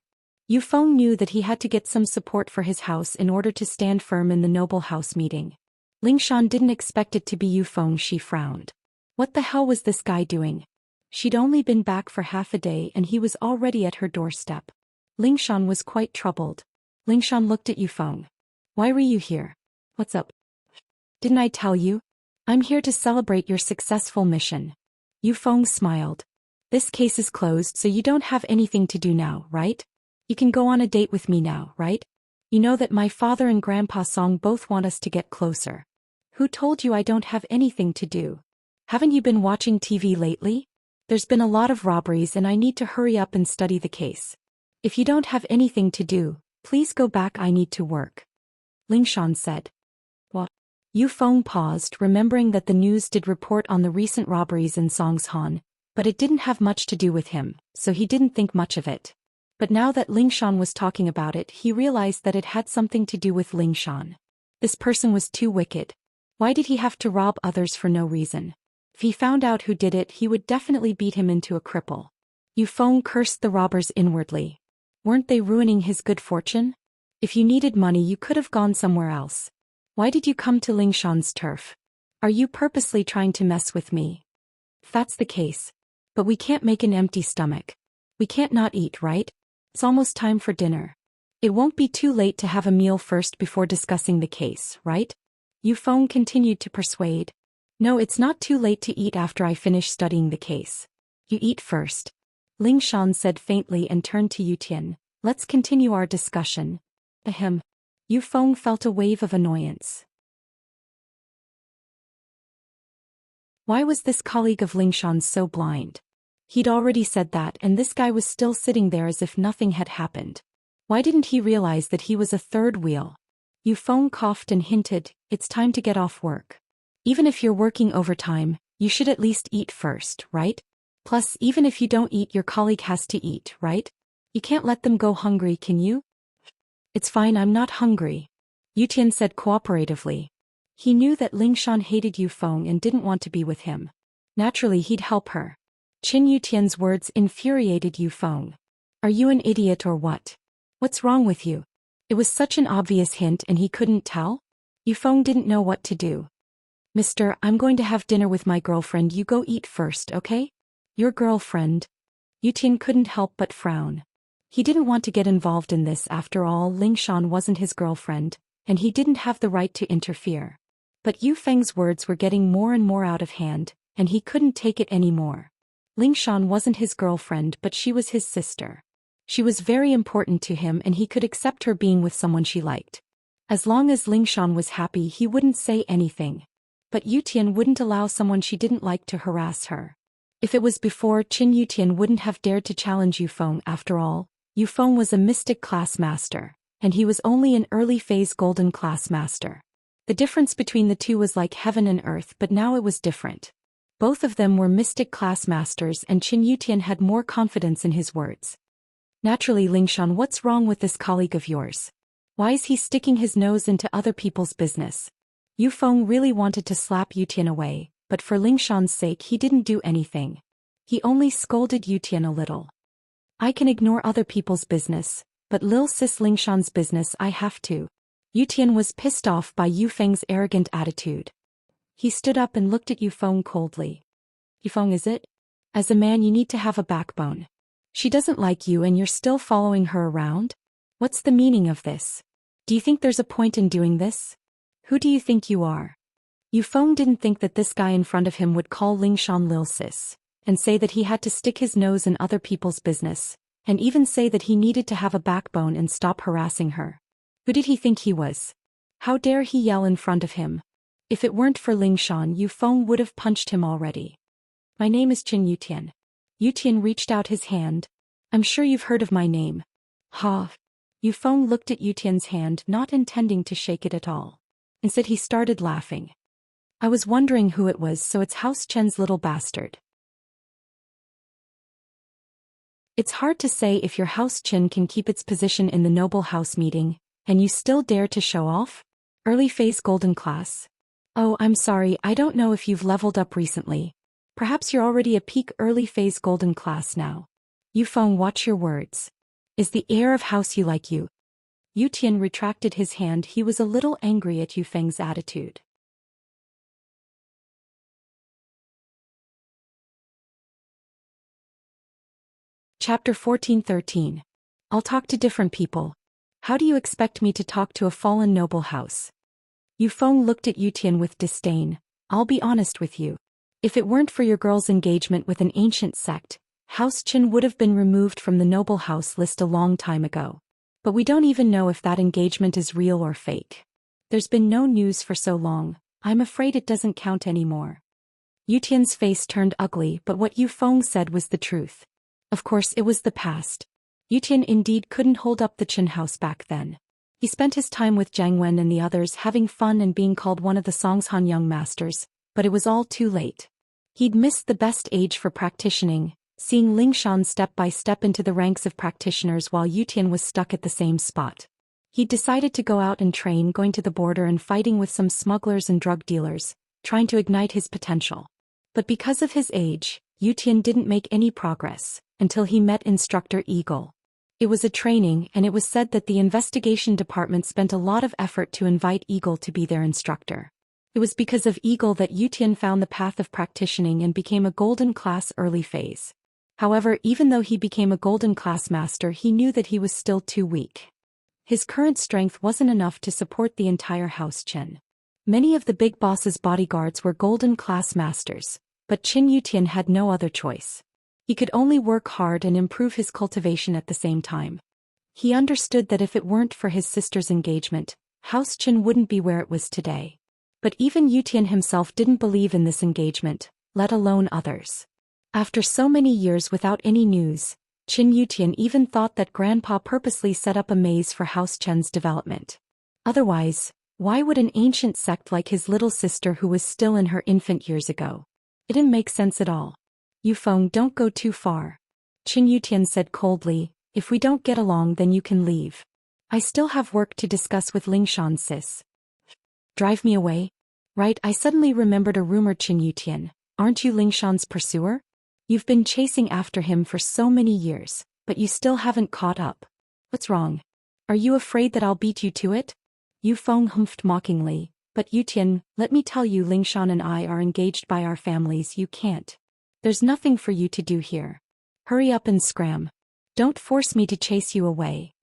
Yu Feng knew that he had to get some support for his house in order to stand firm in the noble house meeting. Ling Shan didn't expect it to be Yu Feng. She frowned. What the hell was this guy doing? She'd only been back for half a day and he was already at her doorstep. Ling Shan was quite troubled. Ling Shan looked at Yu Feng. Why were you here? What's up? Didn't I tell you? I'm here to celebrate your successful mission. Yu Feng smiled. This case is closed, so you don't have anything to do now, right? You can go on a date with me now, right? You know that my father and Grandpa Song both want us to get closer. Who told you I don't have anything to do? Haven't you been watching TV lately? There's been a lot of robberies and I need to hurry up and study the case. If you don't have anything to do, please go back, I need to work. Ling Shan said. What? Yu Feng paused, remembering that the news did report on the recent robberies in Songshan, but it didn't have much to do with him, so he didn't think much of it. But now that Ling Shan was talking about it, he realized that it had something to do with Ling Shan. This person was too wicked. Why did he have to rob others for no reason? If he found out who did it, he would definitely beat him into a cripple. Yu Feng cursed the robbers inwardly. Weren't they ruining his good fortune? If you needed money, you could have gone somewhere else. Why did you come to Ling Shan's turf? Are you purposely trying to mess with me? If that's the case. But we can't make an empty stomach. We can't not eat, right? It's almost time for dinner. It won't be too late to have a meal first before discussing the case, right? Yufeng continued to persuade. No, it's not too late to eat after I finish studying the case. You eat first. Ling Shan said faintly and turned to Yutian. Let's continue our discussion. Ahem. Yufeng felt a wave of annoyance. Why was this colleague of Ling Shan's so blind? He'd already said that, and this guy was still sitting there as if nothing had happened. Why didn't he realize that he was a third wheel? Yufeng coughed and hinted, it's time to get off work. Even if you're working overtime, you should at least eat first, right? Plus, even if you don't eat, your colleague has to eat, right? You can't let them go hungry, can you? It's fine, I'm not hungry. Yutian said cooperatively. He knew that Ling Shan hated Yufeng and didn't want to be with him. Naturally, he'd help her. Qin Yutian's words infuriated Yufeng. Are you an idiot or what? What's wrong with you? It was such an obvious hint and he couldn't tell? Yufeng didn't know what to do. Mister, I'm going to have dinner with my girlfriend, you go eat first, okay? Your girlfriend? Yutian couldn't help but frown. He didn't want to get involved in this, after all Ling Shan wasn't his girlfriend, and he didn't have the right to interfere. But Yufeng's words were getting more and more out of hand, and he couldn't take it anymore. Ling Shan wasn't his girlfriend, but she was his sister. She was very important to him and he could accept her being with someone she liked. As long as Ling Shan was happy, he wouldn't say anything. But Yutian wouldn't allow someone she didn't like to harass her. If it was before, Qin Yutian wouldn't have dared to challenge Yufeng. After all, Yufeng was a mystic class master, and he was only an early phase golden class master. The difference between the two was like heaven and earth, but now it was different. Both of them were mystic class masters and Qin Yutian had more confidence in his words. Naturally, Ling Shan, what's wrong with this colleague of yours? Why is he sticking his nose into other people's business? Yufeng really wanted to slap Yutian away, but for Ling Shan's sake he didn't do anything. He only scolded Yutian a little. I can ignore other people's business, but Lil Sis Ling Shan's business I have to. Yutian was pissed off by Yufeng's arrogant attitude. He stood up and looked at Yufeng coldly. Yufeng, is it? As a man you need to have a backbone. She doesn't like you and you're still following her around? What's the meaning of this? Do you think there's a point in doing this? Who do you think you are? Yufeng didn't think that this guy in front of him would call Ling Shan Lil Sis, and say that he had to stick his nose in other people's business, and even say that he needed to have a backbone and stop harassing her. Who did he think he was? How dare he yell in front of him? If it weren't for Ling Shan, Yufeng would have punched him already. My name is Qin Yutian. Yutian reached out his hand. I'm sure you've heard of my name. Ha. Yufeng looked at Yutian's hand, not intending to shake it at all. Instead he started laughing. I was wondering who it was, so it's House Chen's little bastard. It's hard to say if your House Chen can keep its position in the noble house meeting, and you still dare to show off? Early phase golden class. Oh, I'm sorry, I don't know if you've leveled up recently. Perhaps you're already a peak early phase golden class now. Yufeng, watch your words. Is the heir of House Yu like you? Yutian retracted his hand. He was a little angry at Yufeng's attitude. Chapter 14:13. I'll talk to different people. How do you expect me to talk to a fallen noble house? Yufeng looked at Yutian with disdain. I'll be honest with you. If it weren't for your girl's engagement with an ancient sect, House Qin would have been removed from the noble house list a long time ago. But we don't even know if that engagement is real or fake. There's been no news for so long, I'm afraid it doesn't count anymore. Yutian's face turned ugly, but what Yufeng said was the truth. Of course, it was the past. Yutian indeed couldn't hold up the Qin house back then. He spent his time with Jiang Wen and the others having fun and being called one of the Songshan young masters, but it was all too late. He'd missed the best age for practicing, seeing Ling Shan step by step into the ranks of practitioners while Yutian was stuck at the same spot. He'd decided to go out and train, going to the border and fighting with some smugglers and drug dealers, trying to ignite his potential. But because of his age, Yutian didn't make any progress until he met Instructor Eagle. It was a training, and it was said that the investigation department spent a lot of effort to invite Eagle to be their instructor. It was because of Eagle that Yutian found the path of practicing and became a golden class early phase. However, even though he became a golden class master, he knew that he was still too weak. His current strength wasn't enough to support the entire house Qin. Many of the big boss's bodyguards were golden class masters, but Qin Yutian had no other choice. He could only work hard and improve his cultivation at the same time. He understood that if it weren't for his sister's engagement, House Qin wouldn't be where it was today. But even Yutian himself didn't believe in this engagement, let alone others. After so many years without any news, Qin Yutian even thought that Grandpa purposely set up a maze for House Chen's development. Otherwise, why would an ancient sect like his little sister who was still in her infant years ago? It didn't make sense at all. Yufeng, don't go too far. Qin Yutian said coldly, if we don't get along then you can leave. I still have work to discuss with Lingshan sis. Drive me away? Right, I suddenly remembered a rumor, Qin Yutian. Aren't you Lingshan's pursuer? You've been chasing after him for so many years, but you still haven't caught up. What's wrong? Are you afraid that I'll beat you to it? Yufeng humphed mockingly, but Yutian, let me tell you, Lingshan and I are engaged by our families. You can't. There's nothing for you to do here. Hurry up and scram. Don't force me to chase you away.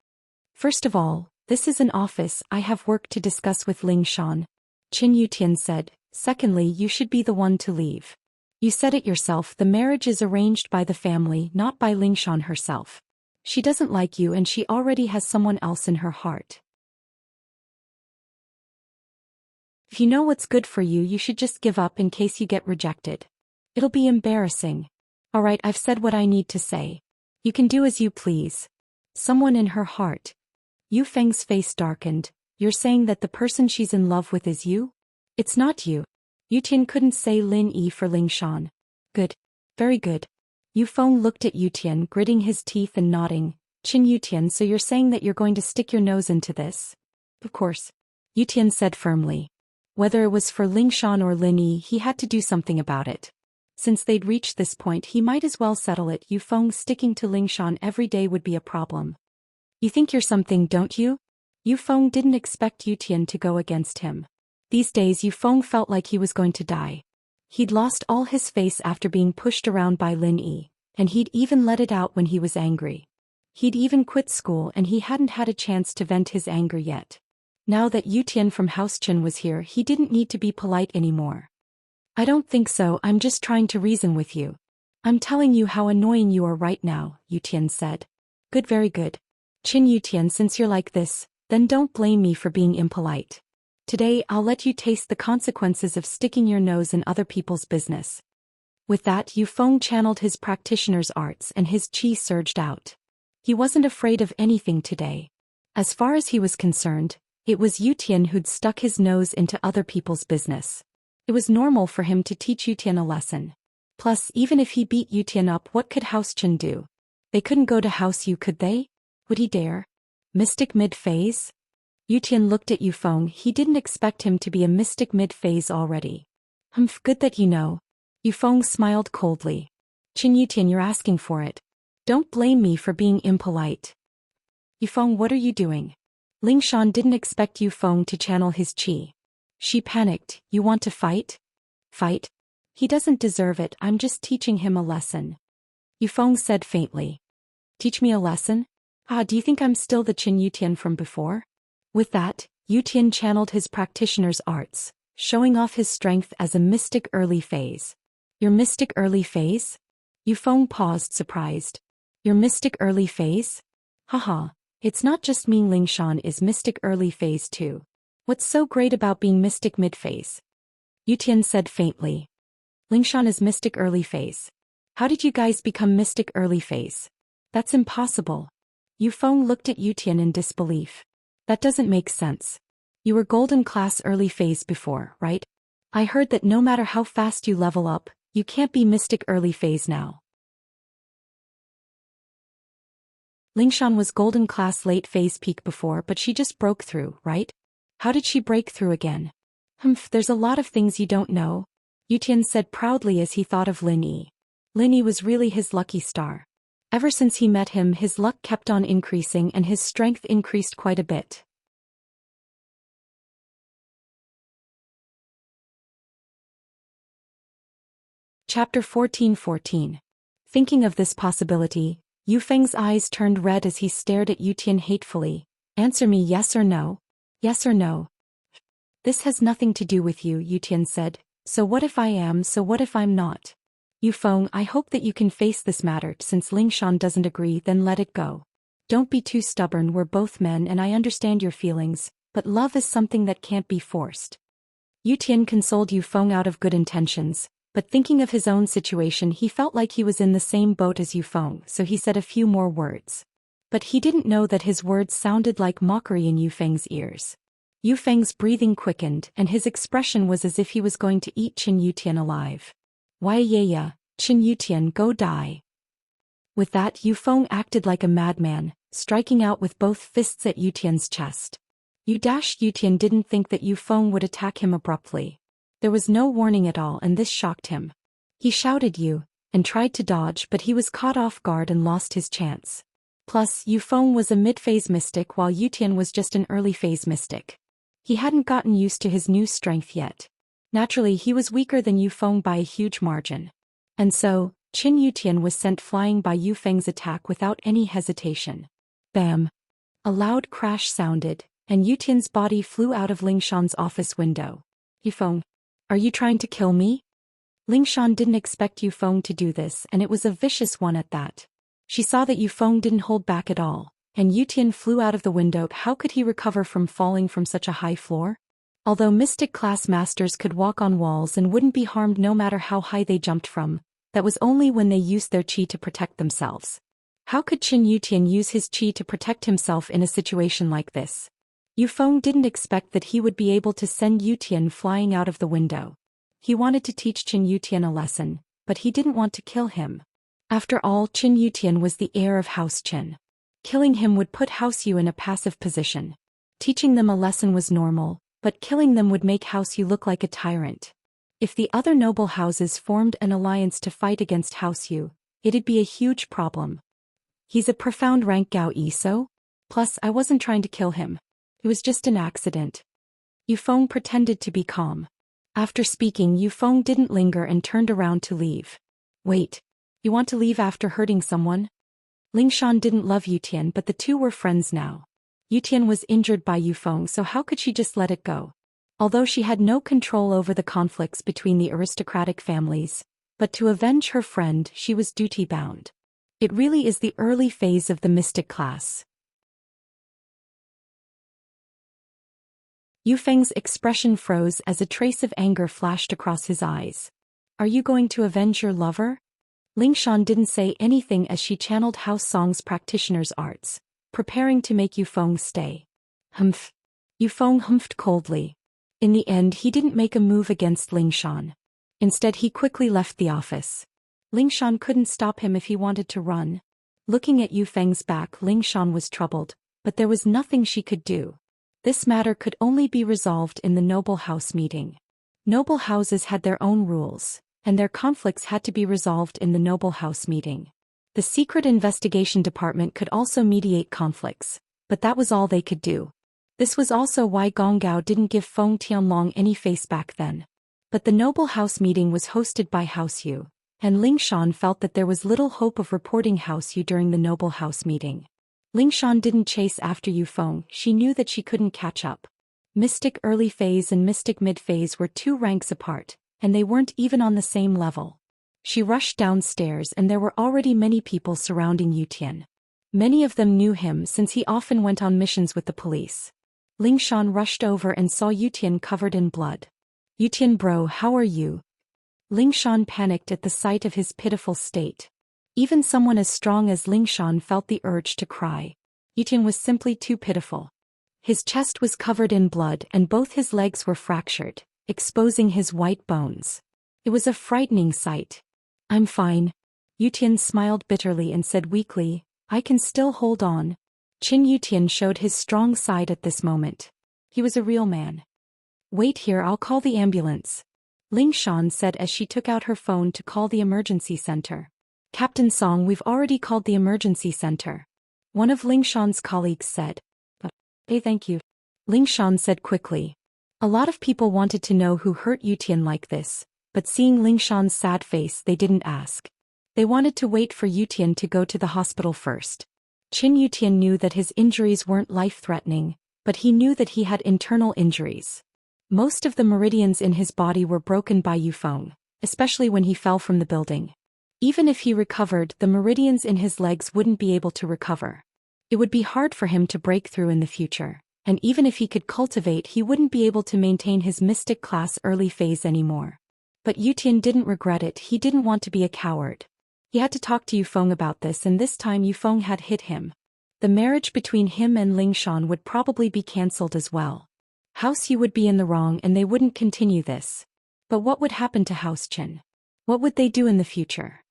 First of all, this is an office. I have work to discuss with Lingshan. Qin Yutian said. Secondly, you should be the one to leave. You said it yourself, the marriage is arranged by the family, not by Lingshan herself. She doesn't like you and she already has someone else in her heart. If you know what's good for you, you should just give up in case you get rejected. It'll be embarrassing. Alright, I've said what I need to say. You can do as you please. Someone in her heart. Yu Feng's face darkened. You're saying that the person she's in love with is you? It's not you. Yutian couldn't say Lin Yi for Lingshan. Good. Very good. Yufeng looked at Yutian, gritting his teeth and nodding. Qin Yutian, so you're saying that you're going to stick your nose into this? Of course. Yutian said firmly. Whether it was for Lingshan or Lin Yi, he had to do something about it. Since they'd reached this point, he might as well settle it. Yufeng sticking to Lingshan every day would be a problem. You think you're something, don't you? Yufeng didn't expect Yutian to go against him. These days Yufeng felt like he was going to die. He'd lost all his face after being pushed around by Lin Yi, and he'd even let it out when he was angry. He'd even quit school and he hadn't had a chance to vent his anger yet. Now that Yutian from House Qin was here, he didn't need to be polite anymore. I don't think so, I'm just trying to reason with you. I'm telling you how annoying you are right now, Yutian said. Good, very good. Qin Yutian, since you're like this, then don't blame me for being impolite. Today I'll let you taste the consequences of sticking your nose in other people's business. With that, Yufeng channeled his practitioner's arts and his qi surged out. He wasn't afraid of anything today. As far as he was concerned, it was Yutian who'd stuck his nose into other people's business. It was normal for him to teach Yutian a lesson. Plus, even if he beat Yutian up, what could House Qin do? They couldn't go to House Yu, could they? Would he dare? Mystic mid-phase? Yutian looked at Yufeng. He didn't expect him to be a mystic mid-phase already. Humph, good that you know. Yufeng smiled coldly. Qin Yutian, you're asking for it. Don't blame me for being impolite. Yufeng, what are you doing? Lingshan didn't expect Yufeng to channel his qi. She panicked. You want to fight? Fight? He doesn't deserve it, I'm just teaching him a lesson. Yufeng said faintly. Teach me a lesson? Do you think I'm still the Qin Yutian from before? With that, Yutian channeled his practitioner's arts, showing off his strength as a mystic early phase. Your mystic early phase? Yufeng paused, surprised. Your mystic early phase? Haha, it's not just me, Lingshan is mystic early phase too. What's so great about being mystic mid-phase? Yutian said faintly. Lingshan is mystic early phase. How did you guys become mystic early phase? That's impossible. Yufeng looked at Yutian in disbelief. That doesn't make sense. You were golden class early phase before, right? I heard that no matter how fast you level up, you can't be mystic early phase now. Lingshan was golden class late phase peak before, but she just broke through, right? How did she break through again? Humph, there's a lot of things you don't know, Yutian said proudly as he thought of Lin Yi. Lin Yi was really his lucky star. Ever since he met him, his luck kept on increasing and his strength increased quite a bit. Chapter 14:14. Thinking of this possibility, Yu Feng's eyes turned red as he stared at Yu Tian hatefully. Answer me yes or no. Yes or no. This has nothing to do with you, Yu Tian said. So what if I am, so what if I'm not? Yu Feng, I hope that you can face this matter. Since Lingshan doesn't agree, then let it go. Don't be too stubborn, we're both men and I understand your feelings, but love is something that can't be forced. Yu Tian consoled Yu Feng out of good intentions, but thinking of his own situation he felt like he was in the same boat as Yu Feng, so he said a few more words. But he didn't know that his words sounded like mockery in Yu Feng's ears. Yu Feng's breathing quickened and his expression was as if he was going to eat Qin Yu Tian alive. Why yeah, Qin Yu Tian, go die. With that Yu Feng acted like a madman, striking out with both fists at Yu Tian's chest. Yu Tian didn't think that Yu Feng would attack him abruptly. There was no warning at all and this shocked him. He shouted Yu, and tried to dodge but he was caught off guard and lost his chance. Plus, Yu Feng was a mid-phase mystic while Yu Tian was just an early-phase mystic. He hadn't gotten used to his new strength yet. Naturally he was weaker than Yu Feng by a huge margin. And so, Qin Yu Tian was sent flying by Yu Feng's attack without any hesitation. Bam! A loud crash sounded, and Yu Tian's body flew out of Lingshan's office window. Yu Feng, are you trying to kill me? Lingshan didn't expect Yu Feng to do this and it was a vicious one at that. She saw that Yu Feng didn't hold back at all, and Yu Tian flew out of the window. How could he recover from falling from such a high floor? Although mystic class masters could walk on walls and wouldn't be harmed no matter how high they jumped from, that was only when they used their qi to protect themselves. How could Qin Yu Tian use his qi to protect himself in a situation like this? Yu Feng didn't expect that he would be able to send Yu Tian flying out of the window. He wanted to teach Qin Yu Tian a lesson, but he didn't want to kill him. After all, Qin Yu Tian was the heir of House Qin. Killing him would put House Yu in a passive position. Teaching them a lesson was normal, but killing them would make House Yu look like a tyrant. If the other noble houses formed an alliance to fight against House Yu, it'd be a huge problem. He's a profound rank Gao Yi, so? Plus, I wasn't trying to kill him. It was just an accident. Yu Feng pretended to be calm. After speaking, Yu Feng didn't linger and turned around to leave. Wait. You want to leave after hurting someone? Lingshan didn't love Yu Tian but the two were friends now. Yu Tian was injured by Yu Feng, so how could she just let it go? Although she had no control over the conflicts between the aristocratic families, but to avenge her friend she was duty-bound. It really is the early phase of the mystic class. Yu Feng's expression froze as a trace of anger flashed across his eyes. Are you going to avenge your lover? Lingshan didn't say anything as she channeled House Song's practitioner's arts, preparing to make Yu Feng stay. Humph. Yu Feng humphed coldly. In the end he didn't make a move against Lingshan. Instead he quickly left the office. Lingshan couldn't stop him if he wanted to run. Looking at Yu Feng's back, Lingshan was troubled, but there was nothing she could do. This matter could only be resolved in the noble house meeting. Noble houses had their own rules, and their conflicts had to be resolved in the noble house meeting. The secret investigation department could also mediate conflicts, but that was all they could do. This was also why Gong Gao didn't give Feng Tianlong any face back then. But the noble house meeting was hosted by House Yu, and Lingshan felt that there was little hope of reporting House Yu during the noble house meeting. Lingshan didn't chase after Yu Feng, she knew that she couldn't catch up. Mystic early phase and mystic mid phase were 2 ranks apart, and they weren't even on the same level. She rushed downstairs and there were already many people surrounding Yu Tian. Many of them knew him since he often went on missions with the police. Lingshan rushed over and saw Yu Tian covered in blood. Yu Tian bro, how are you? Lingshan panicked at the sight of his pitiful state. Even someone as strong as Lingshan felt the urge to cry. Yu Tian was simply too pitiful. His chest was covered in blood and both his legs were fractured, exposing his white bones. It was a frightening sight. I'm fine. Yu Tian smiled bitterly and said weakly, I can still hold on. Qin Yu Tian showed his strong side at this moment. He was a real man. Wait here, I'll call the ambulance. Lingshan said as she took out her phone to call the emergency center. Captain Song, we've already called the emergency center. One of Lingshan's colleagues said. Hey, thank you. Lingshan said quickly. A lot of people wanted to know who hurt Yu Tian like this, but seeing Lingshan's sad face they didn't ask. They wanted to wait for Yutian to go to the hospital first. Qin Yutian knew that his injuries weren't life-threatening, but he knew that he had internal injuries. Most of the meridians in his body were broken by Yufeng, especially when he fell from the building. Even if he recovered, the meridians in his legs wouldn't be able to recover. It would be hard for him to break through in the future, and even if he could cultivate, he wouldn't be able to maintain his mystic class early phase anymore. But Yutian didn't regret it. He didn't want to be a coward. He had to talk to Yufeng about this, and this time Yufeng had hit him. The marriage between him and Lingshan would probably be cancelled as well. House Yu would be in the wrong and they wouldn't continue this. But what would happen to House Qin? What would they do in the future?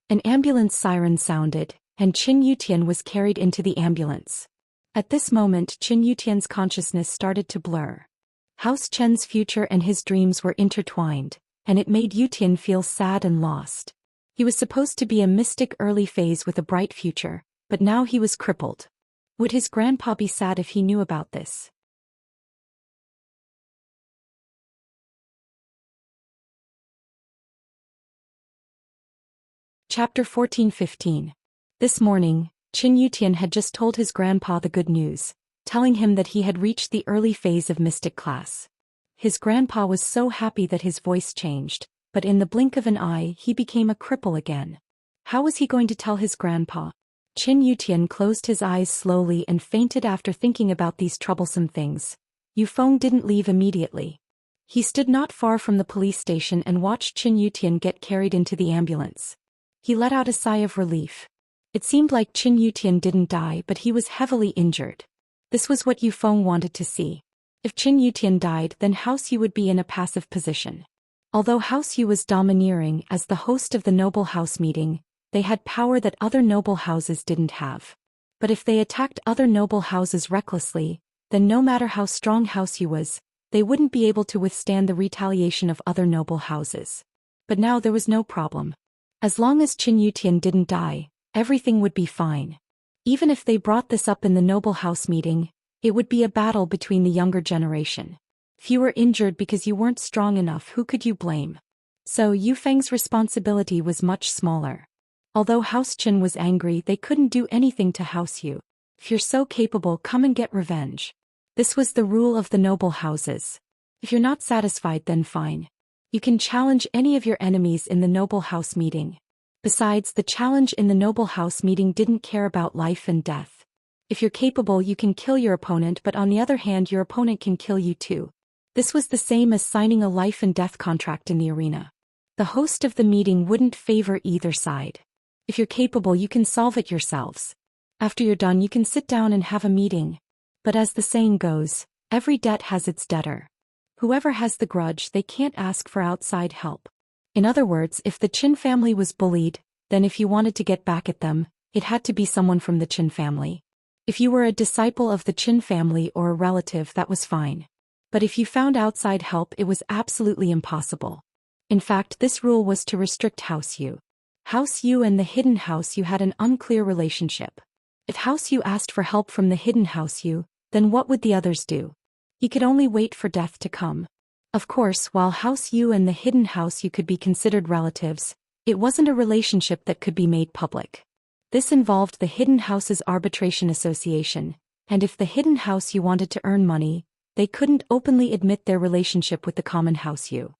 An ambulance siren sounded, and Qin Yutian was carried into the ambulance. At this moment, Qin Yutian's consciousness started to blur. House Chen's future and his dreams were intertwined, and it made Yutian feel sad and lost. He was supposed to be a mystic early phase with a bright future, but now he was crippled. Would his grandpa be sad if he knew about this? Chapter 14-15. This morning, Qin Yutian had just told his grandpa the good news, telling him that he had reached the early phase of mystic class. His grandpa was so happy that his voice changed, but in the blink of an eye he became a cripple again. How was he going to tell his grandpa? Qin Yutian closed his eyes slowly and fainted after thinking about these troublesome things. Yufeng didn't leave immediately. He stood not far from the police station and watched Qin Yutian get carried into the ambulance. He let out a sigh of relief. It seemed like Qin Yutian didn't die, but he was heavily injured. This was what Yufeng wanted to see. If Qin Yutian died, then House Yu would be in a passive position. Although House Yu was domineering as the host of the noble house meeting, they had power that other noble houses didn't have. But if they attacked other noble houses recklessly, then no matter how strong House Yu was, they wouldn't be able to withstand the retaliation of other noble houses. But now there was no problem. As long as Qin Yutian didn't die, everything would be fine. Even if they brought this up in the noble house meeting, it would be a battle between the younger generation. If you were injured because you weren't strong enough, who could you blame? So Yufeng's responsibility was much smaller. Although House Qin was angry, they couldn't do anything to House Yu. If you're so capable, come and get revenge. This was the rule of the noble houses. If you're not satisfied, then fine. You can challenge any of your enemies in the noble house meeting. Besides, the challenge in the noble house meeting didn't care about life and death. If you're capable, you can kill your opponent, but on the other hand, your opponent can kill you too. This was the same as signing a life and death contract in the arena. The host of the meeting wouldn't favor either side. If you're capable, you can solve it yourselves. After you're done, you can sit down and have a meeting. But as the saying goes, every debt has its debtor. Whoever has the grudge, they can't ask for outside help. In other words, if the Qin family was bullied, then if you wanted to get back at them, it had to be someone from the Qin family. If you were a disciple of the Qin family or a relative, that was fine. But if you found outside help, it was absolutely impossible. In fact, this rule was to restrict House Yu. House Yu and the hidden House Yu had an unclear relationship. If House Yu asked for help from the hidden House Yu, then what would the others do? He could only wait for death to come. Of course, while House Yu and the hidden House Yu could be considered relatives, it wasn't a relationship that could be made public. This involved the hidden house's arbitration association, and if the hidden House Yu wanted to earn money, they couldn't openly admit their relationship with the common House Yu.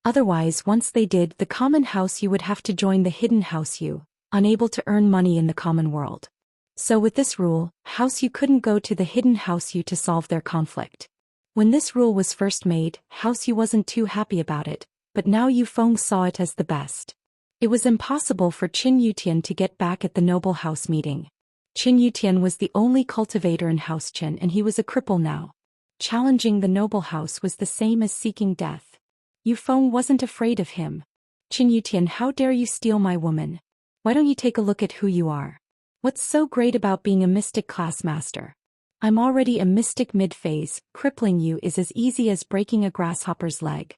Otherwise, once they did, the common House Yu would have to join the hidden House Yu, unable to earn money in the common world. So with this rule, House Yu couldn't go to the hidden House Yu to solve their conflict. When this rule was first made, House Yu wasn't too happy about it, but now Yufeng saw it as the best. It was impossible for Qin Yutian to get back at the noble house meeting. Qin Yutian was the only cultivator in House Qin, and he was a cripple now. Challenging the noble house was the same as seeking death. Yufeng wasn't afraid of him. Qin Yutian, how dare you steal my woman? Why don't you take a look at who you are? What's so great about being a mystic class master? I'm already a mystic mid-phase. Crippling you is as easy as breaking a grasshopper's leg.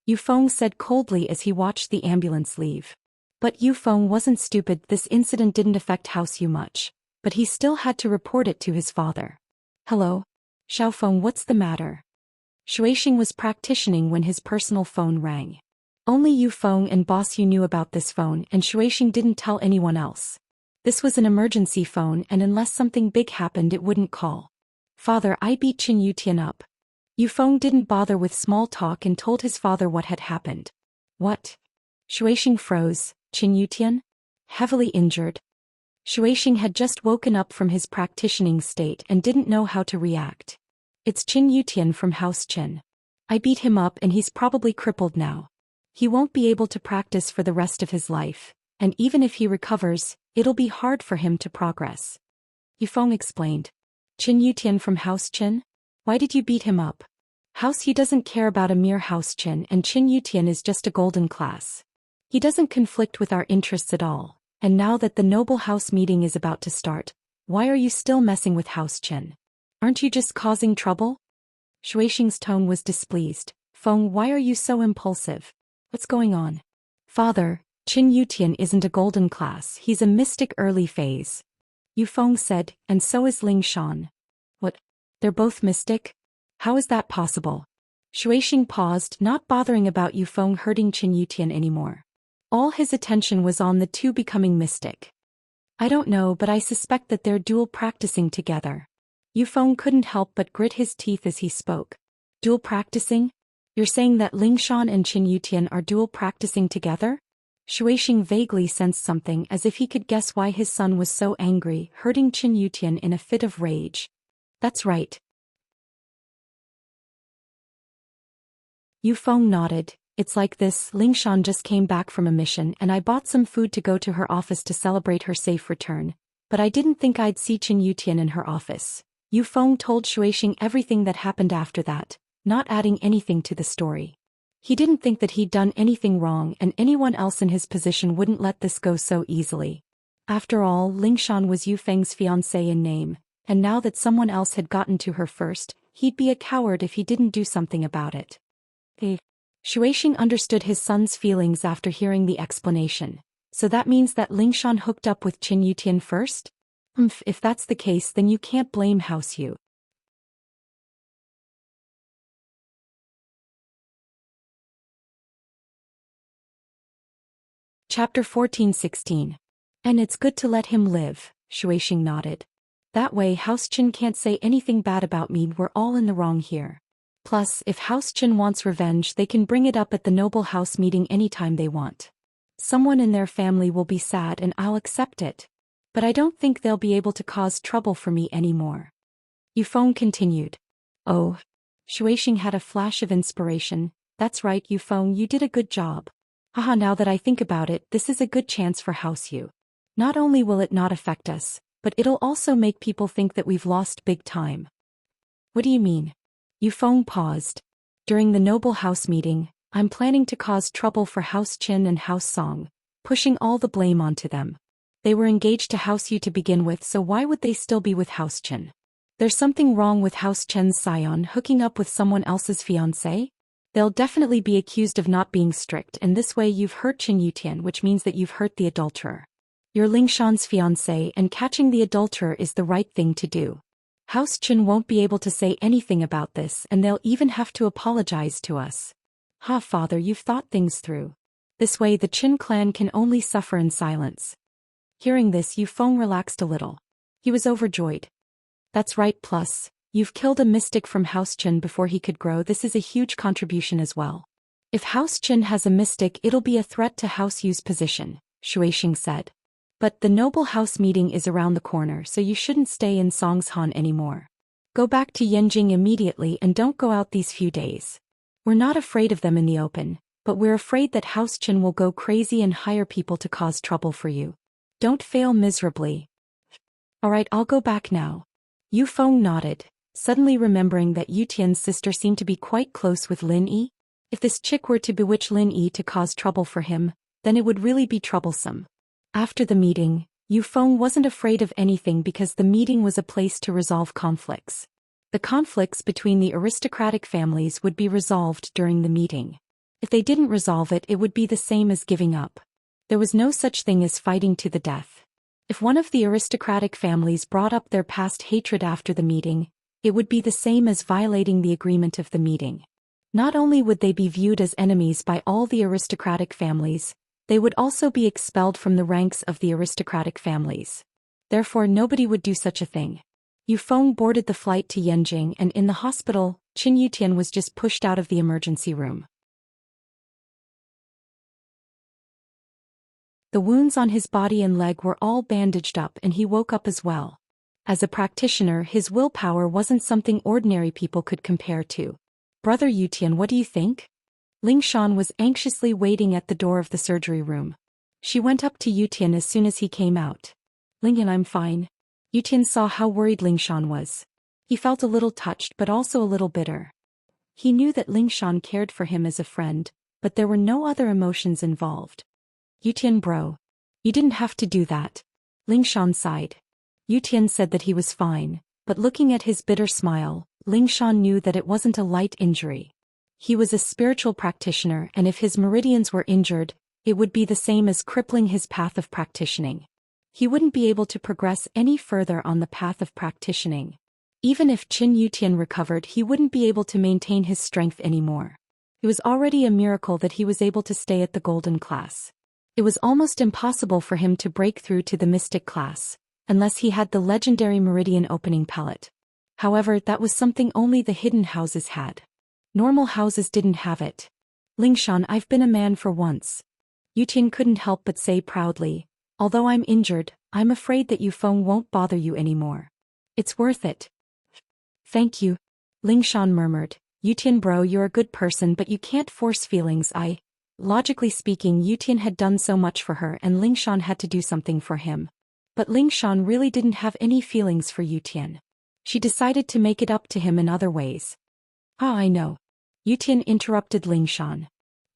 Yufeng said coldly as he watched the ambulance leave. But Yufeng wasn't stupid. This incident didn't affect House Yu much, but he still had to report it to his father. Hello? Xiaofeng, what's the matter? Shuixing was practicing when his personal phone rang. Only Yufeng and Boss Yu knew about this phone, and Shuixing didn't tell anyone else. This was an emergency phone, and unless something big happened it wouldn't call. Father, I beat Qin Yutian up. Yufeng didn't bother with small talk and told his father what had happened. What? Shuixing froze. Qin Yutian? Heavily injured. Shuixing had just woken up from his practicing state and didn't know how to react. It's Qin Yutian from House Qin. I beat him up and he's probably crippled now. He won't be able to practice for the rest of his life, and even if he recovers, it'll be hard for him to progress. Yufeng explained. Qin Yutian from House Qin? Why did you beat him up? House Yu doesn't care about a mere House Qin, and Qin Yutian is just a golden class. He doesn't conflict with our interests at all, and now that the noble house meeting is about to start, why are you still messing with House Qin? Aren't you just causing trouble? Shuixing's tone was displeased. Feng, why are you so impulsive? What's going on? Father, Qin Yutian isn't a golden class, he's a mystic early phase. Yufeng said, and so is Ling Shan. What? They're both mystic? How is that possible? Shuixing paused, not bothering about Yufeng hurting Qin Yutian anymore. All his attention was on the two becoming mystic. I don't know, but I suspect that they're dual practicing together. Yufeng couldn't help but grit his teeth as he spoke. Dual practicing? You're saying that Ling Shan and Qin Yutian are dual practicing together? Shuixing vaguely sensed something, as if he could guess why his son was so angry, hurting Qin Yutian in a fit of rage. That's right. Yufeng nodded. It's like this, Ling Shan just came back from a mission and I bought some food to go to her office to celebrate her safe return, but I didn't think I'd see Qin Yutian in her office. Yufeng told Shuixing everything that happened after that, not adding anything to the story. He didn't think that he'd done anything wrong, and anyone else in his position wouldn't let this go so easily. After all, Ling Shan was Yufeng's fiancée in name, and now that someone else had gotten to her first, he'd be a coward if he didn't do something about it. Shuixing understood his son's feelings after hearing the explanation. So that means that Ling Shan hooked up with Qin Yutian first? If that's the case, then you can't blame House Yu. Chapter 14-16. And it's good to let him live, Shuixing nodded. That way House Qin can't say anything bad about me, we're all in the wrong here. Plus, if House Qin wants revenge, they can bring it up at the noble house meeting anytime they want. Someone in their family will be sad and I'll accept it. But I don't think they'll be able to cause trouble for me anymore. Yufeng continued. Oh. Shuixing had a flash of inspiration. That's right, Yufeng, you did a good job. Haha, now that I think about it, this is a good chance for House Yu. Not only will it not affect us, but it'll also make people think that we've lost big time. What do you mean? Yufeng paused. During the noble house meeting, I'm planning to cause trouble for House Qin and House Song, pushing all the blame onto them. They were engaged to House Yu to begin with, so why would they still be with House Qin? There's something wrong with House Qin's scion hooking up with someone else's fiancé? They'll definitely be accused of not being strict, and this way you've hurt Qin Yutian, which means that you've hurt the adulterer. You're Ling Shan's fiancé, and catching the adulterer is the right thing to do. House Qin won't be able to say anything about this, and they'll even have to apologize to us. Ha, father, you've thought things through. This way the Qin clan can only suffer in silence. Hearing this, Yufeng relaxed a little. He was overjoyed. That's right, plus, you've killed a mystic from House Qin before he could grow. This is a huge contribution as well. If House Qin has a mystic, it'll be a threat to House Yu's position, Shuixing said. But the noble house meeting is around the corner, so you shouldn't stay in Songshan anymore. Go back to Yanjing immediately and don't go out these few days. We're not afraid of them in the open, but we're afraid that House Qin will go crazy and hire people to cause trouble for you. Don't fail miserably. Alright, I'll go back now. Yufeng nodded, suddenly remembering that Yutian's sister seemed to be quite close with Lin Yi. If this chick were to bewitch Lin Yi to cause trouble for him, then it would really be troublesome. After the meeting, Yufeng wasn't afraid of anything because the meeting was a place to resolve conflicts. The conflicts between the aristocratic families would be resolved during the meeting. If they didn't resolve it, it would be the same as giving up. There was no such thing as fighting to the death. If one of the aristocratic families brought up their past hatred after the meeting, It would be the same as violating the agreement of the meeting. Not only would they be viewed as enemies by all the aristocratic families, they would also be expelled from the ranks of the aristocratic families. Therefore nobody would do such a thing. Yufeng boarded the flight to Yanjing, and in the hospital, Qin Yutian was just pushed out of the emergency room. The wounds on his body and leg were all bandaged up, and he woke up as well. As a practitioner, his willpower wasn't something ordinary people could compare to. "Brother Yutian, what do you think?" Ling Shan was anxiously waiting at the door of the surgery room. She went up to Yutian as soon as he came out. "Lingyan, I'm fine." Yutian saw how worried Ling Shan was. He felt a little touched but also a little bitter. He knew that Ling Shan cared for him as a friend, but there were no other emotions involved. "Yutian bro. You didn't have to do that." Ling Shan sighed. Yutian said that he was fine, but looking at his bitter smile, Ling Shan knew that it wasn't a light injury. He was a spiritual practitioner, and if his meridians were injured, it would be the same as crippling his path of practitioning. He wouldn't be able to progress any further on the path of practitioning. Even if Qin Yutian recovered, he wouldn't be able to maintain his strength anymore. It was already a miracle that he was able to stay at the golden class. It was almost impossible for him to break through to the mystic class, unless he had the legendary meridian opening pellet. However, that was something only the hidden houses had. Normal houses didn't have it. "Ling Shan, I've been a man for once." Yutian couldn't help but say proudly, "Although I'm injured, I'm afraid that Yufeng won't bother you anymore. It's worth it." "Thank you," Ling Shan murmured. "Yutian bro, you're a good person, but you can't force feelings. Logically speaking, Yutian had done so much for her and Ling Shan had to do something for him. But Ling Shan really didn't have any feelings for Yutian. She decided to make it up to him in other ways. "Ah, I know." Yutian interrupted Ling Shan.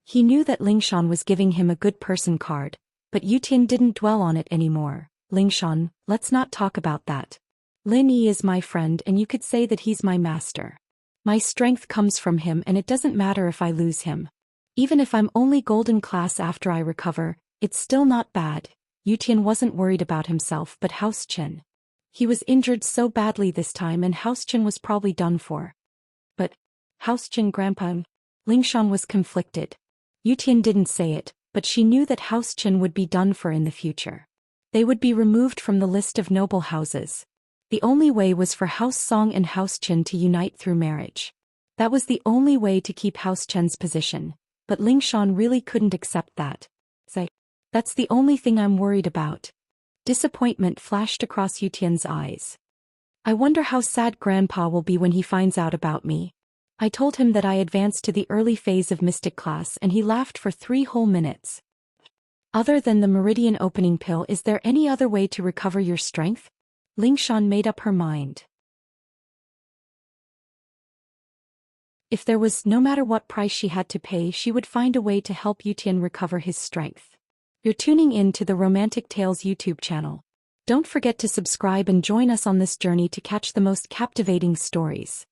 He knew that Ling Shan was giving him a good person card, but Yutian didn't dwell on it anymore. "Ling Shan, let's not talk about that. Lin Yi is my friend, and you could say that he's my master. My strength comes from him, and it doesn't matter if I lose him. Even if I'm only golden class after I recover, it's still not bad." Yutian wasn't worried about himself but House Qin. He was injured so badly this time, and House Qin was probably done for. "But House Qin grandpa?" Ling Shan was conflicted. Yutian didn't say it, but she knew that House Qin would be done for in the future. They would be removed from the list of noble houses. The only way was for House Song and House Qin to unite through marriage. That was the only way to keep House Qin's position, but Ling Shan really couldn't accept that. "That's the only thing I'm worried about." Disappointment flashed across Yutian's eyes. "I wonder how sad Grandpa will be when he finds out about me. I told him that I advanced to the early phase of mystic class and he laughed for 3 whole minutes. Other than the meridian opening pill, is there any other way to recover your strength?" Ling Shan made up her mind. If there was, no matter what price she had to pay, she would find a way to help Yutian recover his strength. You're tuning in to the Romantic Tales YouTube channel. Don't forget to subscribe and join us on this journey to catch the most captivating stories.